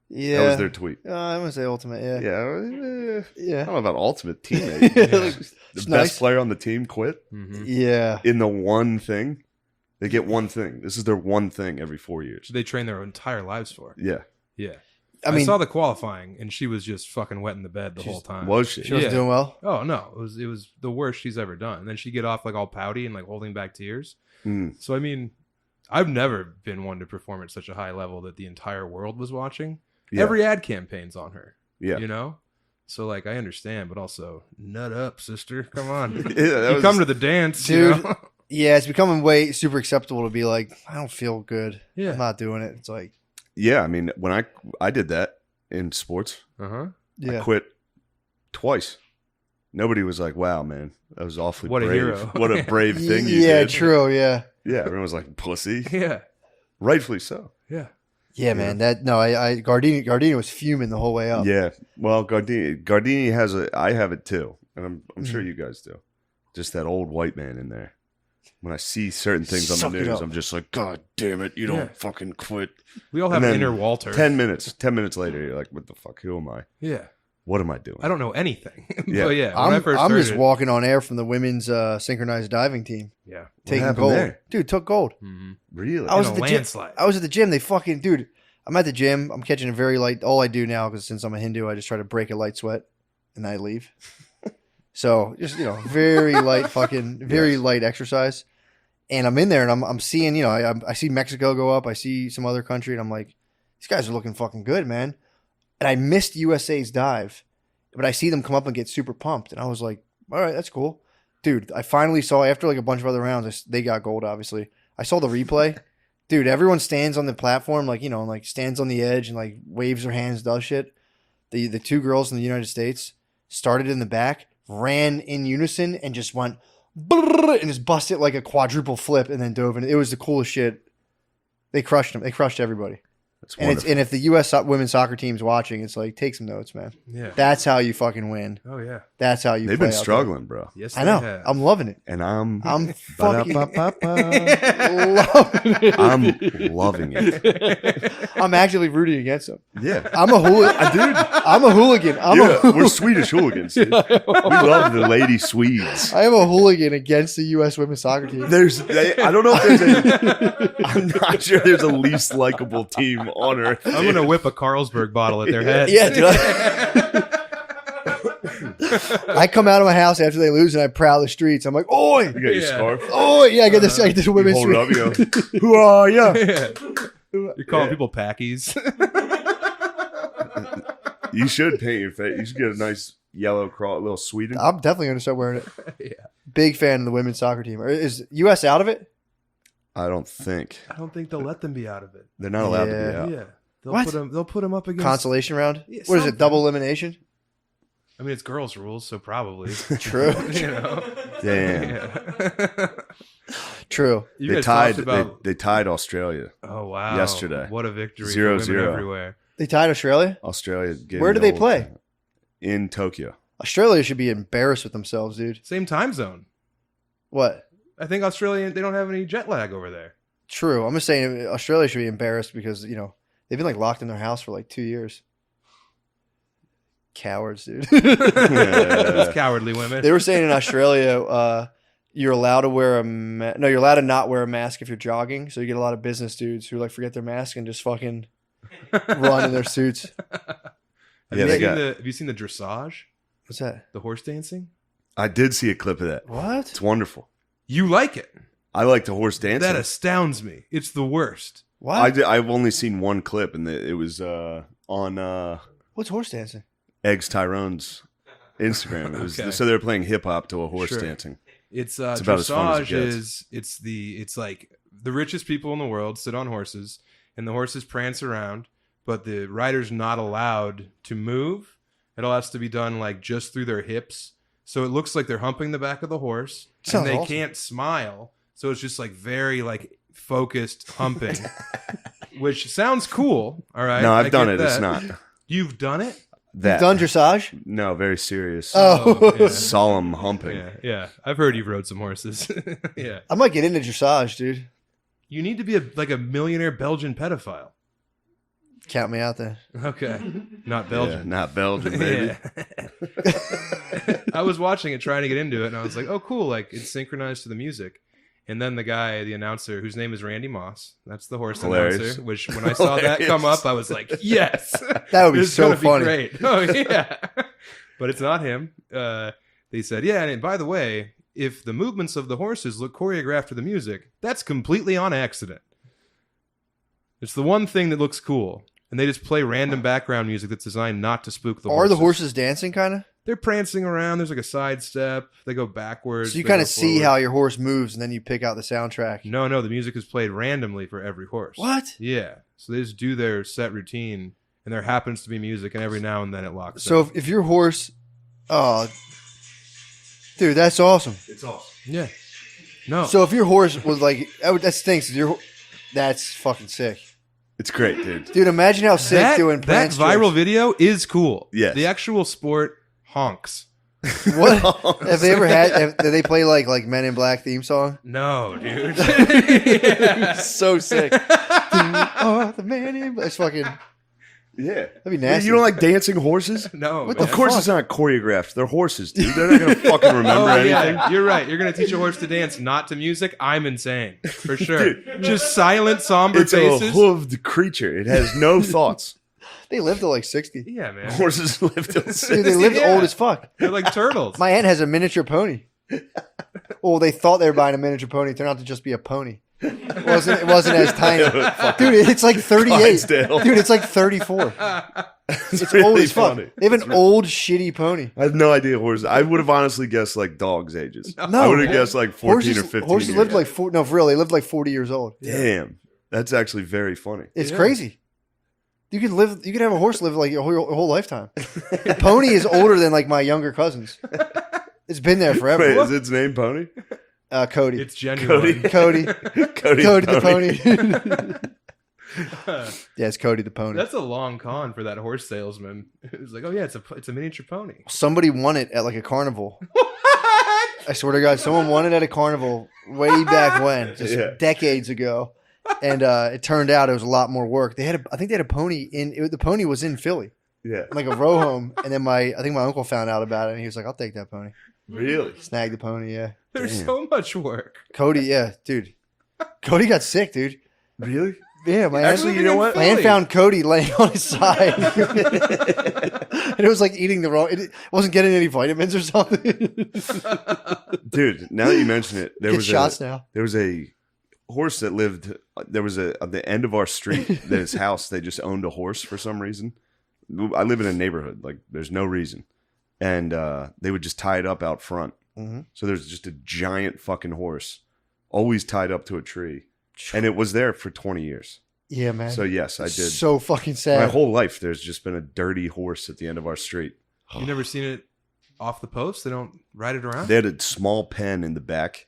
Yeah. That was their tweet. I'm gonna say ultimate. Yeah. Yeah. I Yeah. don't know about ultimate teammate. Yeah. the It's best nice. player on the team quit Mm-hmm. Yeah. in the one thing. They get one thing. This is their one thing every 4 years. They train their entire lives for. Yeah. Yeah. I I mean, saw the qualifying, and she was just fucking wet in the bed the whole time. Was she? she wasn't Yeah. doing well. Oh no, it was the worst she's ever done. And then she get off like all pouty and like holding back tears. Mm. So I mean, I've never been one to perform at such a high level that the entire world was watching. Yeah. Every ad campaign's on her. Yeah. You know? So like I understand, but also nut up, sister. Come on. Yeah, that You was- come to the dance, Dude. you know? Yeah, it's becoming way super acceptable to be like, I don't feel good. Yeah. I'm not doing it. It's like, yeah, I mean, when I did that in sports, Uh-huh. yeah. I quit twice. Nobody was like, wow, man, that was awfully What a brave. hero. What a brave thing you Yeah, did. true. Yeah. Yeah, everyone was like, pussy. Yeah. Rightfully so. Yeah. Yeah, man. That no, I Gardini was fuming the whole way up. Yeah. Well, Gardini has I have it too. And I'm sure Mhm. you guys do. Just that old white man in there. When I see certain things on Suck the it news, up. I'm just like, God damn it, you Yeah. don't fucking quit. We all have And an then inner Walter. 10 minutes later, you're like, what the fuck? Who am I? Yeah. What am I doing? I don't know anything. Yeah. But yeah, when I I'm, first I'm just started- walking on air from the women's synchronized diving team, Yeah. taking happened gold. there? Dude, took gold. Mm-hmm. Really? I was In at a the gym. landslide. I was at the gym. They fucking dude. I'm at the gym. I'm catching a very light. All I do now, because since I'm a Hindu, I just try to break a light sweat, and I leave. So just very light, fucking very light exercise. And I'm in there and I'm seeing, you know, I see Mexico go up. I see some other country and I'm like, these guys are looking fucking good, man. And I missed USA's dive, but I see them come up and get super pumped. And I was like, all right, that's cool. Dude, I finally saw, after like a bunch of other rounds, they got gold, obviously. I saw the replay. Dude, everyone stands on the platform, like, you know, like stands on the edge and like waves their hands, does shit. The two girls in the United States started in the back, ran in unison, and just went and just busted like a quadruple flip and then dove in. It was the coolest shit. They crushed them. They crushed everybody. That's And wonderful. if the U.S. women's soccer team's watching, it's like, take some notes, man. Yeah. That's how you fucking win. Oh yeah. That's how you They've play been out struggling, bro. Yes, there. I know. they have. I'm loving it. And I'm I'm fucking Ba-da-ba-ba-ba. loving it. I'm loving it. I'm actively rooting against them. Yeah. I'm a hooligan. Dude, I'm a hooligan. We're Swedish hooligans, dude. We love the lady Swedes. I am a hooligan against the U.S. women's soccer team. I don't know if there's I'm not sure there's a least likable team on earth. I'm gonna whip a Carlsberg bottle at their head. Yeah, dude. I come out of my house after they lose and I prowl the streets. I'm like, oi, You got your Yeah. scarf. oi. Yeah, I get this. I get this You women's hold it street. up, you go, who are ya? You're calling people packies. You should paint your face. You should get a nice yellow little Sweden. I'm definitely going to start wearing it. Yeah. Big fan of the women's soccer team. Is U.S. out of it? I don't think. I don't think they'll let them be out of it. They're not allowed to Yeah. be out. Yeah. They'll What? put them up against Consolation round? Yeah, What is it, something. double elimination? I mean, it's girls' rules, so probably. True. You know. Damn. Yeah. True. You They guys tied. talked about. They tied Australia. Oh wow! yesterday. What a victory! 0-0. for women everywhere. They tied Australia? Australia. getting Where do they old. play? In Tokyo. Australia should be embarrassed with themselves, dude. Same time zone. What? I think Australia. They don't have any jet lag over there. True. I'm just saying Australia should be embarrassed because, you know, they've been like locked in their house for like 2 years. Cowards, dude. Those cowardly women. They were saying in Australia, you're allowed to wear you're allowed to not wear a mask if you're jogging. So you get a lot of business dudes who like forget their mask and just fucking run in their suits. Yeah, they got. Have you seen the dressage? What's that? The horse dancing? I did see a clip of that. What? It's wonderful. You like it? I like the horse dancing. That astounds me. It's the worst. What? I've only seen one clip, and it was on What's horse dancing? Eggs Tyrone's Instagram. It was, Okay. So they're playing hip hop to a horse Sure. dancing. It's about as fun as it dressage gets. it's like the richest people in the world sit on horses and the horses prance around, but the rider's not allowed to move. It all has to be done like just through their hips. So it looks like they're humping the back of the horse Sounds and they awesome. can't smile. So it's just like very like focused humping, which sounds cool. All right. No, I I've done get it. It's that. not You've done it? that. Done dressage? No, very serious. Oh. yeah. Solemn humping. Yeah, yeah. I've heard you've rode some horses. Yeah. I might get into dressage, dude. You need to be like a millionaire Belgian pedophile. Count me out then. Okay. Not Yeah, Belgian. not Belgian, baby. Yeah. I was watching it, trying to get into it, and I was like, oh, cool. Like, it's synchronized to the music. And then the guy, the announcer, whose name is Randy Moss, that's the horse Hilarious. announcer, which when I saw that come Hilarious. up, I was like, yes. That would be This is so gonna funny. Great. Oh, yeah. But it's not him. They said, yeah, and by the way, if the movements of the horses look choreographed to the music, that's completely on accident. It's the one thing that looks cool. And they just play random background music that's designed not to spook the Are horses. the horses dancing kind of? They're prancing around. There's like a side step. They go backwards. So you they kind go of see forward. how your horse moves and then you pick out the soundtrack. No, the music is played randomly for every horse. What? Yeah. So they just do their set routine, and there happens to be music, and every now and then it locks So in. if your horse, oh, dude, that's awesome. It's awesome. Yeah. No. So if your horse was like, that stinks. That's fucking sick. It's great, dude. Dude, imagine how sick that doing prance viral jokes. video is cool. Yes. The actual sport honks. What have they ever had? Did they play like Men in Black theme song? No, dude. So sick. Oh, the Man in Black. It's fucking. Yeah. That'd be nasty. You don't like dancing horses? No. What man. Of course, fuck? it's not choreographed. They're horses, dude. They're not gonna fucking remember Oh, anything. yeah, you're right. You're gonna teach a horse to dance not to music. I'm insane for sure. Just silent, somber It's faces. a hooved creature. It has no thoughts. They live to like 60. Yeah, man. Horses live till Dude, 60. they live Yeah. old as fuck. They're like turtles. My aunt has a miniature pony. Well, they thought they were buying a miniature pony. It turned out to just be a pony. It wasn't as tiny. Dude, it's like 38. Clydesdale. Dude, it's like 34. It's really old as fuck. funny. They have an old, shitty pony. I have no idea horses. I would have honestly guessed like dogs' ages. No, I would have man. guessed like 14 or 15. Horses years. lived like no, for real, they lived like 40 years old. Damn, that's actually very funny. It's crazy. You could have a horse live like your whole lifetime. A pony is older than like my younger cousins. It's been there forever. Wait, is its name Pony? Cody. It's genuine. Cody Cody the pony. Yeah, it's Cody the pony. That's a long con for that horse salesman. It's like, oh yeah, it's a miniature pony. Somebody won it at like a carnival. I swear to God, someone won it at a carnival way back when, just decades ago. And it turned out it was a lot more work. I think they had a pony the pony was in Philly, Yeah, like a row home. And then I think my uncle found out about it, and he was like, "I'll take that pony." really? Snagged the pony. Yeah, There's so much work. Cody. Yeah, dude. Cody got sick, dude. Really? Yeah, my Actually, you know what? My aunt found Cody laying on his side, and it was like eating the wrong. It wasn't getting any vitamins or something. Dude, now that you mention it, there Get was shots now. There was a horse that lived. There was at the end of our street. That his house. They just owned a horse for some reason. I live in a neighborhood. Like there's no reason, and they would just tie it up out front. Mm-hmm. So there's just a giant fucking horse, always tied up to a tree, and it was there for 20 years. Yeah, man. So yes, I did. So fucking sad. My whole life, there's just been a dirty horse at the end of our street. You've never seen it off the post? They don't ride it around? They had a small pen in the back,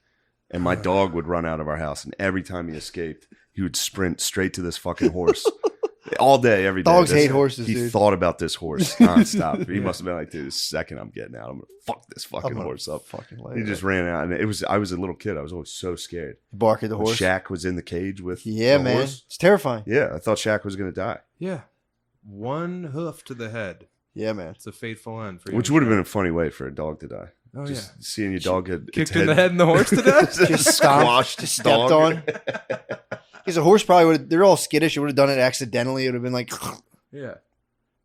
and my dog would run out of our house, and every time he escaped, he would sprint straight to this fucking horse. All day, every day. Dogs hate horses, He dude. thought about this horse nonstop. He must have been like, dude, the second I'm getting out, I'm going to fuck this fucking horse up. Fucking He just ran out, and I was a little kid. I was always so scared. bark at the When horse. Shaq was in the cage with Yeah, the man. horse. It's terrifying. Yeah, I thought Shaq was going to die, Yeah. One hoof to the head. Yeah, man. It's a fateful end for which young would have Shaq. been a funny way for a dog to die. Oh, Just yeah. seeing your dog had its Kicked in the head and the horse to death? Just stomped, squashed, just stepped on. Because a horse probably would have, they're all skittish. It would have done it accidentally. It would have been like, Yeah.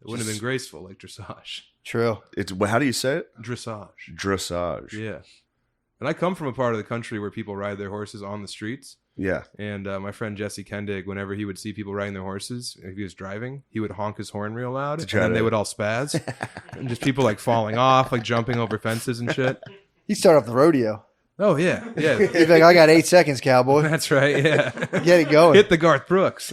It wouldn't have been graceful like dressage. true. It's how do you say it? Dressage. Dressage. Yeah. And I come from a part of the country where people ride their horses on the streets. Yeah. And my friend Jesse Kendig, whenever he would see people riding their horses, if he was driving, he would honk his horn real loud, and try then to- they would all spaz, and just people like falling off, like jumping over fences and shit. He started off the rodeo. Oh yeah, yeah, He's like, I got 8 seconds, cowboy. that's right. Yeah, Get it going. hit the Garth Brooks.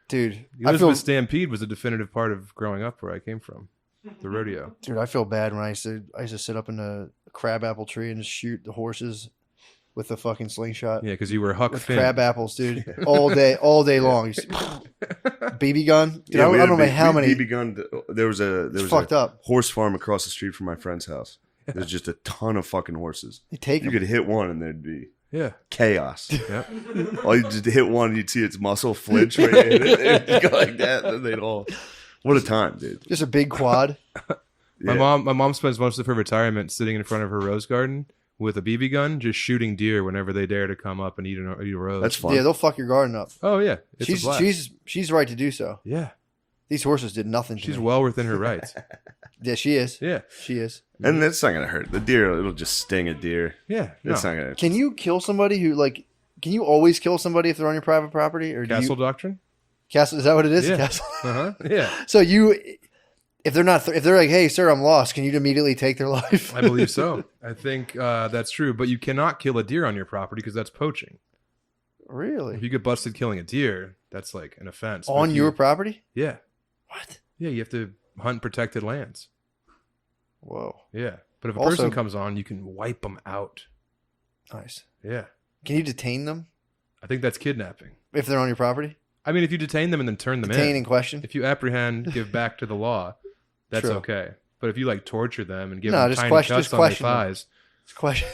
Dude, The Elizabeth Stampede was a definitive part of growing up where I came from, the rodeo. I feel bad when I used to sit up in a crabapple tree and just shoot the horses with the fucking slingshot. Yeah, because you were Huck With Finn. crab apples, dude. All day long. BB gun? Dude, I we don't had a know how many. BB gun. There was a fucked up. horse farm across the street from my friend's house. There's just a ton of fucking horses. They take You them. could hit one and there'd be Yeah, chaos. yeah. All you just hit one, you'd see its muscle flinch right in it. It'd go like that, and they'd all. What a time, dude! Just a big quad. My mom spends most of her retirement sitting in front of her rose garden with a BB gun, just shooting deer whenever they dare to come up and eat a rose. That's fun. Yeah, they'll fuck your garden up. Oh yeah, it's a blast. She's right to do so. Yeah, These horses did nothing to she's me. well within her rights. Yeah, she is. Yeah, She is. And that's not gonna hurt the deer. It'll just sting a deer. yeah. It's No. not gonna. Can you kill somebody who can you always kill somebody if they're on your private property? Or Castle do you, doctrine. Castle, is that what it is? Yeah. Castle. Uh-huh. Yeah, So if they're not, if they're like, hey, sir, I'm lost, can you immediately take their life? I believe so. I think that's true. But you cannot kill a deer on your property because that's poaching. If Really? you get busted killing a deer, that's like an offense. But On if your you, property? yeah, What? yeah, you have to hunt protected lands. Whoa. Yeah, but if a Also- person comes on, you can wipe them out. Nice. Yeah, Can you detain them I think that's kidnapping. if they're on your property? I mean, if you detain them and then turn them Detain in, and question? if you apprehend, give back to the law, that's True. okay. But if you like torture them and give No, them just tiny question- cuts just on their question them. thighs, It's question.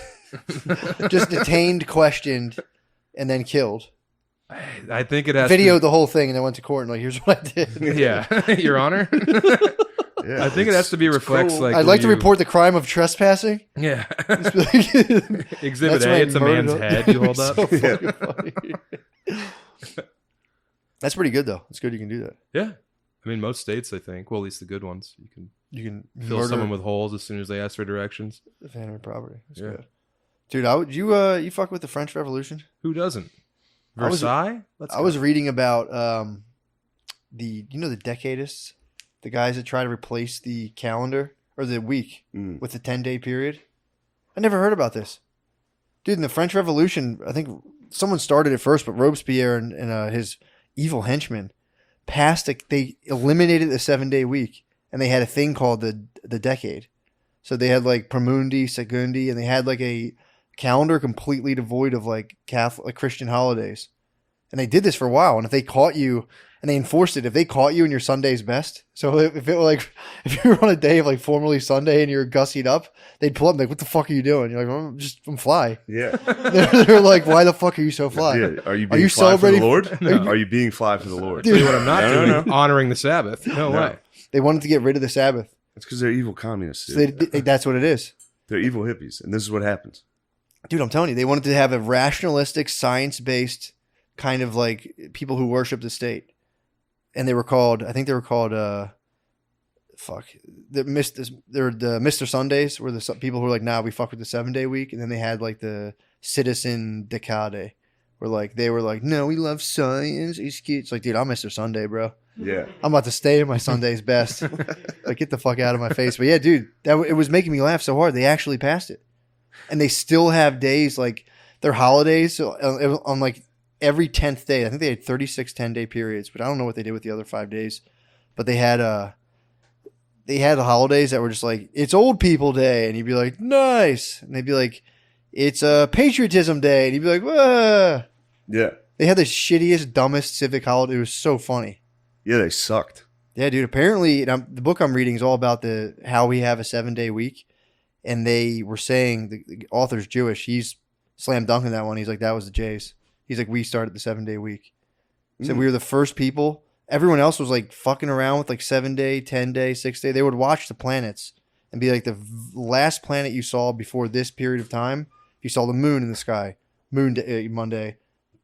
Just detained, questioned, and then killed. I think it has Videoed the whole thing and then went to court and here's what I did. To, yeah, Your Honor. Yeah, I think it has to be reflects cool. like. I'd when like to you- report the crime of trespassing. Yeah. That's Exhibit when A, I it's a man's murdered head you hold up. So fucking funny. That's pretty good though. It's good you can do that. Yeah. I mean, most states, I think, well, at least the good ones, you can You can fill murder someone with holes as soon as they ask for directions. the family property. That's Yeah. good. Dude, you fuck with the French Revolution? Who doesn't? I was- Versailles? I was reading about the decadists, the guys that try to replace the calendar or the week with the 10-day period. I never heard about this. Dude, in the French Revolution, I think someone started it first, but Robespierre and his evil henchmen they eliminated the 7-day week, and they had a thing called the decade. So they had like Pramundi, Segundi, and they had like a calendar completely devoid of like Catholic, like Christian holidays. And they did this for a while. And if they caught you, and they enforced it, if they caught you and your Sunday's best, so if it were like, if you were on a day of like formerly Sunday and you're gussied up, they'd pull up and be like, what the fuck are you doing? You're like, I'm fly. Yeah. They're like, why the fuck are you so fly? Yeah. Are you being fly for the Lord? No. Are you being fly for the Lord? Tell you what I'm not doing. Honoring the Sabbath. No way. They wanted to get rid of the Sabbath. It's because they're evil communists. So Dude. that's what it is. They're evil hippies, and this is what happens. Dude, I'm telling you, they wanted to have a rationalistic, science-based kind of like people who worship the state. And they were called, I think they were called, the Mr. Sundays, were the people who were like, nah, we fuck with the 7-day week. And then they had like the Citizen Decade, where like, they were like, no, we love science. It's like, dude, I'm Mr. Sunday, bro. Yeah. I'm about to stay in my Sunday's best. Like, get the fuck out of my face. But yeah, dude, it was making me laugh so hard. They actually passed it. And they still have days, like, their holidays on, like, every 10th day. I think they had 36 10-day periods, but I don't know what they did with the other 5 days. But they had holidays that were just like, it's old people day. And you'd be like, nice. And they'd be like, it's patriotism day. And you'd be like, whoa. Yeah. They had the shittiest, dumbest civic holiday. It was so funny. Yeah, they sucked. Yeah, dude. Apparently, the book I'm reading is all about how we have a 7-day week. And they were saying, the author's Jewish. He's slam dunking that one. He's like, that was the Jays. He's like, we started the 7-day week. So we were the first people. Everyone else was like fucking around with like 7-day, 10-day, 6-day. They would watch the planets and be like, the last planet you saw before this period of time, you saw the moon in the sky. Moon day, Monday,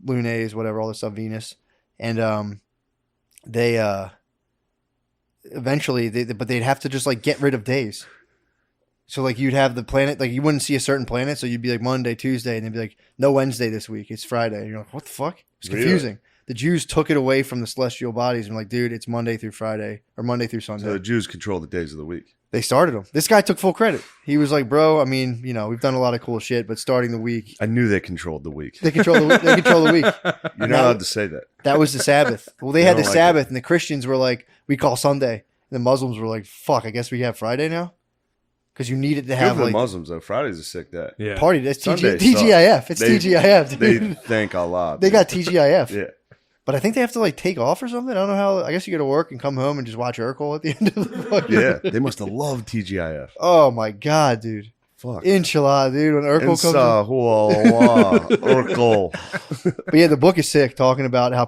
lunes, whatever, all this stuff, Venus. And they eventually, but they'd have to just like get rid of days. So like you'd have the planet, like you wouldn't see a certain planet, so you'd be like Monday, Tuesday, and they'd be like, no Wednesday this week, it's Friday. And you're like, what the fuck? It's confusing. Really? The Jews took it away from the celestial bodies and like, dude, it's Monday through Friday or Monday through Sunday. So the Jews control the days of the week. They started them. This guy took full credit. He was like, bro, I mean, you know, we've done a lot of cool shit, but starting the week. I knew they controlled the week. They control the week. You're not allowed to say that. That was the Sabbath. Well, they had the Sabbath, and the Christians were like, we call Sunday. And the Muslims were like, fuck, I guess we have Friday now? Because you needed to have Good for like the Muslims though. Friday's a sick day. Yeah. Party. That's Sunday TGIF. It's TGIF. They Dude. thank Allah. They got TGIF. Yeah. But I think they have to like take off or something. I don't know how. I guess you go to work and come home and just watch Urkel at the end of the fucking. Yeah, they must have loved TGIF. Oh my god, dude! Fuck. Inshallah, dude. When Urkel comes. Urkel. But yeah, the book is sick, talking about how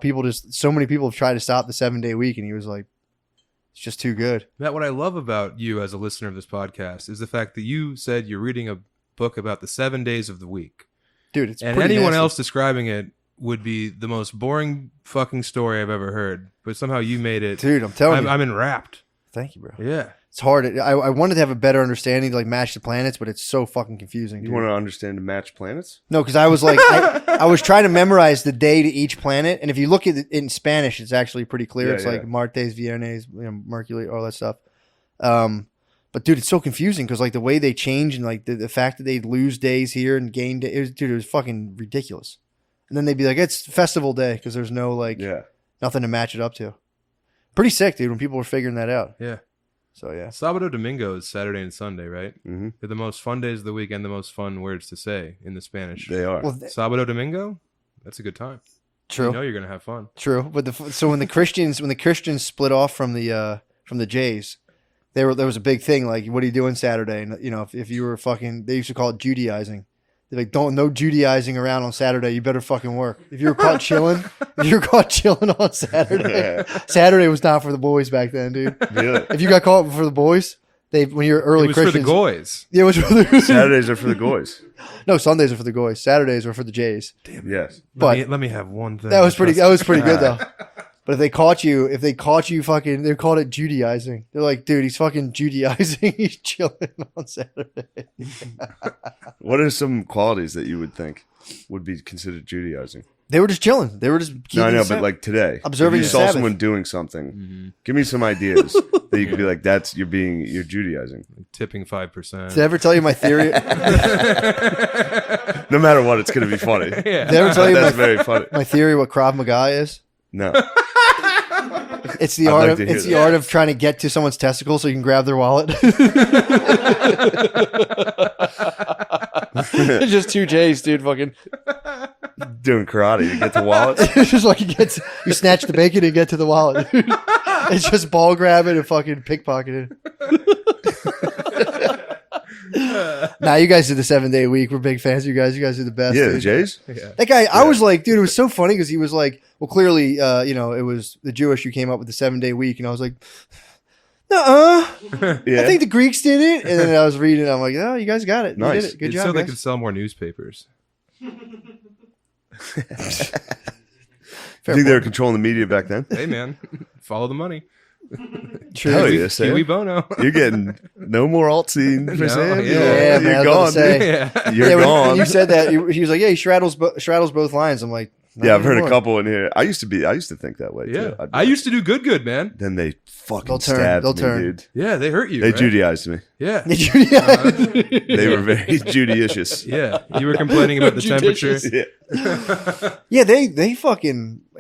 so many people have tried to stop the 7-day week, and he was like, it's just too good. Matt, what I love about you as a listener of this podcast is the fact that you said you're reading a book about the 7 days of the week. Dude, it's and pretty anyone nasty. else describing it would be the most boring fucking story I've ever heard. But somehow you made it. Dude, I'm telling you. I'm enwrapped. Thank you, bro. Yeah. It's hard. I wanted to have a better understanding to like match the planets, but it's so fucking confusing. You dude. want to understand the match planets? No, because I was like, I was trying to memorize the day to each planet, and if you look at it in Spanish, it's actually pretty clear. Yeah, it's yeah. like Martes, Viernes, Mercury, all that stuff. But dude, it's so confusing because like the way they change and like the fact that they lose days here and gain days, dude, it was fucking ridiculous. And then they'd be like, it's festival day because there's no like nothing to match it up to. Pretty sick, dude, when people were figuring that out. Yeah. So yeah. Sábado Domingo is Saturday and Sunday, right? Mm-hmm. They're the most fun days of the week and the most fun words to say in the Spanish. They are. Well, Sábado Domingo? That's a good time. true. You know you're going to have fun. True, but so when the Christians split off from the Jays, there was a big thing like, what are you doing Saturday? And you know, if you were fucking, they used to call it Judaizing. They're like, no Judaizing around on Saturday. You better fucking work. If you were caught chilling, on Saturday, Saturday was not for the boys back then, dude. Really? If you got caught for the boys, when you're early It was Christians, for the goys. yeah, it was for the Saturdays are for the goys. No, Sundays are for the goys. Saturdays were for the Jays. Yes. But let me have one thing. that was pretty good though. But if they caught you fucking, they called it Judaizing. They're like, dude, he's fucking Judaizing. He's chilling on Saturday. What are some qualities that you would think would be considered Judaizing? They were just chilling. They were just keeping No, I know, the but Sabbath. like today, Observing if you the saw Sabbath. someone doing something. Give me some ideas that you could be like, you're Judaizing. Tipping 5%. Did I ever tell you my theory? No matter what, it's going to be funny. Yeah. Did I ever tell you That's very funny. my theory what Krav Maga is? No. It's the I'd art like of to hear it's that. the art of trying to get to someone's testicle so you can grab their wallet. Just 2 J's, dude. Fucking. Doing karate to get the wallet. It's just like you snatch the bacon and get to the wallet. It's just ball grabbing and fucking pickpocketing. Nah, you guys did the 7-day week. We're big fans of you guys. You guys are the best. Yeah, dude. the Jays? Yeah. That guy, I was like, dude, it was so funny because he was like, well, clearly, it was the Jewish who came up with the 7-day week. And I was like, nuh-uh. Yeah. I think the Greeks did it. And then I was reading, I'm like, oh, you guys got it. You Nice. did it. Good It's job, so they guys. could sell more newspapers. You think they were controlling the media back then? Hey, man, follow the money. True. Hell Kiwi- yeah, Sam. Kiwi Bono. You're getting no more alt scene for No, Sam. yeah. Yeah, man, You're I was gone. about to say. Yeah. You're yeah, when gone. you said that, he was like, yeah, he straddles both lines. I'm like, not Yeah, I've heard a anymore. couple in here. I used to think that way Yeah. too. I'd be I like, used to do good, man. then they fucking They'll turn. stabbed They'll me, turn. dude. Yeah, they hurt you. They right? Judaized me. Yeah. They were very Judaicious. Yeah. You were complaining about the temperature. Judicious. Yeah. Yeah, they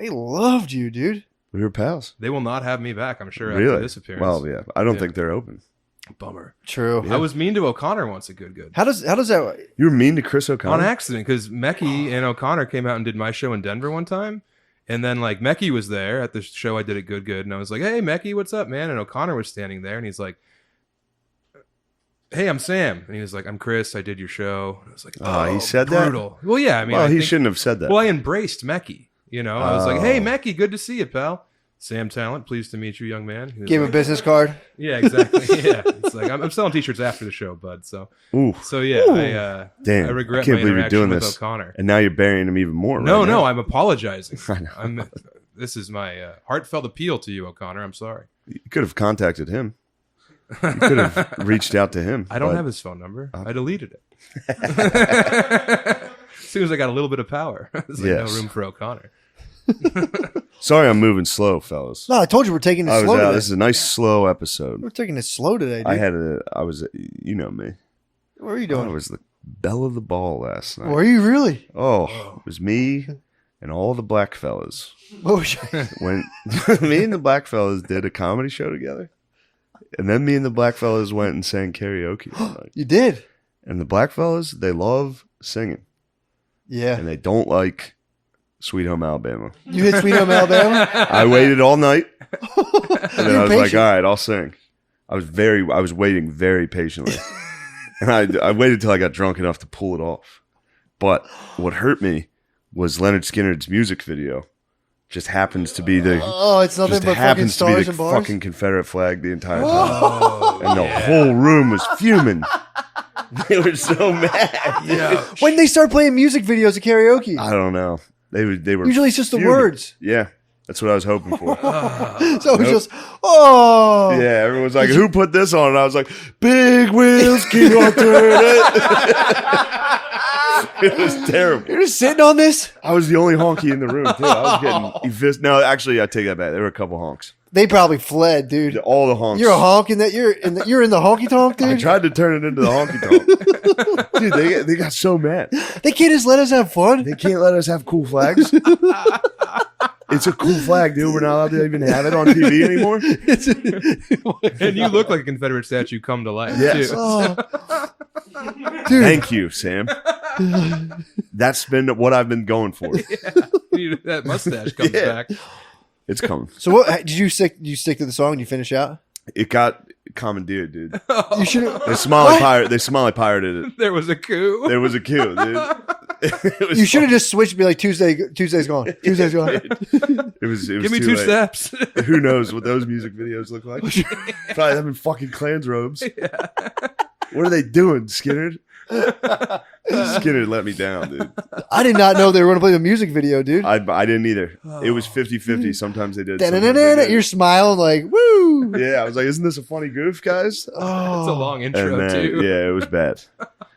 loved you, dude. We were pals. They will not have me back, I'm sure, after Really? this appearance. Well, yeah. I don't Yeah. think they're open. Bummer. True. I was mean to O'Connor once at Good. How does that? You were mean to Chris On O'Connor. accident, because Mecky and O'Connor came out and did my show in Denver one time. And then, like, Mecky was there at the show I did at Good. And I was like, hey, Mecky, what's up, man? And O'Connor was standing there, and he's like, hey, I'm Sam. And he was like, I'm Chris. I did your show. And I was like, Oh, he said that? brutal. Well, yeah. I mean, Well, I he think- shouldn't have said that. Well, I embraced Mecky. You know, I was like, hey, Oh. Mecky, good to see you, pal. Sam Talent, pleased to meet you, young man. He was Give him a like, business card. yeah, exactly. Yeah. It's like, I'm selling t-shirts after the show, bud. So, Ooh, yeah, damn. I regret can't my believe you're interaction doing with this. O'Connor. And now you're burying him even more. No, right no, now. I'm apologizing. I know. This is my heartfelt appeal to you, O'Connor. I'm sorry. You could have contacted him. You could have reached out to him. I don't but- have his phone number. I deleted it. As soon as I got a little bit of power, there's like Yes. no room for O'Connor. Sorry, I'm moving slow, fellas. No, I told you we're taking it I was slow out. today. This is a nice slow episode. We're taking it slow today, dude. You know me. What are you I doing? was the belle of the ball last night. Were you really? Oh, it was me and all the black fellas. What was you? When me and the black fellas did a comedy show together, and then me and the black fellas went and sang karaoke one night. You did? And the black fellas, they love singing, Yeah. and they don't like Sweet Home Alabama. You hit Sweet Home Alabama? I waited all night, and then You're I was like, patient. "All right, I'll sing." I was waiting very patiently, and I waited till I got drunk enough to pull it off. But what hurt me was Leonard Skinner's music video. Just happens to be the Oh, it's nothing just but fucking happens to be stars the and bars? fucking Confederate flag the entire time, Oh, and the whole room was fuming. They were so mad. yeah. When they start playing music videos at karaoke? I don't know. They were Usually it's just the fuming. words. Yeah, that's what I was hoping for. So it's just, oh. Yeah, everyone's like, "Who put this on?" And I was like, "Big wheels keep on turning." It was terrible. You're just sitting on this? I was the only honky in the room too. I was getting No, actually, I take that back. There were a couple honks. They probably fled, dude. All the honks. You're a honk in that. You're in the honky tonk, I dude. tried to turn it into the honky tonk. Dude, they got so mad. They can't just let us have fun. They can't let us have cool flags. It's a cool flag, dude. We're not allowed to even have it on TV anymore. And you look like a Confederate statue come to life, Yes. too. Oh. Dude, Thank you, Sam. That's been what I've been going for. That mustache comes Yeah. back. It's coming. so what? Did you stick to the song and you finish out? It got commandeered, dude. You should have. They Somali pirated it. There was a coup. There was a coup, dude. It was You should have fun. just switched and be like, Tuesday's gone. Tuesday's gone. It was Give me too two late. steps. Who knows what those music videos look like? Probably having fucking clans robes. What are they doing, Skinner? Skynyrd let me down, dude. I did not know they were going to play the music video, dude. I didn't either. It was 50-50. Sometimes they did. Sometimes they Da-na-na-na-na. didn't. You're smiling like, woo. Yeah, I was like, isn't this a funny goof, guys? Oh. It's a long intro, And then, too. yeah, it was bad.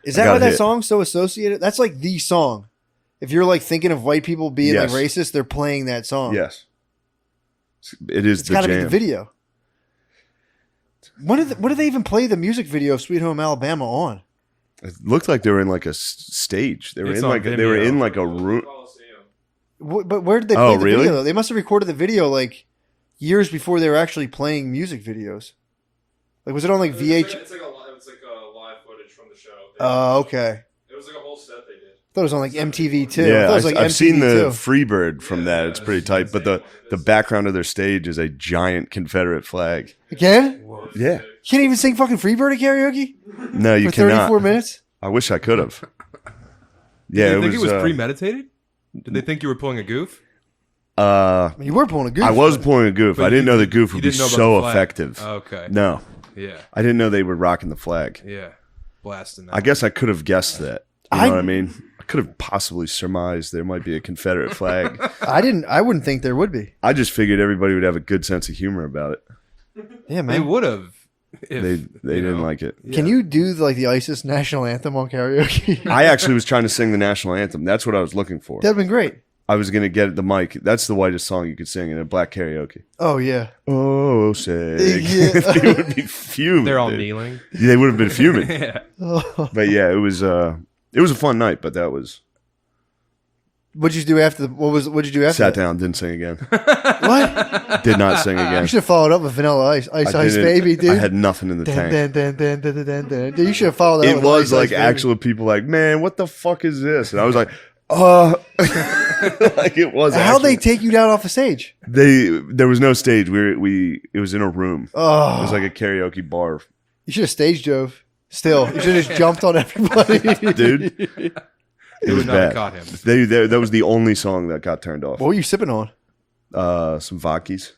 Is I that got why that hit. song's so associated? That's like the song. If you're like thinking of white people being Yes. like racist, they're playing that song. Yes. It is It's the got to be jam. the video. What did they even play the music video of Sweet Home Alabama on? It looked like they were in like a stage. They were It's in on like they were Vimeo. in like a room. But where did they play Oh, the really? video though? They must have recorded the video like years before they were actually playing music videos. Like was it on like VH? It's like a live footage from the show. Oh, okay. It was like a whole set they did. I thought it was on like MTV too. I Yeah, thought it was like I've MTV seen the too. Freebird from that. It's pretty tight. But the background of their stage is a giant Confederate flag. Again? Yeah. You can't even sing fucking Freebird at karaoke No, you for 34 cannot. minutes. I wish I could have. Did Yeah, you think it was uh, premeditated? Did they think you were pulling a goof? Uh, I mean, you were pulling a goof. I was pulling a goof. But I didn't you- know the goof you would be didn't know about so the flag. effective. Okay. No, Yeah. I didn't know they were rocking the flag. Yeah. Blasting that. I guess I could have guessed that. You I- know what I mean? I could have possibly surmised there might be a Confederate flag. I wouldn't think there would be. I just figured everybody would have a good sense of humor about it. Yeah, They man. would have. They didn't like it. Can you do like the ISIS national anthem on karaoke? I actually was trying to sing the national anthem. That's what I was looking for. That'd been great. I was going to get the mic. That's the whitest song you could sing in a black karaoke. Oh yeah. Oh, say. Yeah. They would be fuming. They're all dude. kneeling. They would have been fuming. Yeah. But yeah, it was a fun night, but that was What'd you do after? What'd you do after? sat that? down, didn't sing again. What? Did not sing You again. should have followed up with Vanilla Ice, Ice I Ice didn't- Baby, dude. I had nothing in the Dun, tank. dun, dun, dun, dun, dun, dun, dun. You should have followed that. It up with was Ice like Ice Baby. actual people like, man, what the fuck is this? And I was like, like it was. How'd they actually- take you down off the stage? There was no stage. It was in a room. Oh, It was like a karaoke bar, you should have stage dove. Still, you should have just jumped on everybody, dude. It was would not have bad. caught him. That was the only song that got turned off. What were you sipping on? Some vodkas,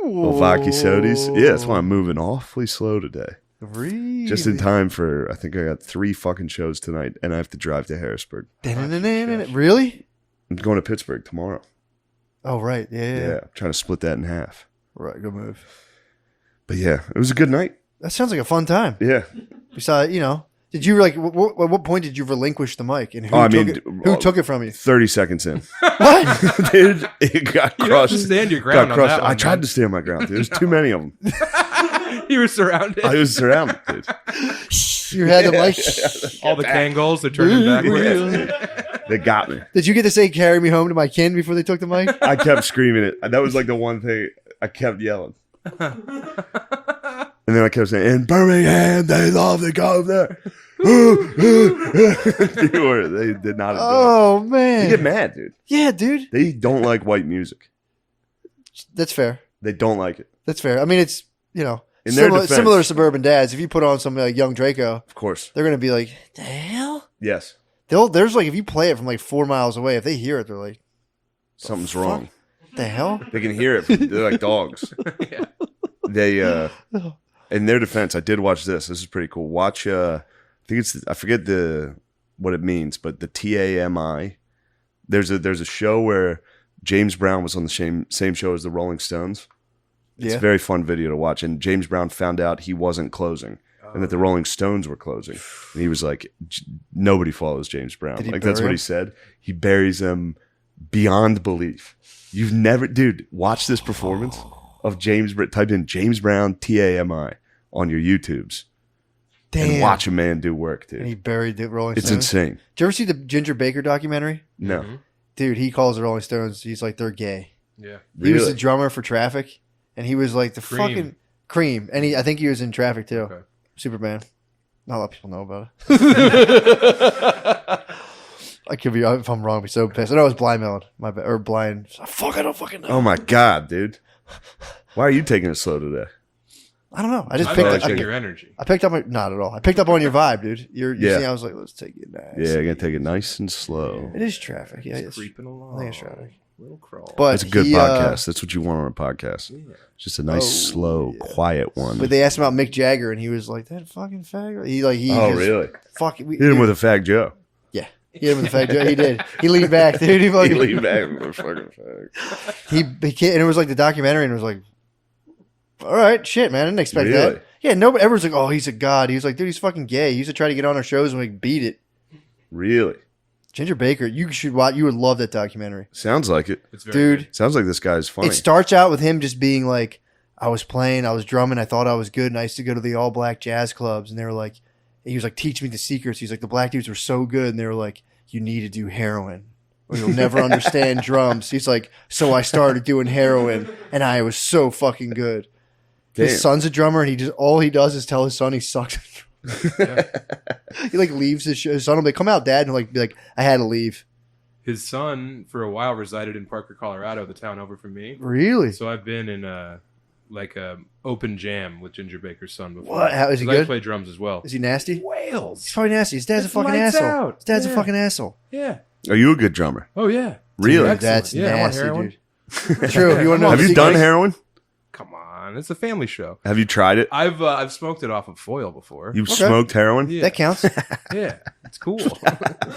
little vodka sodies. Yeah, that's why I'm moving awfully slow today. Really? Just in time for, I think I got 3 fucking shows tonight, and I have to drive to Harrisburg. Really? I'm going to Pittsburgh tomorrow. Oh right, yeah. Yeah, I'm trying to split that in half. Right, good move. But yeah, it was a good night. That sounds like a fun time. Yeah. Besides, did you like? At what point did you relinquish the mic, and who took it from you? 30 seconds in. What? Dude, it got You don't have to crushed. stand your ground Got on crushed. that one, I tried man. to stand my ground, dude. There's too many of them. You were surrounded. I was surrounded, dude. You had the mic. All the Kangles, they're turning backwards. They got me. Did you get to say "carry me home to my kin" before they took the mic? I kept screaming it. That was like the one thing I kept yelling. And then I kept saying, in Birmingham, they love to go there. They did not enjoy Oh it. man, They get mad, dude. Yeah, dude. They don't like white music. That's fair. They don't like it. That's fair. I mean, it's In their similar, defense. similar to suburban dads. If you put on something like Young Draco, Of course. they're gonna be like, "The hell." Yes. There's like if you play it from like 4 miles away, if they hear it, they're like, Something's fuck? wrong. "The hell." They can hear it. They're like dogs. They, in their defense, I did watch this. This is pretty cool. Watch, I forget what it means, but the TAMI. There's a show where James Brown was on the same show as the Rolling Stones. It's a very fun video to watch. And James Brown found out he wasn't closing and that the Rolling Stones were closing. And he was like, nobody follows James Brown. Did he Like, that's bury what him? he said. He buries them beyond belief. You've never, dude, watch this performance of type in James Brown TAMI on your YouTubes Damn. and watch a man do work, And he dude. buried the Rolling It's Stones. insane. Did you ever see the Ginger Baker documentary? No. Dude, he calls the Rolling Stones. He's like, they're gay. Yeah. He was Really? the drummer for Traffic, and he was like the Cream. fucking Cream. And I think he was in Traffic too. Okay. Superman. Not a lot of people know about it. I could be, if I'm wrong, I'd be so pissed. I know it was Blind Melon. My bad. Or Blind. I don't fucking know. Oh my God, dude. Why are you taking it slow today? I don't know. I just I picked don't up. like your energy. I picked up. Not at all. I picked up on your vibe, dude. You Yeah. see, I was like, let's take it nice. Yeah, I gotta take it nice and slow. It is Traffic. Yeah, It's it's, creeping I along. think it's Traffic. Little crawl. But That's a good he, podcast. That's what you want on a podcast. Yeah. Just a nice, slow, quiet one. But they asked him about Mick Jagger, and he was like, "That fucking faggot." He oh, really? Fuck. Hit him with a fag Joe. Yeah. He hit him with a fag joke. He did. He leaned back, dude. He He fucking. leaned back with a fucking fag. He can't, and it was like the documentary, and it was like, all right, shit, man, I didn't expect Really? that. Yeah, nobody. Everyone's like, oh, he's a god. He was like, dude, he's fucking gay. He used to try to get on our shows and like beat it. Really? Ginger Baker, you should watch. You would love that documentary, Sounds like it. It's very dude. good. Sounds like this guy's funny. It starts out with him just being like, I was drumming, I thought I was good, and I used to go to the all black jazz clubs, and they were like, he was like, teach me the secrets. He's like, the black dudes were so good, and they were like, you need to do heroin, or you'll never understand drums. He's like, so I started doing heroin, and I was so fucking good. Damn. His son's a drummer, and all he does is tell his son he sucks. He like leaves his son will be like, come out, dad, and he'll like be like, I had to leave. His son, for a while, resided in Parker, Colorado, the town over from me. Really? So I've been in a open jam with Ginger Baker's son before. What? How is he 'Cause I good? play drums as well. Is he nasty? Whales. He's probably nasty. His dad's It's a fucking lights asshole. out. His dad's a Yeah. fucking asshole. Yeah. Are you a good drummer? Oh yeah. Really? Dude, that's Yeah, I want nasty, heroin. dude. True. You want to know Have you the done secret? heroin? Come on, it's a family show. Have you tried it? I've smoked it off of foil before. You've smoked heroin? Yeah. That counts. Yeah, it's cool.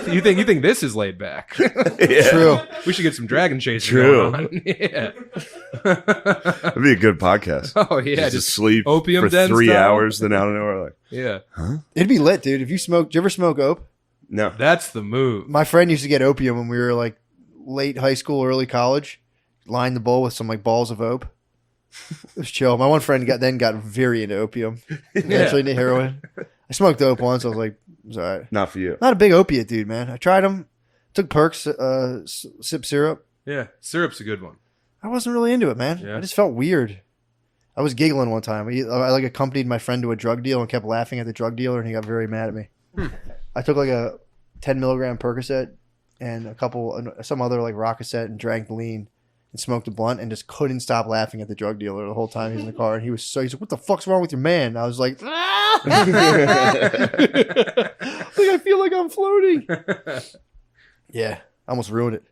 you think this is laid back? Yeah. True. We should get some dragon chasing True. going on. Yeah. That'd be a good podcast. Oh yeah, Just sleep opium for den 3 style. hours, then out of nowhere, like, yeah. It'd be lit, dude. If you smoke, do you ever smoke ope? no. That's the move. My friend used to get opium when we were like late high school, early college. Line the bowl with some like balls of ope. It was chill. My one friend got very into opium, eventually into heroin. I smoked dope once. I was like, it was all right. Not for you. Not a big opiate dude, man. I tried them. Took perks, sip syrup. Yeah, syrup's a good one. I wasn't really into it, man. Yeah. I just felt weird. I was giggling one time. I like accompanied my friend to a drug deal and kept laughing at the drug dealer, and he got very mad at me. I took like a 10 milligram Percocet and some other like Rockaset and drank lean and smoked a blunt and just couldn't stop laughing at the drug dealer the whole time he was in the car. And he's like, what the fuck's wrong with your man? And I was like, I feel like I'm floating. Yeah, I almost ruined it.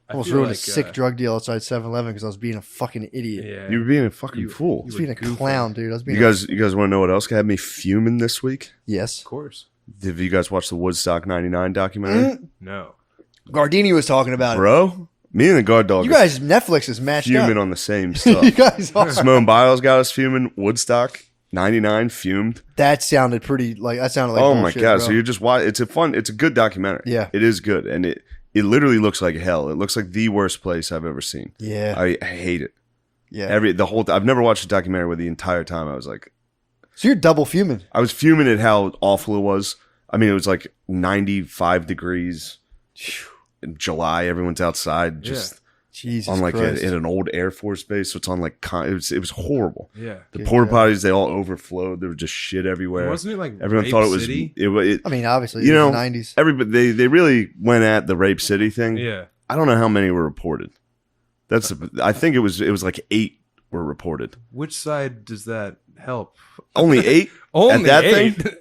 I almost ruined a sick drug deal outside 7-Eleven because I was being a fucking idiot. Yeah. You were being a fucking fool. I was being a clown, dude. I was being You guys want to know what else had me fuming this week? Yes. Of course. Have you guys watched the Woodstock 99 documentary? No. Gardini was talking about Bro, me and the guard dog it. You guys, Netflix is matched fuming up. on the same stuff. You guys are. Simone Biles got us fuming. Woodstock 99 fumed. That sounded pretty like Oh my bullshit, god! bro. So you're just watch. It's a good documentary. Yeah. it is good, and it literally looks like hell. It looks like the worst place I've ever seen. Yeah. I hate it. Yeah. I've never watched a documentary where the entire time I was like, So you're double fuming. I was fuming at how awful it was. I mean, it was like 95 degrees in July. Everyone's outside, just Jesus on like Christ. in an old Air Force base. So it's on like it was horrible. Yeah. The Good porta God. potties, they all overflowed. There was just shit everywhere. Wasn't it like Everyone Rape thought it was City? it I mean, obviously, you it was know, the 90s. everybody they really went at the Rape City thing. Yeah. I don't know how many were reported. I think it was like 8 were reported. Which side does that help? Only 8 Only at that 8? thing.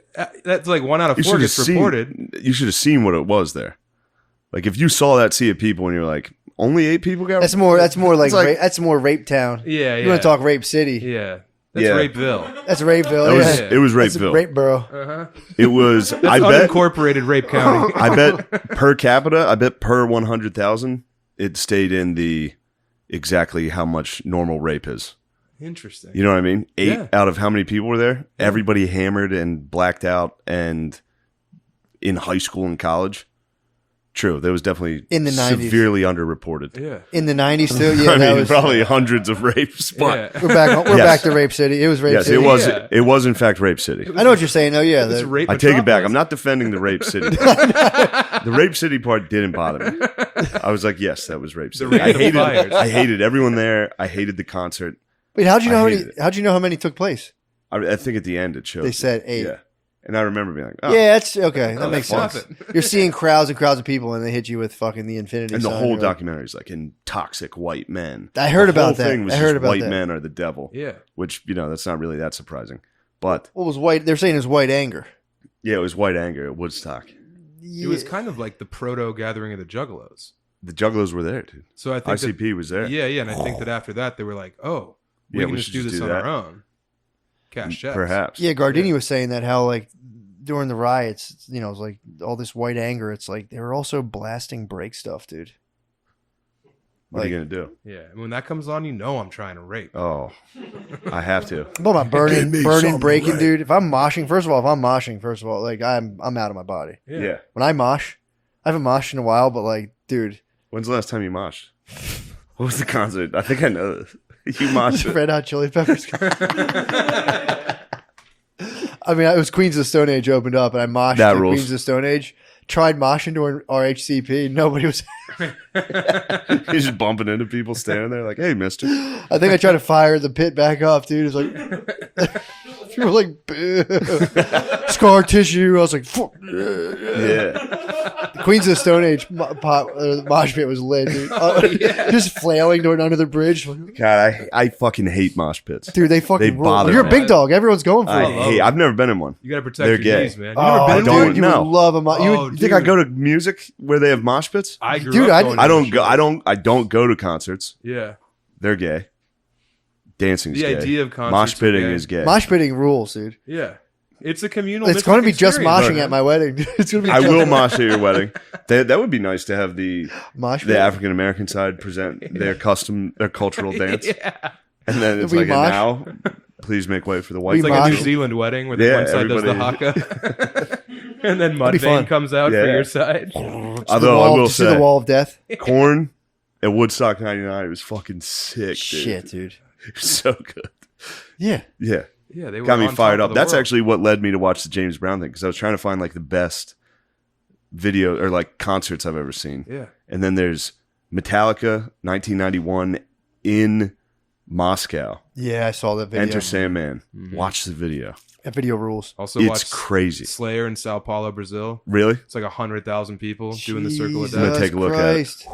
That's like 1 out of 4 should've gets reported. You should have seen what it was there. Like if you saw that sea of people and you're like, only 8 people got. That's more like, It's like- that's more Rape Town. Yeah, yeah. You want to talk Rape City? Yeah. That's Yeah. Rapeville. That's Rapeville. It was That's Rapeville. Rape Borough. Uh-huh. It was. That's I bet. unincorporated Rape County. I bet per capita. I bet per 100,000, it stayed in the exactly how much normal rape is. Interesting. You know what I mean? 8 Yeah. out of how many people were there? Everybody hammered and blacked out and in high school and college. True, there was definitely In the 90s. severely underreported. Yeah. In the 90s, too. Yeah, I that mean, was. probably hundreds of rapes, but Yeah. We're back. We're Yes. back to Rape City. It was Rape yes, City. it was. Yeah. It was in fact Rape City. I know what you're saying. Oh yeah, It's the, rape I take it back. metropolis. I'm not defending the Rape City. The Rape City part didn't bother me. I was like, yes, that was Rape City. rape I of hated. fires. I hated everyone there. I hated the concert. wait, how'd you know I how many? hated it. How'd you know how many took place? I think at the end it showed. They said 8. yeah, and I remember being like, oh. Yeah, that's okay. That Oh, makes that's sense. nothing. You're seeing crowds and crowds of people, and they hit you with fucking the infinity. And the sign. whole You're like- documentary is like in toxic white men. I heard The about whole that. thing was I heard just about white that. men are the devil. Yeah. Which that's not really that surprising. But What was white? They're saying it was white anger. yeah, it was white anger at Woodstock. It was kind of like the proto gathering of the Juggalos. The Juggalos were there, dude. So I think ICP was there. Yeah, and I think that after that they were like, oh, we Yeah, can we just should do just this do on that. our own. Cash checks. Perhaps. Yeah, Gardini was saying that how like during the riots, you know, it was like all this white anger. It's like they were also blasting break stuff, dude. What are you gonna do? Yeah, and when that comes on, you know I'm trying to rape. Oh, I have to. I'm about burning, breaking, dude. If I'm moshing, first of all, like I'm out of my body. Yeah. When I mosh, I haven't moshed in a while, but like, dude, When's the last time you moshed? What was the concert? I think I know this. You moshed it. Red Hot Chili Peppers. I mean, it was Queens of the Stone Age opened up, and I moshed That to rules. Queens of the Stone Age. Tried moshing during RHCP. Nobody was. You're just bumping into people standing there like, hey, mister. I think I tried to fire the pit back up, dude. It was like people were like "Boo." Scar tissue. I was like, fuck. Yeah. Queens of the Stone Age mosh pit was lit, dude. Just flailing going under the bridge. God, I fucking hate mosh pits. Dude, they fucking They rule. bother You're a me. big dog. Everyone's going for it. I've never been in one. You got to protect They're your gay. knees, man. You Oh, never been to don't dude, you know. would love a mosh. Oh, You think I go to music where they have mosh pits? I grew Dude, up I- going I to don't go. shows. I don't go to concerts. Yeah. They're gay. Dancing's The gay. idea of concerts mosh pitting are gay. is gay. Mosh pitting rules, dude. Yeah. It's a communal. It's going to be just experience, moshing man. at my wedding. It's going to be. I just will mosh at your wedding. That would be nice to have the mosh pit. the African American side present their cultural dance, Yeah. and then it's We like, and mosh? now, please make way for the white. It's We like a New mosh? Zealand wedding where the Yeah, one side does the everybody- haka. And then That'd be fun. Mudvayne comes out for Yeah. your side. Although I will see say, the wall of death. corn at Woodstock '99, it was fucking sick, dude. Shit, dude. It was so good. Yeah. Yeah, Yeah, they were got me on fired top up. of the That's world. actually what led me to watch the James Brown thing because I was trying to find like the best video or like concerts I've ever seen. Yeah. And then there's Metallica 1991 in Moscow. Yeah, I saw that video. Enter Sandman. Mm-hmm. Watch the video. That video rules. Also It's watch crazy. Slayer in Sao Paulo, Brazil. Really? It's like 100,000 people doing the circle of Jesus I'm gonna death. take a look at it. Christ.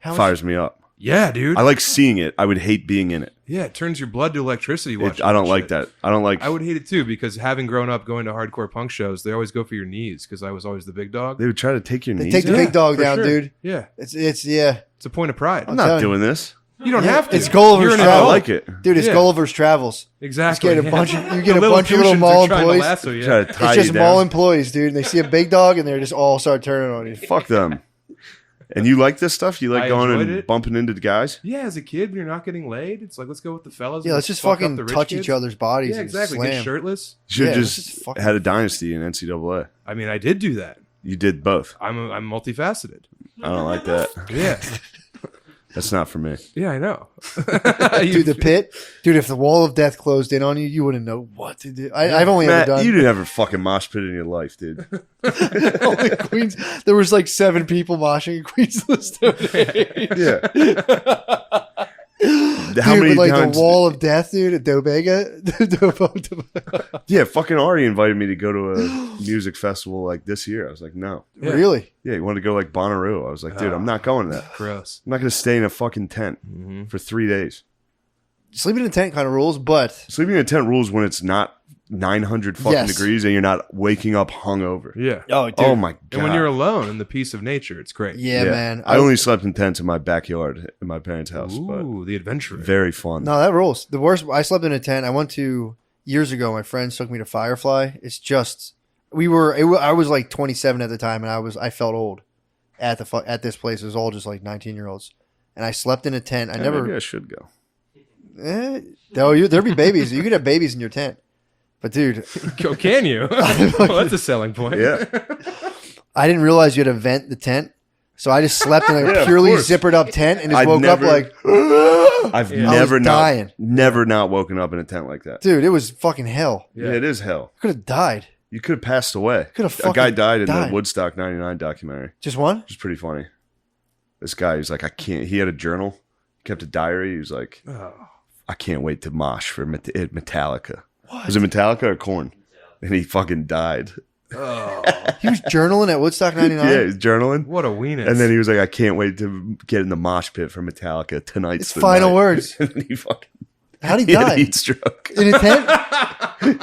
How much- Fires me up. Yeah, dude. I like seeing it. I would hate being in it. Yeah, it turns your blood to electricity watching I don't that like shit. that. I don't like. I would hate it too because having grown up going to hardcore punk shows, they always go for your knees because I was always the big dog. They would try to take your They knees. take the out? big dog for down, sure. dude. Yeah, It's yeah. it's a point of pride. I'm not telling you. doing this. You don't Yeah, have to. it's Gulliver's You're an I Travels. adult. like it. Dude, it's Yeah. Gulliver's Travels. Exactly. Just get a bunch of- you get The a bunch of little Lilliputians mall are trying to employees. lasso you. Try to tie It's you just down. mall employees, dude. And they see a big dog and they just all start turning on you. Fuck them. And you like this stuff? You like I going enjoyed and it. bumping into the guys? Yeah, as a kid, when you're not getting laid, it's like let's go with the fellas. Yeah, and let's just fuck up fucking the rich touch kids. each other's bodies. Yeah, and exactly. Slam. Get shirtless. Should Yeah, have let's just just fucking- had a dynasty in NCAA. I mean, I did do that. You did both. I'm multifaceted. I don't like that. Yeah, That's not for me. yeah, I know. Dude, the pit. Dude, if the wall of death closed in on you, you wouldn't know what to do. I've only Matt, ever done. you didn't have a fucking mosh pit in your life, dude. only Queens. There was like 7 people moshing in Queens of the Stone Age. Yeah. How Dude, many with like times? the wall of death, dude, at DaBaby. Yeah, fucking Ari invited me to go to a music festival like this year. I was like, no. Yeah. Really? Yeah, you want to go like Bonnaroo? I was like, dude, I'm not going to that. Gross. I'm not going to stay in a fucking tent for 3 days. Sleeping in a tent kind of rules, but Sleeping in a tent rules when it's not 900 fucking Yes. degrees and you're not waking up hungover. Yeah. oh, dude. Oh my god! And when you're alone in the peace of nature, it's great. yeah, man. I only slept in tents in my backyard in my parents' house, Ooh, the adventure. but very fun. No, that rules. The worst. I slept in a tent. I went to years ago. My friends took me to Firefly. It's just I was like 27 at the time, and I felt old at this place. It was all just like 19-year-olds, and I slept in a tent. I Yeah, never. maybe I should go. There'd be babies. You could have babies in your tent, but dude, Oh, can you? Well, that's a selling point. Yeah, I didn't realize you had to vent the tent. So I just slept in a Yeah, of purely course. zippered up tent and just I'd woke never- up like, I've Yeah. never I was dying. never not woken up in a tent like that. dude, it was fucking hell. Yeah, it is hell. I could have died. You could have passed away. Could have A guy fucking died in died. the Woodstock '99 documentary. Just one? Which is pretty funny. This guy, he's like, I can't. He had a journal, kept a diary. He was like, Oh. I can't wait to mosh for Metallica. Was it Metallica or Korn? And he fucking died. He was journaling at Woodstock 99? Yeah, he's journaling. What a weenus. And then he was like, I can't wait to get in the mosh pit for Metallica. Tonight's His the final night." words. And then he fucking How'd he he had a die? heat stroke. In a tent?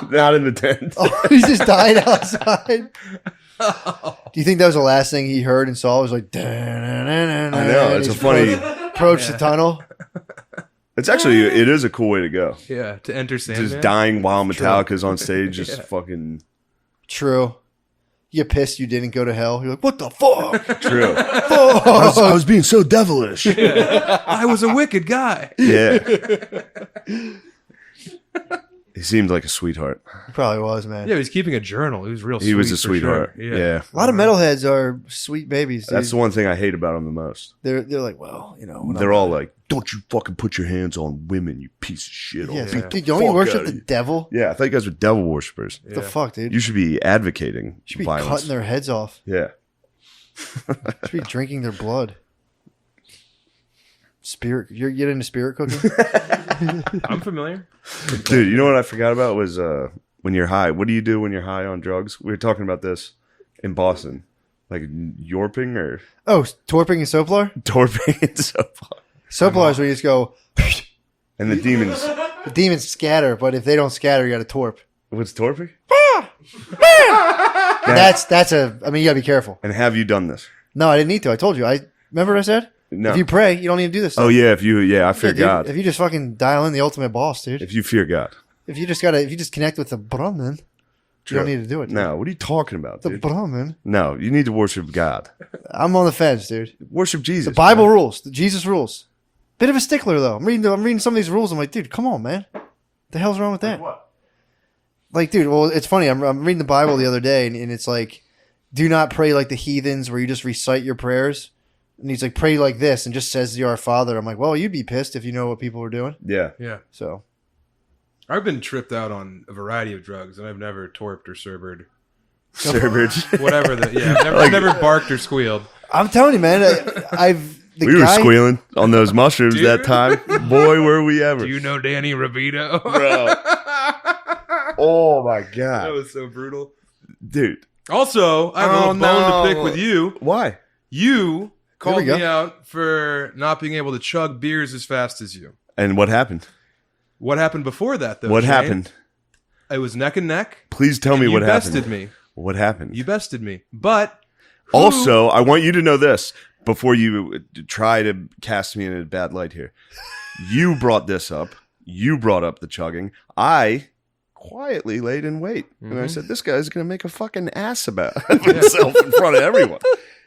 Not in the tent. Oh, he just died outside. Do you think that was the last thing he heard and saw? It was like, I know, it's a funny. Approach the tunnel. It's actually, it is a cool way to go. Yeah, to enter Sandman. Just dying while Metallica's on stage, just fucking. True. You get pissed you didn't go to hell. You're like, what the fuck? True. I was being so devilish. I was a wicked guy. Yeah. He seemed like a sweetheart. He probably was, man. Yeah, he was keeping a journal. He was real. He was a for sweetheart. sure. Yeah. A lot of metalheads are sweet babies. Dude. That's the one thing I hate about him the most. They're like, well, you know. when They're I'm- all like, don't you fucking put your hands on women, you piece of shit. I'll Yeah, beat the dude, don't you fuck worship out the of you." devil? Yeah, I thought you guys were devil worshippers. What the fuck, dude? You should be advocating You should be violence. cutting their heads off. Yeah. You should be drinking their blood. Spirit. You get into spirit cooking? I'm familiar. Dude, you know what I forgot about was when you're high. What do you do when you're high on drugs? We were talking about this in Boston. Like yorping or Oh, torping and soplar? torping and so far. Soplar is where you just go, And the demons. the demons scatter, but if they don't scatter, you got to torp. What's torping? I mean, you got to be careful. And have you done this? No, I didn't need to. I told you. Remember what I said? No. If you pray, you don't need to do this stuff. Oh yeah, I fear Yeah, dude, God. If you just fucking dial in the ultimate boss, dude. If you fear God. If you just connect with the Brahman, you don't need to do it. Dude. No, what are you talking about, The dude? Brahman. No, you need to worship God. I'm on the fence, dude. Worship Jesus. The Bible man. rules. The Jesus rules. Bit of a stickler though. I'm reading some of these rules. I'm like, dude, come on, man. The hell's wrong with that? Like, dude, well, it's funny. I'm reading the Bible the other day, and it's like, do not pray like the heathens, where you just recite your prayers. And he's like, pray like this, and just says the Our Father. I'm like, well, you'd be pissed if you know what people were doing. Yeah. Yeah. So, I've been tripped out on a variety of drugs, and I've never torped or serbered. Serbered. Whatever I've never barked or squealed. I'm telling you, man, We were squealing on those mushrooms Dude. that time. Boy, were we ever. Do you know Danny Ravito? Bro. Oh my That God. was so brutal. Dude. Also, I have a little bone to pick with you. Why? You called we go. me out for not being able to chug beers as fast as you. And what happened? What happened before that, though? What Shane? happened? It was neck and neck. Please tell me You what bested happened. me. What happened? You bested me. But who- Also, I want you to know this before you try to cast me in a bad light here. You brought this up. You brought up the chugging. I quietly laid in wait. And I said, this guy's going to make a fucking ass about himself in front of everyone.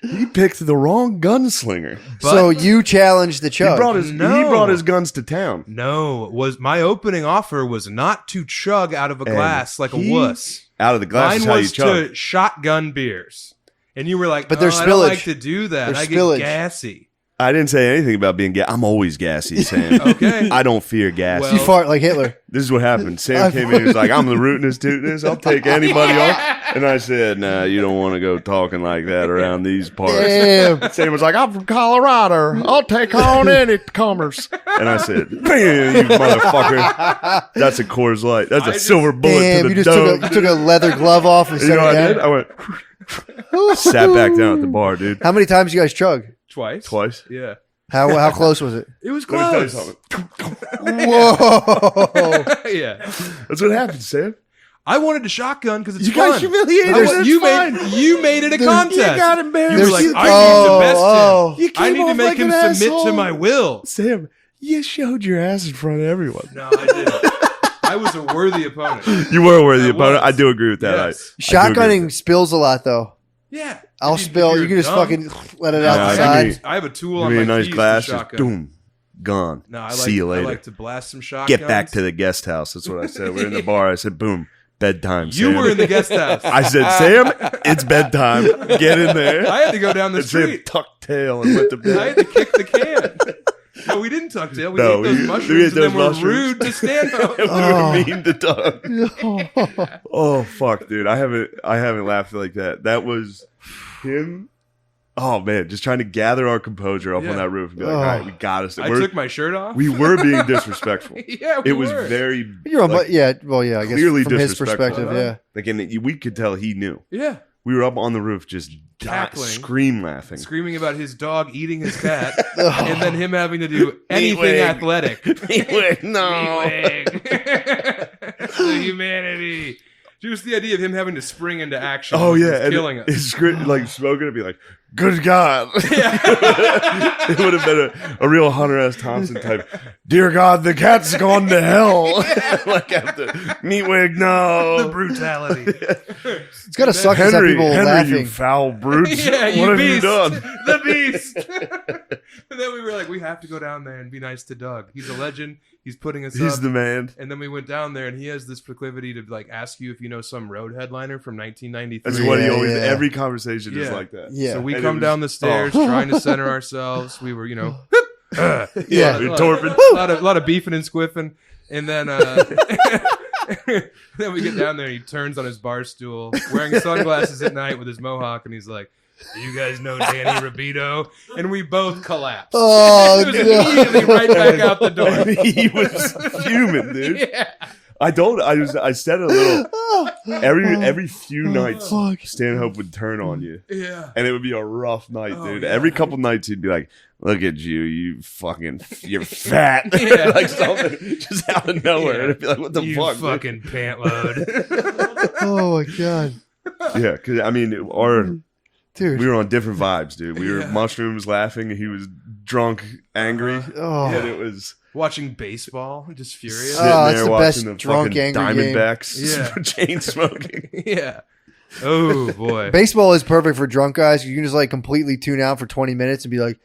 He picked the wrong gunslinger. So you challenged the He chug. brought his guns to town. No, was my opening offer was not to chug out of a glass like a he- wuss. Out of the glass Mine is how you was chug. to shotgun beers. And you were like, But there's I don't like spillage. to do that. There's I spillage. get gassy. I didn't say anything about being I'm always gassy, Sam. Okay. I don't fear gas. Well- You fart like Hitler. This is what happened. Sam came in. He was like, I'm the rootinest, tootinest. I'll take anybody on. And I said, nah, you don't want to go talking like that around these parts. Damn. Sam was like, I'm from Colorado. I'll take on any comers. And I said, bam, you motherfucker. That's a Coors Light. That's a silver bullet Damn, to you the just dome. took a leather glove off and You set know it what I down. did? I went, sat back down at the bar, dude. How many times you guys chug? Twice. Twice. Yeah. How close was it? It was Let me tell you close. something. Whoa! Yeah. That's what happened, Sam. I wanted to shotgun because it's You fun. got humiliated. I was- It's you fine. made it a contest. You got embarrassed. You were like, You- I need to best him. You I came need to off make like him an submit to asshole. my will. Sam, you showed your ass in front of everyone. No, I didn't. I was a worthy opponent. You were a worthy I opponent. was. I do agree with that. Yes. I do agree Shotgunning with spills a lot, though. Yeah. I'll If spill. you're You can just dumb. fucking let it Yeah, out the I side. agree. I have a tool that. on Give me my a nice keys glass, to just shotgun. boom, gone. No, I See you later. I like to blast some shotguns. Get back to the guest house. That's what I said. We're in the bar. I said, boom, bedtime. You Sam. were in the guest house. I said, Sam, it's bedtime. Get in there. I had to go down the And Sam street. tucked tail and went to bed. I had to kick the can. No, we didn't tuck tail. We No, ate those we ate mushrooms and those then we're mushrooms. rude to Stanhope. We were mean to Doug. Oh fuck, dude! I haven't laughed like that. That was him. Oh man, just trying to gather our composure up Yeah. on that roof and be like, all right, we got us. I took my shirt off. We were being disrespectful. Yeah, we It was were. very You're on, like, yeah. Well, yeah. I guess clearly from his disrespectful. perspective, yeah. like, and we could tell he knew. Yeah. We were up on the roof, just Cackling. scream laughing. Screaming about his dog eating his cat, and then him having to do anything wig. athletic. No. The humanity. Just the idea of him having to spring into action. Oh was yeah, and killing us. it's great. Like smoking and be like, "Good God!" Yeah. It would have been a real Hunter S. Thompson type. Dear God, the cat's gone to hell. Like after Meatwig, no. The brutality. It's gotta suck to have Henry, people you laughing. foul brutes! Yeah, you what have beast. you done? The beast. And then we were like, we have to go down there and be nice to Doug. He's a legend. He's putting us He's up. the man. And then we went down there, and he has this proclivity to like ask you if you know some road headliner from 1993. That's what he Yeah, always. yeah. Every conversation is Yeah. like that. Yeah. So we And come it was- down the stairs trying to center ourselves. We were, Yeah. a lot of beefing and squiffing, and then then we get down there. And he turns on his bar stool, wearing sunglasses at night with his mohawk, and he's like, "Do you guys know Danny Rabito?" And we both collapsed. Oh, It was no. immediately right back out the door. He was fuming, dude. Yeah. I said it a little. Every few nights, fuck. Stanhope would turn on you, Yeah. and it would be a rough night, Oh, dude. yeah. Every couple nights, he'd be like, "Look at you, you're fat," Yeah. like something just out of nowhere, Yeah. and it'd be like, "What the You fuck, dude?" fucking pant load. Oh my god, Yeah, because I mean, dude. we were on different vibes, dude. We were Yeah. mushrooms, laughing. He was drunk, angry, Oh, and it was. Watching baseball, just furious. Sitting Oh, there it's the watching best the drunk, fucking angry game. Diamondbacks Yeah. chain smoking. Yeah. Oh boy. baseball is perfect for drunk guys. You can just like completely tune out for 20 minutes and be like,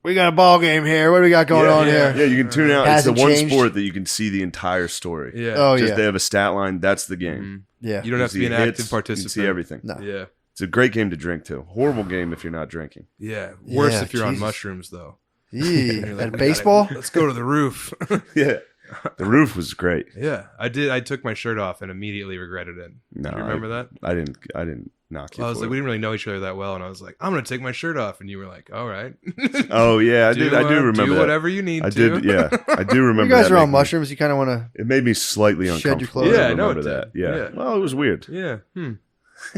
"We got a ball game here. What do we got going on yeah. here?" Yeah, you can tune out. Hasn't It's the one changed. sport that you can see the entire story. Yeah. Oh Just yeah, they have a stat line. That's the game. yeah. You don't have to be an see hits, active You participant. can see everything. No. Yeah. It's a great game to drink too. Horrible game if you're not drinking. Yeah. Worse Yeah, if you're on Jesus. mushrooms though. Yee. You're like, At "We baseball, gotta- let's go to the roof. Yeah, the roof was great. Yeah. I did. I took my shirt off and immediately regretted it. No, Do you remember that? I didn't knock you. I was for like, it. we didn't really know each other that well, and I was like, I'm gonna take my shirt off, and you were like, all right. Oh yeah, I do remember do that. whatever you need I to. did. Yeah, I do remember. you guys that are on making- mushrooms. You kind of want to. It made me slightly Shed your uncomfortable. clothes. I Yeah, I know remember it that. did. Yeah. Yeah. Well, it was weird. Yeah.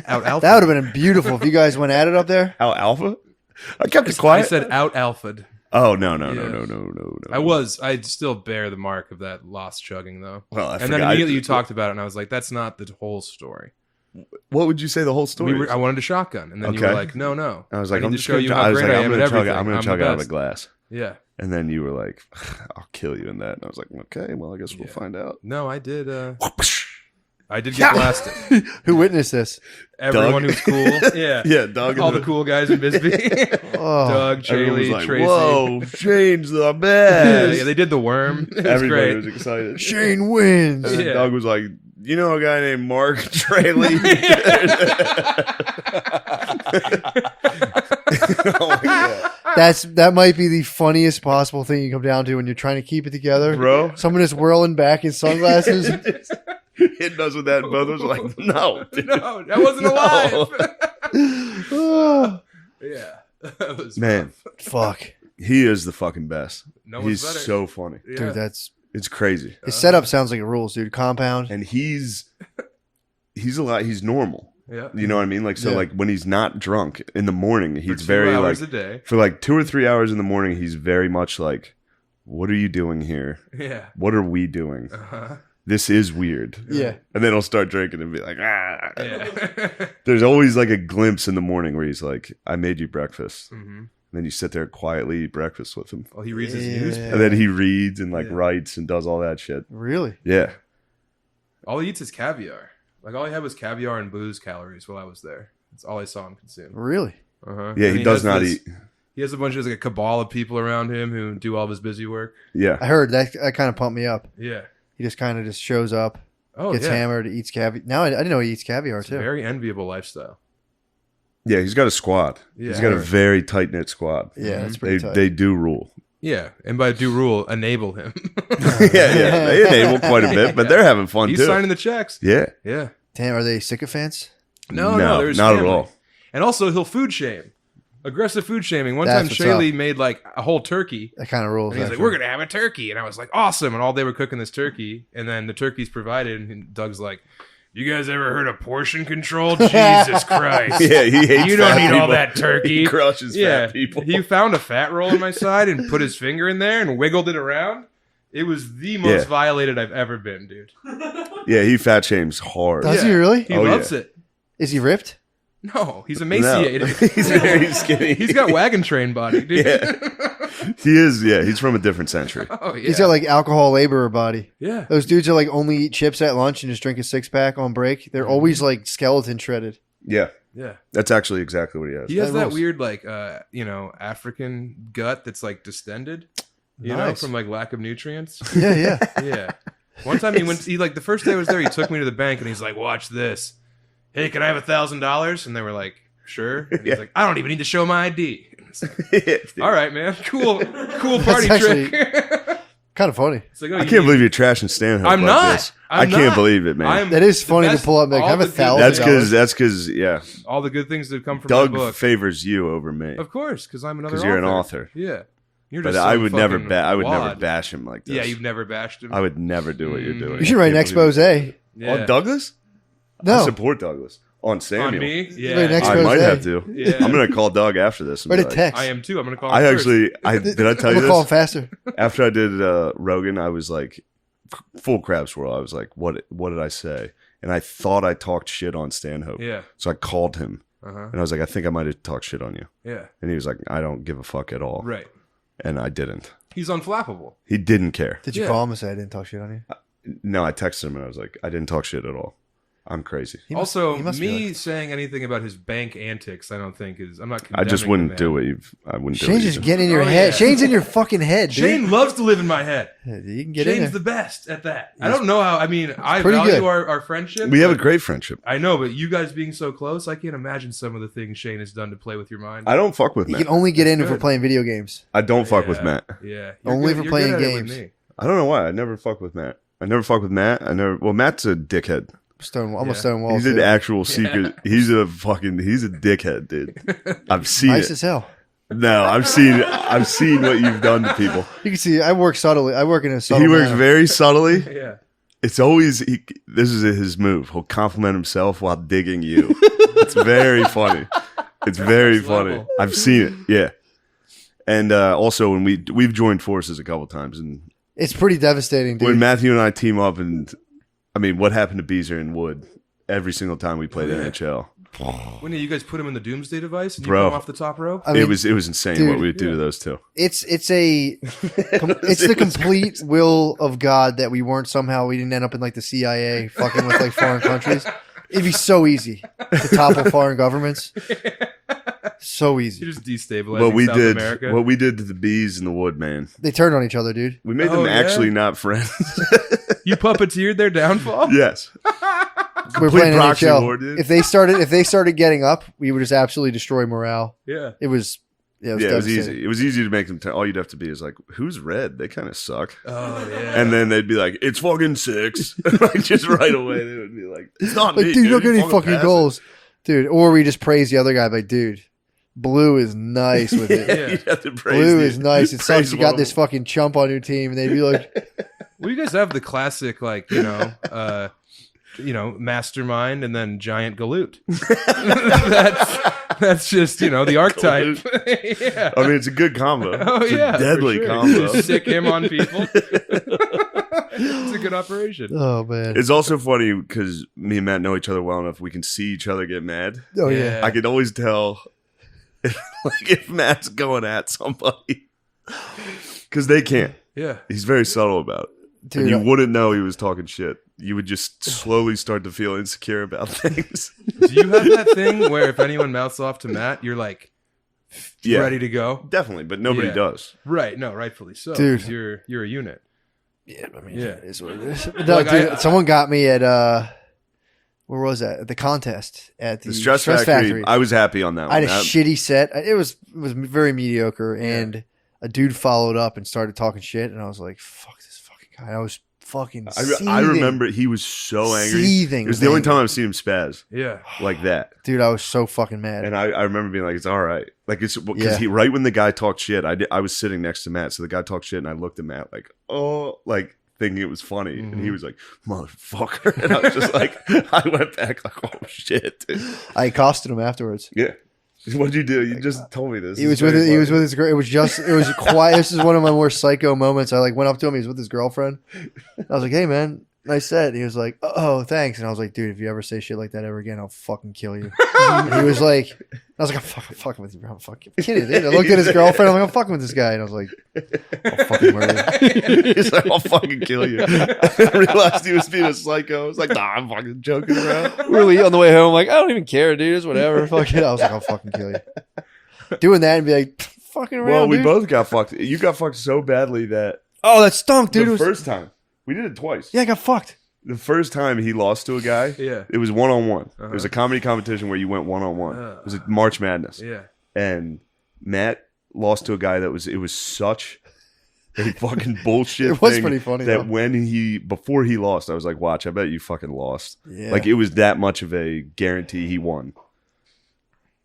Out alpha. That would have been beautiful if you guys went at it up there. Al Alpha? I kept it I quiet. said out alpha'd. Oh no. I'd still bear the mark of that lost chugging though. Well, I And then forgot. immediately you talked about it, and I was like, that's not the whole story. What would you say the whole story? I wanted a shotgun, and then you Okay. were like, no. I was like, need I'm to just show gonna, you I how was great like, I I'm am at gonna chug, everything. I'm gonna I'm chug the out of a best. glass. Yeah. And then you were like, I'll kill you in that. And I was like, okay, well, I guess we'll Yeah. find out. No, I did. I did get blasted. Who witnessed this? Everyone Doug. who's cool. Yeah. Yeah, Doug. All the cool guys in Bisbee. Oh, Doug, Everyone was Chaley, like, Tracy. whoa, Shane's the Yeah, best. they did the worm. It was Everybody great. was excited. Shane wins. And then Yeah. Doug was like, you know a guy named Mark Traley? Oh my God. That might be the funniest possible thing you come down to when you're trying to keep it together, Bro. Someone is whirling back in sunglasses. Hitting us with that. Both of us were like, no. dude. No, that wasn't alive. Oh, Yeah. That was Man, rough. fuck, he is the fucking best. No one's He's better. so funny. Yeah. dude, that's It's crazy. his setup sounds like it rules, dude. Compound. And he's normal. Yeah. You know what I mean? Like, so Yeah. like when he's not drunk in the morning, For he's 2 very hours like, a day. for like 2 or 3 hours in the morning, he's very much like, what are you doing here? Yeah. What are we doing? Uh-huh. This is weird. Yeah, And then he'll start drinking and be like, ah. Yeah. There's always like a glimpse in the morning where he's like, I made you breakfast. hmm And then you sit there quietly, eat breakfast with him. Well, he reads his Yeah. newspaper. And then he reads and like Yeah. writes and does all that shit. really. Yeah. All he eats is caviar. Like all he had was caviar and booze calories while I was there. That's all I saw him consume. Really? Uh-huh. Yeah, And he does has not this- eat. He has a bunch of like a cabal of people around him who do all of his busy work. Yeah. I heard that kind of pumped me up. Yeah. He just kind of just shows up, Oh, gets yeah. hammered, eats caviar. Now I didn't know he eats caviar It's a too. very enviable lifestyle. Yeah, he's got a squad. Yeah. He's got a very tight knit squad. Yeah, that's They pretty tight. they do rule. Yeah, and by do rule, enable him. yeah. They enable quite a bit, but Yeah. they're having fun He's too. signing the checks. Yeah. Yeah. Damn, are they sycophants? No, No, there's not at family. all. And also, he'll food shame. Aggressive food shaming. One That's time, what's Shaylee made like a whole turkey. That kind of rules. And he's like, actually. we're going to have a turkey. And I was like, awesome. And all day we're cooking this turkey. And then the turkey's provided. And Doug's like, you guys ever heard of portion control? Jesus Christ. Yeah, he hates You don't fat need all people. that turkey. He crushes Yeah. fat people. He found a fat roll in my side and put his finger in there and wiggled it around. It was the most Yeah. violated I've ever been, dude. Yeah, he fat shames hard. Does he really? He Oh, loves yeah. it. Is he ripped? No, he's No. emaciated. He's very skinny. He's got wagon train body, dude. Yeah. He is. Yeah, he's from a different century. Oh yeah. He's got like alcohol laborer body. yeah. Those dudes that like only eat chips at lunch and just drink a 6-pack on break. They're always like skeleton shredded. Yeah, Yeah. that's actually exactly what he has. He has That that rules. weird like African gut that's like distended. You know, Nice. from like lack of nutrients. Yeah, yeah. Yeah. One time he like the first day I was there, he took me to the bank and he's like, "Watch this. Hey, can I have $1,000?" And they were like, "Sure." And he's Yeah. like, "I don't even need to show my ID." And it's like, Dude, all right, man. Cool party actually- trick. Kind of funny. It's like, oh, I can't believe you're trashing Stanhope. I'm like not. This. I'm I can't not. believe it, man. I'm That is the funny to best- pull up. Like, all have the a good- $1,000. that's because yeah, all the good things that come from Doug my book. favors you over me Of course, because I'm another. because you're an author. Yeah, you're But just I some would never fucking never wad. bash him like this. Yeah, you've never bashed him. I would never do what you're doing. You should write an I can't believe expose. it. Yeah. On Douglas? I No, support Douglas. On Samuel. On me. Yeah, Wait, next- I might have expose. to. Yeah. I'm gonna call Doug after this. And write be a like, text. I am too. I'm gonna call. I him first. actually, did I tell you We'll call him this? faster. After I did Rogan, I was like, full crab swirl. I was like, what did I say? And I thought I talked shit on Stanhope. Yeah. So I called him Uh-huh. and I was like, I think I might have talked shit on you. Yeah. And he was like, I don't give a fuck at all. Right. And I didn't. He's unflappable. He didn't care. Did you Yeah. call him and say I didn't talk shit on you? No, I texted him and I was like, I didn't talk shit at all. I'm crazy. He must- Also, he must be me like- saying anything about his bank antics, I don't think is. I'm not. I just condemning wouldn't the do man. what you've. I wouldn't do Shane's it. just either. getting in your Oh, head. yeah. Shane's in your fucking head, dude. Shane loves to live in my head. Yeah, you can get in Shane's there. the best at that. I don't know how. I mean, I pretty value good. our friendship. We have a but great friendship. I know, but you guys being so close, I can't imagine some of the things Shane has done to play with your mind. I don't fuck with You Matt. can only get in if good. we're playing video games. I don't fuck with Yeah. Matt. Yeah. Only for you're playing good at it with games. me. I don't know why. I never fuck with Matt. I never fuck with Matt. Well, Matt's a dickhead. I'm Yeah. a Stonewall. He's too. an actual secret. He's a dickhead, dude. I've seen nice it. as hell. No, I've seen what you've done to people. You can see I work subtly. I work in a subtle He works manner. very subtly. Yeah. It's always this is his move. He'll compliment himself while digging you. It's very funny. It's very Next funny. level. I've seen it. Yeah. And also when we've joined forces a couple times, and It's pretty devastating, dude. when Matthew and I team up, and I mean, what happened to Beaser and Wood every single time we played NHL? When you guys put him in the doomsday device and you Bro. come off the top rope? I mean, it was insane dude, what we would do to those two. it's the complete will of God that we didn't end up in like the CIA fucking with like foreign countries. It'd be so easy to topple foreign governments. So You easy. just destabilizing What we South did, America. what we did to the bees and the Wood, man. They turned on each other, dude. We made Oh, them yeah? actually not friends. You puppeteered their downfall? Yes. We're Complete playing proxy NHL. war, dude. If they started getting up, we would just absolutely destroy morale. Yeah. It was Yeah, it was devastating. easy. It was easy to make them. All you'd have to be is like, "Who's red? They kind of suck." Oh, yeah. And then they'd be like, "It's fucking 6." Like just right away, they would be like, "It's not Like, me, dude, you don't get You any fucking pass it." goals, dude. Or we just praise the other guy, like, dude, Blue is nice with it. Yeah. You'd have to praise Blue the- is nice. It praise sucks you one got of this them. fucking chump on your team, and they'd be like, Well, you guys have the classic, like, mastermind and then giant galoot. that's just, the archetype. Yeah. I mean, it's a good combo. Oh, It's yeah. a deadly for sure. combo. Just sick him on people. It's a good operation. oh man, It's also funny because me and Matt know each other well enough. We can see each other get mad. oh yeah. I can always tell if Matt's going at somebody because they can't. Yeah. He's very subtle about it. Dude, And you wouldn't know he was talking shit. You would just slowly start to feel insecure about things. Do you have that thing where if anyone mouths off to Matt, you're like Yeah, ready to go? definitely, but nobody Yeah. does. Right. No, rightfully so. Dude. 'Cause You're a unit. yeah, I mean, Yeah. it is what it is. No, Like, dude, someone got me at where was that? At the contest at the The Stress Factory, I was happy on that I one. had a That- shitty set. It was very mediocre, and a dude followed up and started talking shit, and I was like, "Fuck this fucking guy!" I was fucking. I remember he was so angry. Seething It was the only with time I've seen him spaz Yeah. like that. dude. I was so fucking mad. And I remember being like, it's all right. Like, it's because Yeah. he, right when the guy talked shit, I was sitting next to Matt. So the guy talked shit and I looked at Matt like, oh, like thinking it was funny. And he was like, motherfucker. And I was just like, I went back like, oh shit, dude. I accosted him afterwards. Yeah. What'd you do? You just told me this. He was with his girl. It was quiet. This is one of my more psycho moments. I like went up to him. He was with his girlfriend. I was like, "Hey, man, Nice set. He was like, oh, thanks. And I was like, dude, if you ever say shit like that ever again, I'll fucking kill you. And he was like, I was like, I'm fucking with you, bro. I'm fucking kidding, dude. I looked at his girlfriend. I'm like, I'm fucking with this guy. And I was like, I'll fucking murder you. He's like, I'll fucking kill you. I realized he was being a psycho. I was like, nah, I'm fucking joking around. Really, on the way home, like, I don't even care, dude. It's whatever. Fuck it. I was like, I'll fucking kill you. Doing that and be like, fucking around, Well, we dude. both got fucked. You got fucked so badly that Oh, that stunk, dude. the first time. We did it twice. Yeah, I got fucked. The first time he lost to a guy, Yeah. it was one-on-one. It was a comedy competition where you went one-on-one. It was a March Madness. Yeah. And Matt lost to a guy it was such a fucking bullshit It was thing pretty funny, that though. before he lost, I was like, watch, I bet you fucking lost. Yeah. Like, it was that much of a guarantee he won.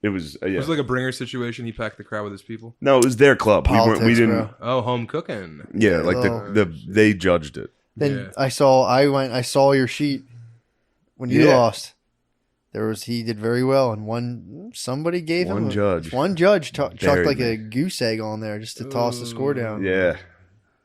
It was, It was like a bringer situation. He packed the crowd with his people. no, it was their club. Politics, we didn't, bro. Oh, home cooking. yeah, like Oh. they judged it. Then Yeah. I saw your sheet when you Yeah. lost. He did very well, and somebody gave him One judge. chucked Buried like me. a goose egg on there just to toss the score down. Yeah.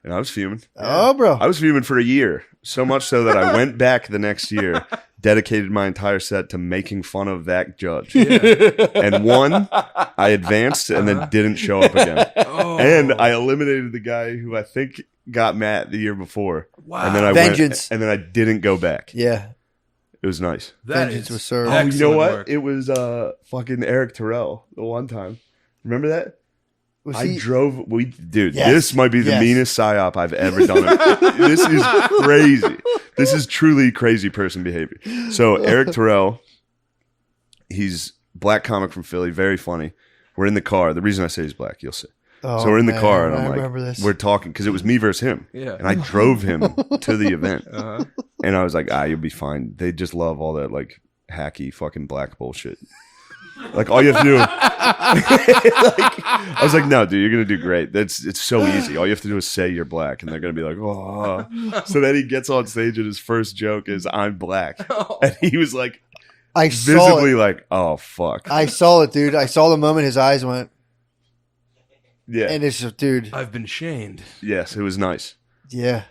And I was fuming. Oh, bro. I was fuming for a year. So much so that I went back the next year, dedicated my entire set to making fun of that judge. And one, I advanced and then didn't show up again. Oh. And I eliminated the guy who I think got Matt the year before. Wow. And then I Vengeance. went, and then I didn't go back. Yeah. It was nice. That Vengeance is was served. Oh, you know excellent what? work. It was fucking Eric Terrell the one time. Remember that? Was I he- drove. Dude, Yes. this might be the Yes. meanest psyop I've ever done. This is crazy. This is truly crazy person behavior. So Eric Terrell, he's black comic from Philly, very funny. We're in the car. The reason I say he's black, you'll see. Oh, So we're in the man, car, and I I'm remember like, this. we're talking because it was me versus him, Yeah. and I drove him to the event, Uh-huh. and I was like, you'll be fine. They just love all that like hacky fucking black bullshit. Like all you have to do, I was like, no, dude, you're gonna do great. It's so easy. All you have to do is say you're black, and they're gonna be like, oh. So then he gets on stage, and his first joke is, "I'm black," and he was like, I saw visibly it. like, oh fuck, I saw it, dude. I saw the moment his eyes went, yeah, and it's just, dude. I've been shamed. yes, it was nice. Yeah.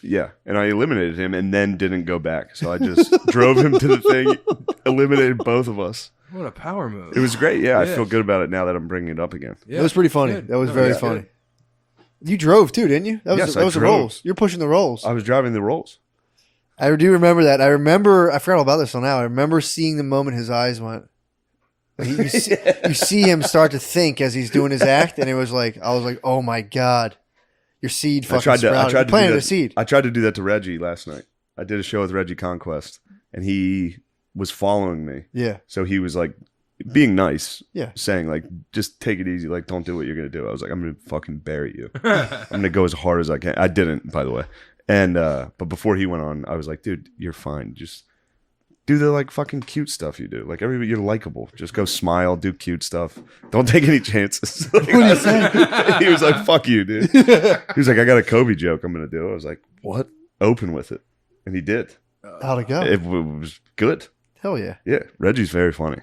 Yeah, and I eliminated him and then didn't go back. So I just drove him to the thing, eliminated both of us. What a power move. It was great. Yeah, I Yeah. feel good about it now that I'm bringing it up again. Yeah. It was pretty funny. Good. That was No, very yeah. funny. You drove too, didn't you? That was Yes, that I was the drove. rolls. You're pushing the rolls. I was driving the rolls. I do remember that. I forgot all about this till now. I remember seeing the moment his eyes went. You see him start to think as he's doing his act, and it was like, I was like, oh my God. Your seed fucking sprouted. You planted a seed. I tried to do that to Reggie last night. I did a show with Reggie Conquest, and he was following me. Yeah. So he was like being nice, Yeah. saying like, just take it easy, like don't do what you're gonna do. I was like, I'm gonna fucking bury you. I'm gonna go as hard as I can. I didn't, by the way. And but before he went on, I was like, dude, you're fine. Just do the like fucking cute stuff you do. Like everybody, you're likable. Just go smile, do cute stuff. Don't take any chances. Like, What are you saying? he was like, fuck you, dude. He was like, I got a Kobe joke I'm gonna do. I was like, what? Open with it. And he did. How'd it go? It was good. Hell yeah. Yeah. Reggie's very funny.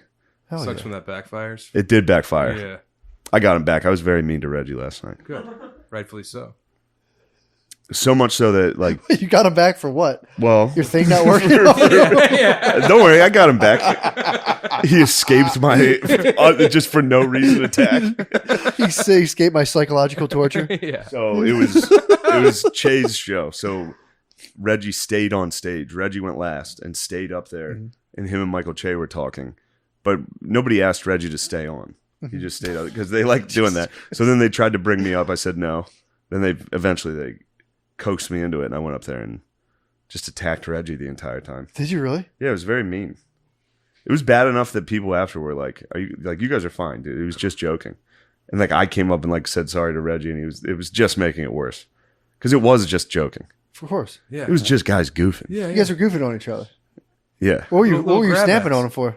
Hell Sucks yeah. when that backfires. It did backfire. Yeah. I got him back. I was very mean to Reggie last night. Good. Rightfully so. So much so that like, You got him back for what? well, Your thing not working? don't worry, I got him back. He escaped my just for no reason attack. He escaped my psychological torture. Yeah. So it was Che's show. So Reggie stayed on stage. Reggie went last and stayed up there, and him and Michael Che were talking. But nobody asked Reggie to stay on. He just stayed up because they like doing that. So then they tried to bring me up. I said no. Then they eventually coaxed me into it, and I went up there and just attacked Reggie the entire time. Did you really? Yeah, it was very mean. It was bad enough that people after were like, "Are you like you guys are fine, dude? It was just joking." And like I came up and like said sorry to Reggie, and it was just making it worse because it was just joking. Of course. Yeah. It was just guys goofing. Yeah. You guys were goofing on each other. Yeah, What were you, Little- what were you little grab snapping ass. on him for?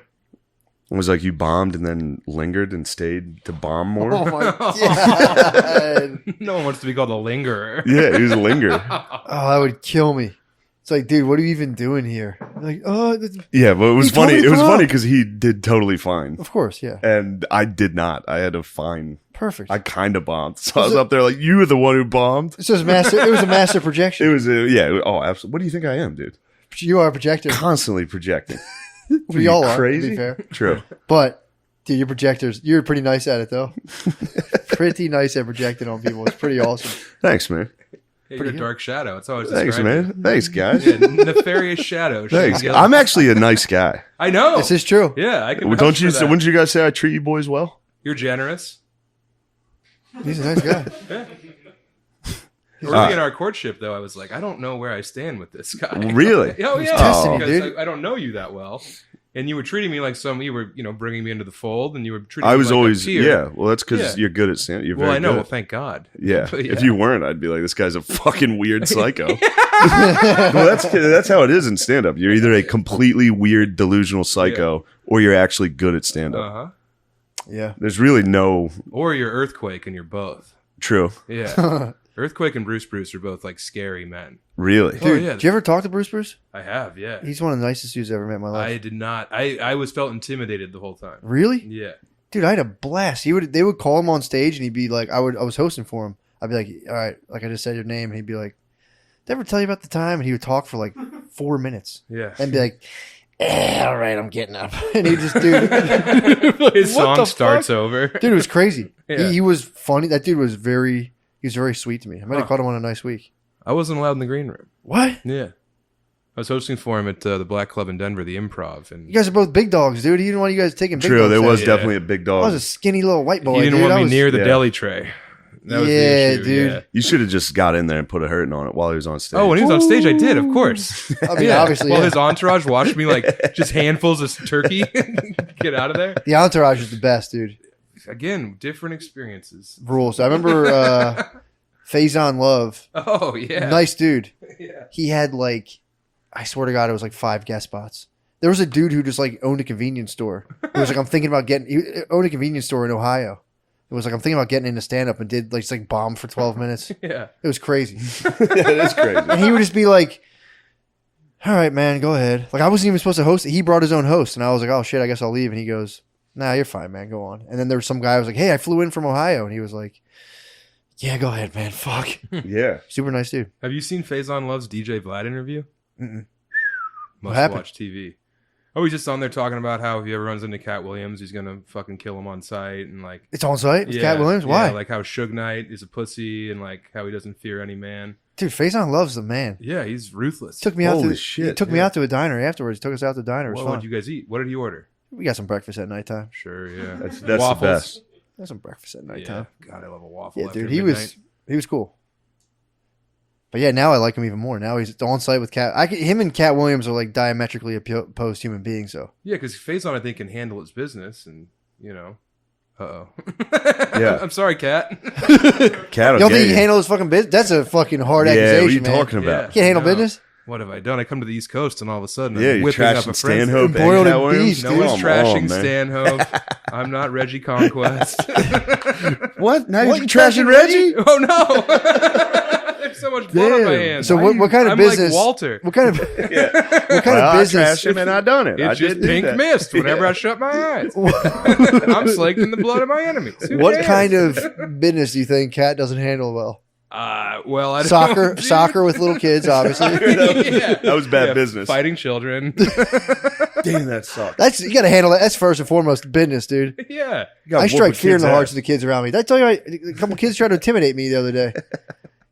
it was like you bombed and then lingered and stayed to bomb more. Oh my God. No one wants to be called a lingerer. Yeah, he was a linger. Oh, that would kill me. It's like, dude, what are you even doing here? Like, oh, Yeah, but it was He told funny. me to It was throw funny up. because he did totally fine, of course, yeah, and I did not. I had a fine. perfect. I kind of bombed, so I was up there like, "You were the one who bombed." This was master. It was a master It projection. was oh, absolutely. What do you think I am, dude? You are a projector. Constantly projecting. We all are. To Crazy. be fair, True. but dude, your projectors. You're pretty nice at it though. Pretty nice at projecting on people. It's pretty awesome. Thanks, man. Yeah, you're a dark shadow. It's always Thanks, described. man. Thanks, guys. Yeah, nefarious shadow. Thanks. Gillis. I'm actually a nice guy. I know. This is true. Yeah, I can. Well, vouch don't you? for that. Wouldn't you guys say I treat you boys well? You're generous. He's a nice guy. Yeah. Early in our courtship, though, I was like, I don't know where I stand with this guy. Really? Oh yeah, testing you, because dude. I don't know you that well, and you were treating me like you were, bringing me into the fold, and you were treating. I me was like always, a peer. yeah. Well, that's because Yeah. you're good at stand. You're Well, very I know. good. Well, thank God. Yeah. But If you weren't, I'd be like, this guy's a fucking weird psycho. Well, that's how it is in stand up. You're either a completely weird, delusional psycho, or you're actually good at stand up. Uh huh. Yeah. There's really no Or you're Earthquake, and you're both. true. Yeah. Earthquake and Bruce are both like scary men. Really. Oh, Dude, yeah. did you ever talk to Bruce? I have, yeah. He's one of the nicest dudes I ever met in my life. I did not. I was felt intimidated the whole time. Really? Yeah. Dude, I had a blast. They would call him on stage and he'd be like, I was hosting for him. I'd be like, all right, like I just said your name, and he'd be like, did I ever tell you about the time? And he would talk for like 4 minutes. Yeah. And be like, all right, I'm getting up. And he just, dude, His What song the starts over. dude, it was crazy. Yeah. He was funny. That dude was very sweet to me. I might have Huh. caught him on a nice week. I wasn't allowed in the green room. What? Yeah. I was hosting for him at the Black Club in Denver, the Improv, and You guys are both big dogs, dude. He didn't want you guys taking big True. dogs. There was Yeah. definitely a big I was dog. a skinny little white boy. he didn't dude. want I me was- near the Yeah. deli tray. That was Yeah, the issue. dude. Yeah. You should have just got in there and put a hurting on it while he was on stage. Oh, when he was on stage, I did, of course. I mean, obviously, While yeah. his entourage watched me like just handfuls of turkey get out of there. The entourage is the best, dude. Again, different experiences. Rules. I remember Faison Love. Oh yeah, Nice dude. Yeah. He had like, I swear to God, it was like 5 guest spots. There was a dude who just like owned a convenience store. He was like, I'm thinking about getting. He owned a convenience store in Ohio. It was like, I'm thinking about getting into stand up, and did like just like bomb for 12 minutes. Yeah. It was crazy. That is crazy. And he would just be like, all right, man, go ahead. Like I wasn't even supposed to host it. He brought his own host, and I was like, oh shit, I guess I'll leave. And he goes, nah, you're fine, man. Go on. And then there was some guy who was like, hey, I flew in from Ohio, and he was like, yeah, go ahead, man. Fuck. Yeah. Super nice dude. Have you seen Faison Love's DJ Vlad interview? Mm-mm. Must happened? watch TV. Oh, he's just on there talking about how if he ever runs into Cat Williams, he's gonna fucking kill him on sight, and like It's on site with Cat Williams. Why? Yeah, like how Suge Knight is a pussy, and like how he doesn't fear any man. Dude, Faison Love's the man. Yeah, he's ruthless. Took me out Holy to shit, He took me yeah. out to a diner afterwards. Took us out to the diner. It was What fun. did you guys eat? What did he order? We got some breakfast at nighttime. Sure, yeah. That's Waffles. the best. Got some breakfast at Yeah. nighttime. God, I love a waffle. Yeah, after dude, he midnight. was cool. But yeah, now I like him even more. Now he's on site with Cat. Him and Cat Williams are like diametrically opposed human beings. So Yeah, because Faison, I think, can handle his business, and you know. Uh-oh. Yeah. I'm sorry, Cat. Cat you don't think he can handle his fucking business? That's a fucking hard Yeah, accusation, what are you man. talking about? Yeah. Can't handle No. business. What have I done? I come to the East Coast, and all of a sudden, Yeah, I'm you're whipping up trashing a frenzy. Stanhope and Boiled Cat and Williams. beast, No dude. one's Come trashing on, man. Stanhope. I'm not Reggie Conquest. What? Now What, you're you trashing trashing Reggie? Oh no! There's so much blood on my Damn. hands. So what kind of I'm business? like Walter. What kind of Yeah. what kind Well, of I business? trashed him and I done it. I It's just did do pink that. mist whenever Yeah. I shut my eyes. I'm slaked in the blood of my enemies. Who What cares? kind of business do you think Cat doesn't handle well? Well, I don't Soccer, know. soccer with little kids, obviously. Yeah. That was bad Yeah, business. Fighting children. Damn, that sucks. That's you got to handle that. That's first and foremost business, dude. Yeah. I strike fear in the hearts of the kids around me. Did I tell you? A couple kids tried to intimidate me the other day.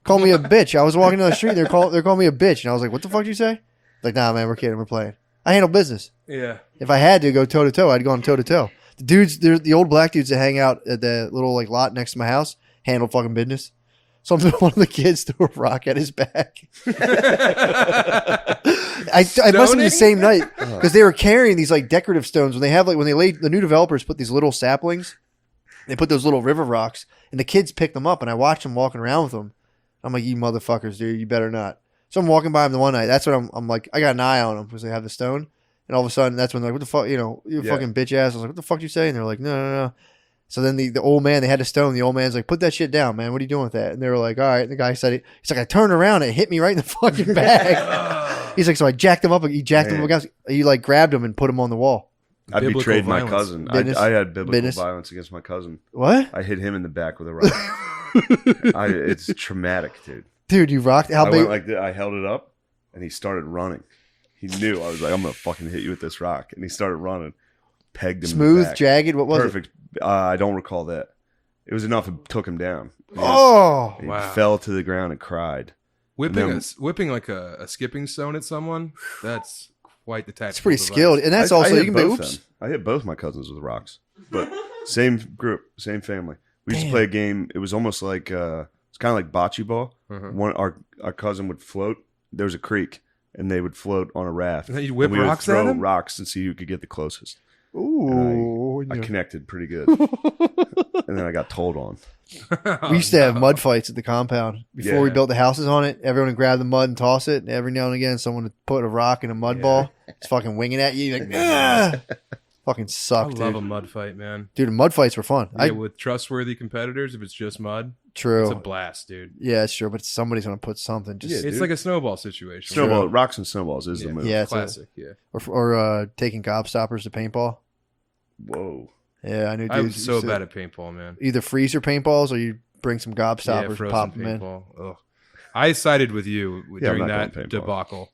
Called me a bitch. I was walking down the street. They're calling me a bitch, and I was like, "What the fuck did you say?" Like, nah, man, we're kidding. We're playing. I handle business. Yeah. If I had to go toe to toe, I'd go on toe to toe. The dudes, the old black dudes that hang out at the little like lot next to my house, handle fucking business. So one of the kids threw a rock at his back. I must have been the same night because they were carrying these like decorative stones when they have like when they laid the new developers put these little saplings, they put those little river rocks and the kids picked them up and I watched them walking around with them. I'm like, you motherfuckers, dude, you better not. So I'm walking by them the one night. That's when I'm like, I got an eye on them because they have the stone. And all of a sudden, that's when they're like, what the fuck, you fucking bitch ass. I was like, what the fuck did you say? And they're like, no. So then the old man, they had a stone. The old man's like, put that shit down, man. What are you doing with that? And they were like, all right. And the guy said, he's like, I turned around and it hit me right in the fucking back. He's like, so I jacked him up. You jacked him up against. You like grabbed him and put him on the wall. I Biblical betrayed my violence. cousin. Business? I had biblical Business? violence against my cousin. What? I hit him in the back with a rock. It's traumatic, dude. Dude, you rocked. How I big? went like that. I held it up, and he started running. He knew I was like, I'm gonna fucking hit you with this rock, and he started running. Pegged him. in the Smooth, back. jagged. What was it? Perfect. I don't recall that. It was enough. It took him down. Oh, He Wow. fell to the ground and cried. Whipping like a skipping stone at someone. That's quite the tactical. it's pretty device. skilled, and that's I also hit you can be. both Oops. them. I hit both my cousins with rocks, but same group, same family. We used Damn. to play a game. It was almost like it's kind of like bocce ball. Uh-huh. One our cousin would float. There was a creek, and they would float on a raft. And then you'd whip and we would rocks at throw them? rocks and see who could get the closest. Ooh, I yeah. connected pretty good, and then I got told on. We used to have mud fights at the compound before we Yeah. built the houses on it. Everyone would grab the mud and toss it. And every now and again, someone would put a rock in a mud ball. It's fucking winging at you. You're like, ah! Fucking I sucked, love dude. a mud fight, man. Dude, the mud fights were fun. Yeah, with trustworthy competitors, if it's just mud, it's a True. blast, dude. Yeah, it's true. But somebody's gonna put something. Just Yeah, It's dude. like a snowball situation. Snowball, rocks and snowballs is the Yeah. move. yeah, it's Classic, yeah. or taking gobstoppers to paintball. Whoa. Yeah, I knew. I'm dudes so used to bad at paintball, man. either freeze your paintballs or you bring some Yeah, gobstoppers, frozen pop them in. paintball. Ugh. I sided with you Yeah, I'm during not that going paintball. debacle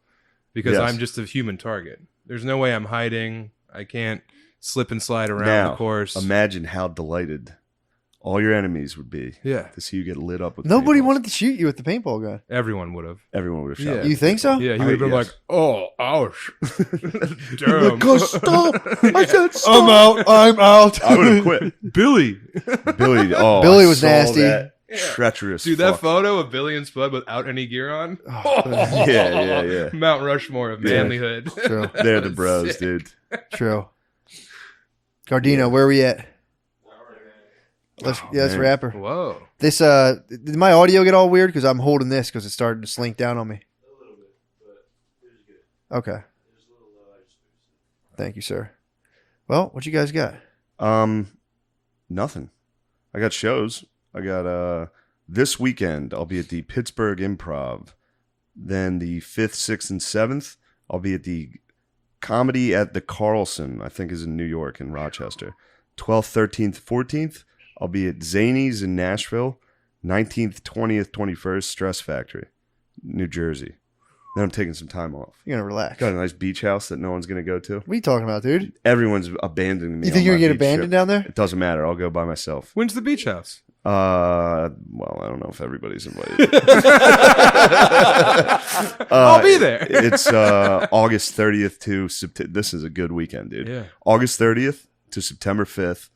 because Yes. I'm just a human target. There's no way I'm hiding. I can't slip and slide around Now, the course. imagine how delighted all your enemies would be Yeah, to see you get lit up with Nobody paintballs. wanted to shoot you with the paintball gun. everyone would have. Everyone would have shot. Yeah. me. You think so? Yeah, he would have been yes. like, "Oh, ouch, damn, stop! I said I'm out. I'm out. I would have quit. Billy." Billy, oh, Billy I was saw nasty. that. Treacherous, Dude, that fuck. photo of Billy and Spud without any gear on. yeah. Mount Rushmore of Yeah. manlyhood. True. They're the bros, Sick. dude. True. Gardino, where are we at? Let's man. wrap her. Whoa. This did my audio get all weird because I'm holding this because it started to slink down on me. Okay. Thank you, sir. Well, what you guys got? Nothing. I got shows. I got this weekend I'll be at the Pittsburgh Improv. Then the 5th, 6th, and 7th, I'll be at the Comedy at the Carlson, I think is in New York and Rochester. 12th, 13th, 14th, I'll be at Zany's in Nashville. 19th, 20th, 21st, Stress Factory, New Jersey. Then I'm taking some time off. You're gonna relax. Got a nice beach house that no one's going to go to. What are you talking about, dude? Everyone's abandoning me. You think on you're my gonna get beach abandoned trip. down there? It doesn't matter. I'll go by myself. When's the beach house? Well, I don't know if everybody's invited. I'll be there. It's August 30th to September. This is a good weekend, dude. Yeah. August 30th to September 5th.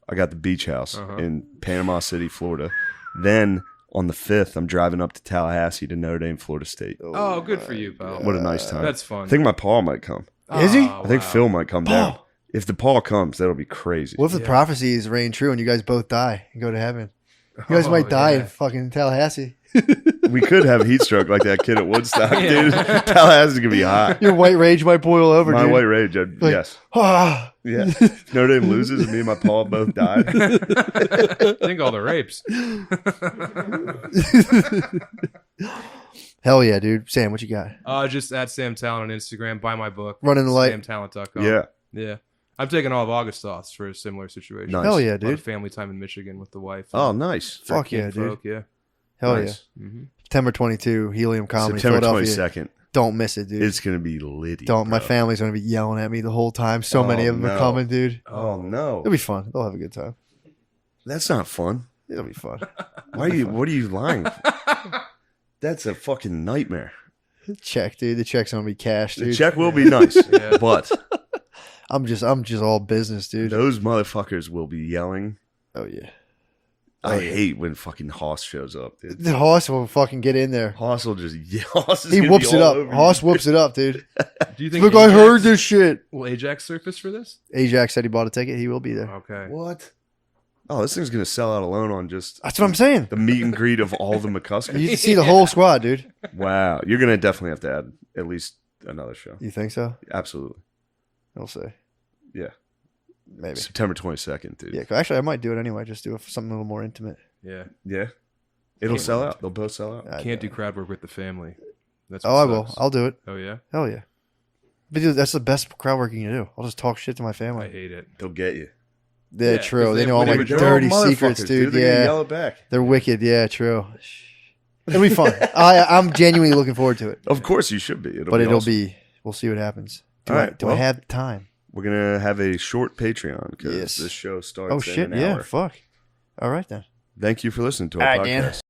I got the beach house Uh-huh. in Panama City, Florida. Then on the 5th, I'm driving up to Tallahassee to Notre Dame, Florida State. Oh, good for you, pal. What a nice time. That's fun. I think my Paul might come. Is he? Oh, I think wow. Phil might come down. Paul? If the Paul comes, that'll be crazy. What if the Yeah. prophecies reign true and you guys both die and go to heaven? You guys Oh, might die yeah. in fucking Tallahassee. We could have heat stroke like that kid at Woodstock, Yeah. dude. Tallahassee's gonna be hot. Your white rage might boil over, My dude. white rage, Like, yes. Ah. Yeah. If Notre Dame loses and me and my Paul both die. I think all the rapes. Hell yeah, dude. Sam, what you got? Just at Sam Talent on Instagram. Buy my book. Running the light. SamTalent.com. Yeah. Yeah. I'm taking all of August off for a similar situation. Nice. Hell yeah, A lot of dude. family time in Michigan with the wife. Oh, nice. Fuck yeah, dude. Folk, yeah. Hell Nice. Mm-hmm. yeah. September 22, Helium Comedy, September Philadelphia. 22nd. Don't miss it, dude. It's gonna be litty. Don't. My bro. family's going to be yelling at me the whole time. So many Oh, of them are no. coming, dude. Oh no. It'll be fun. They'll have a good time. That's not fun. It'll be fun. Why are you what are you lying for? That's a fucking nightmare. Check, dude. The check's going to be cash, The dude. check will be nice, Yeah. but I'm just all business, dude. those motherfuckers will be yelling. Oh yeah. I hate when fucking Hoss shows up, dude. The Hoss will fucking get in there. Hoss will just yell. Hoss is He gonna whoops be it all up. over Hoss you. whoops it up, dude. Do you think Look, I Ajax- heard this shit. Will Ajax surface for this? Ajax said he bought a ticket. He will be there. Okay. What? Oh, this thing's gonna sell out alone on just That's what I'm saying. the meet and greet of all the McCuskers. You see the whole squad, dude. Wow, you're gonna definitely have to add at least another show. You think so? Absolutely. We'll see. Yeah. Maybe. September 22nd, dude. Yeah, 'cause actually, I might do it anyway. Just do something a little more intimate. Yeah. Yeah. It'll sell out. They'll both sell out. I Can't do crowd work with the family. That's Oh, I will. I'll do it. Oh yeah, Hell yeah. But dude, that's the best crowd work you can do. I'll just talk shit to my I family. hate it. They'll get you. Yeah, Yeah, true. 'cause They they know all my wouldn't even- dirty They're all secrets, motherfuckers, dude. They're gonna Yeah. yell it back. They're wicked. Yeah, true. It'll be fun. I'm genuinely looking forward to it. Of course, you should be. It'll awesome. be. We'll see what happens. Do All I right, well, have time? We're gonna have a short Patreon because Yes. this show starts. Oh in shit! an Yeah. hour. Fuck. All right then. Thank you for listening to All our right, Dan. podcast.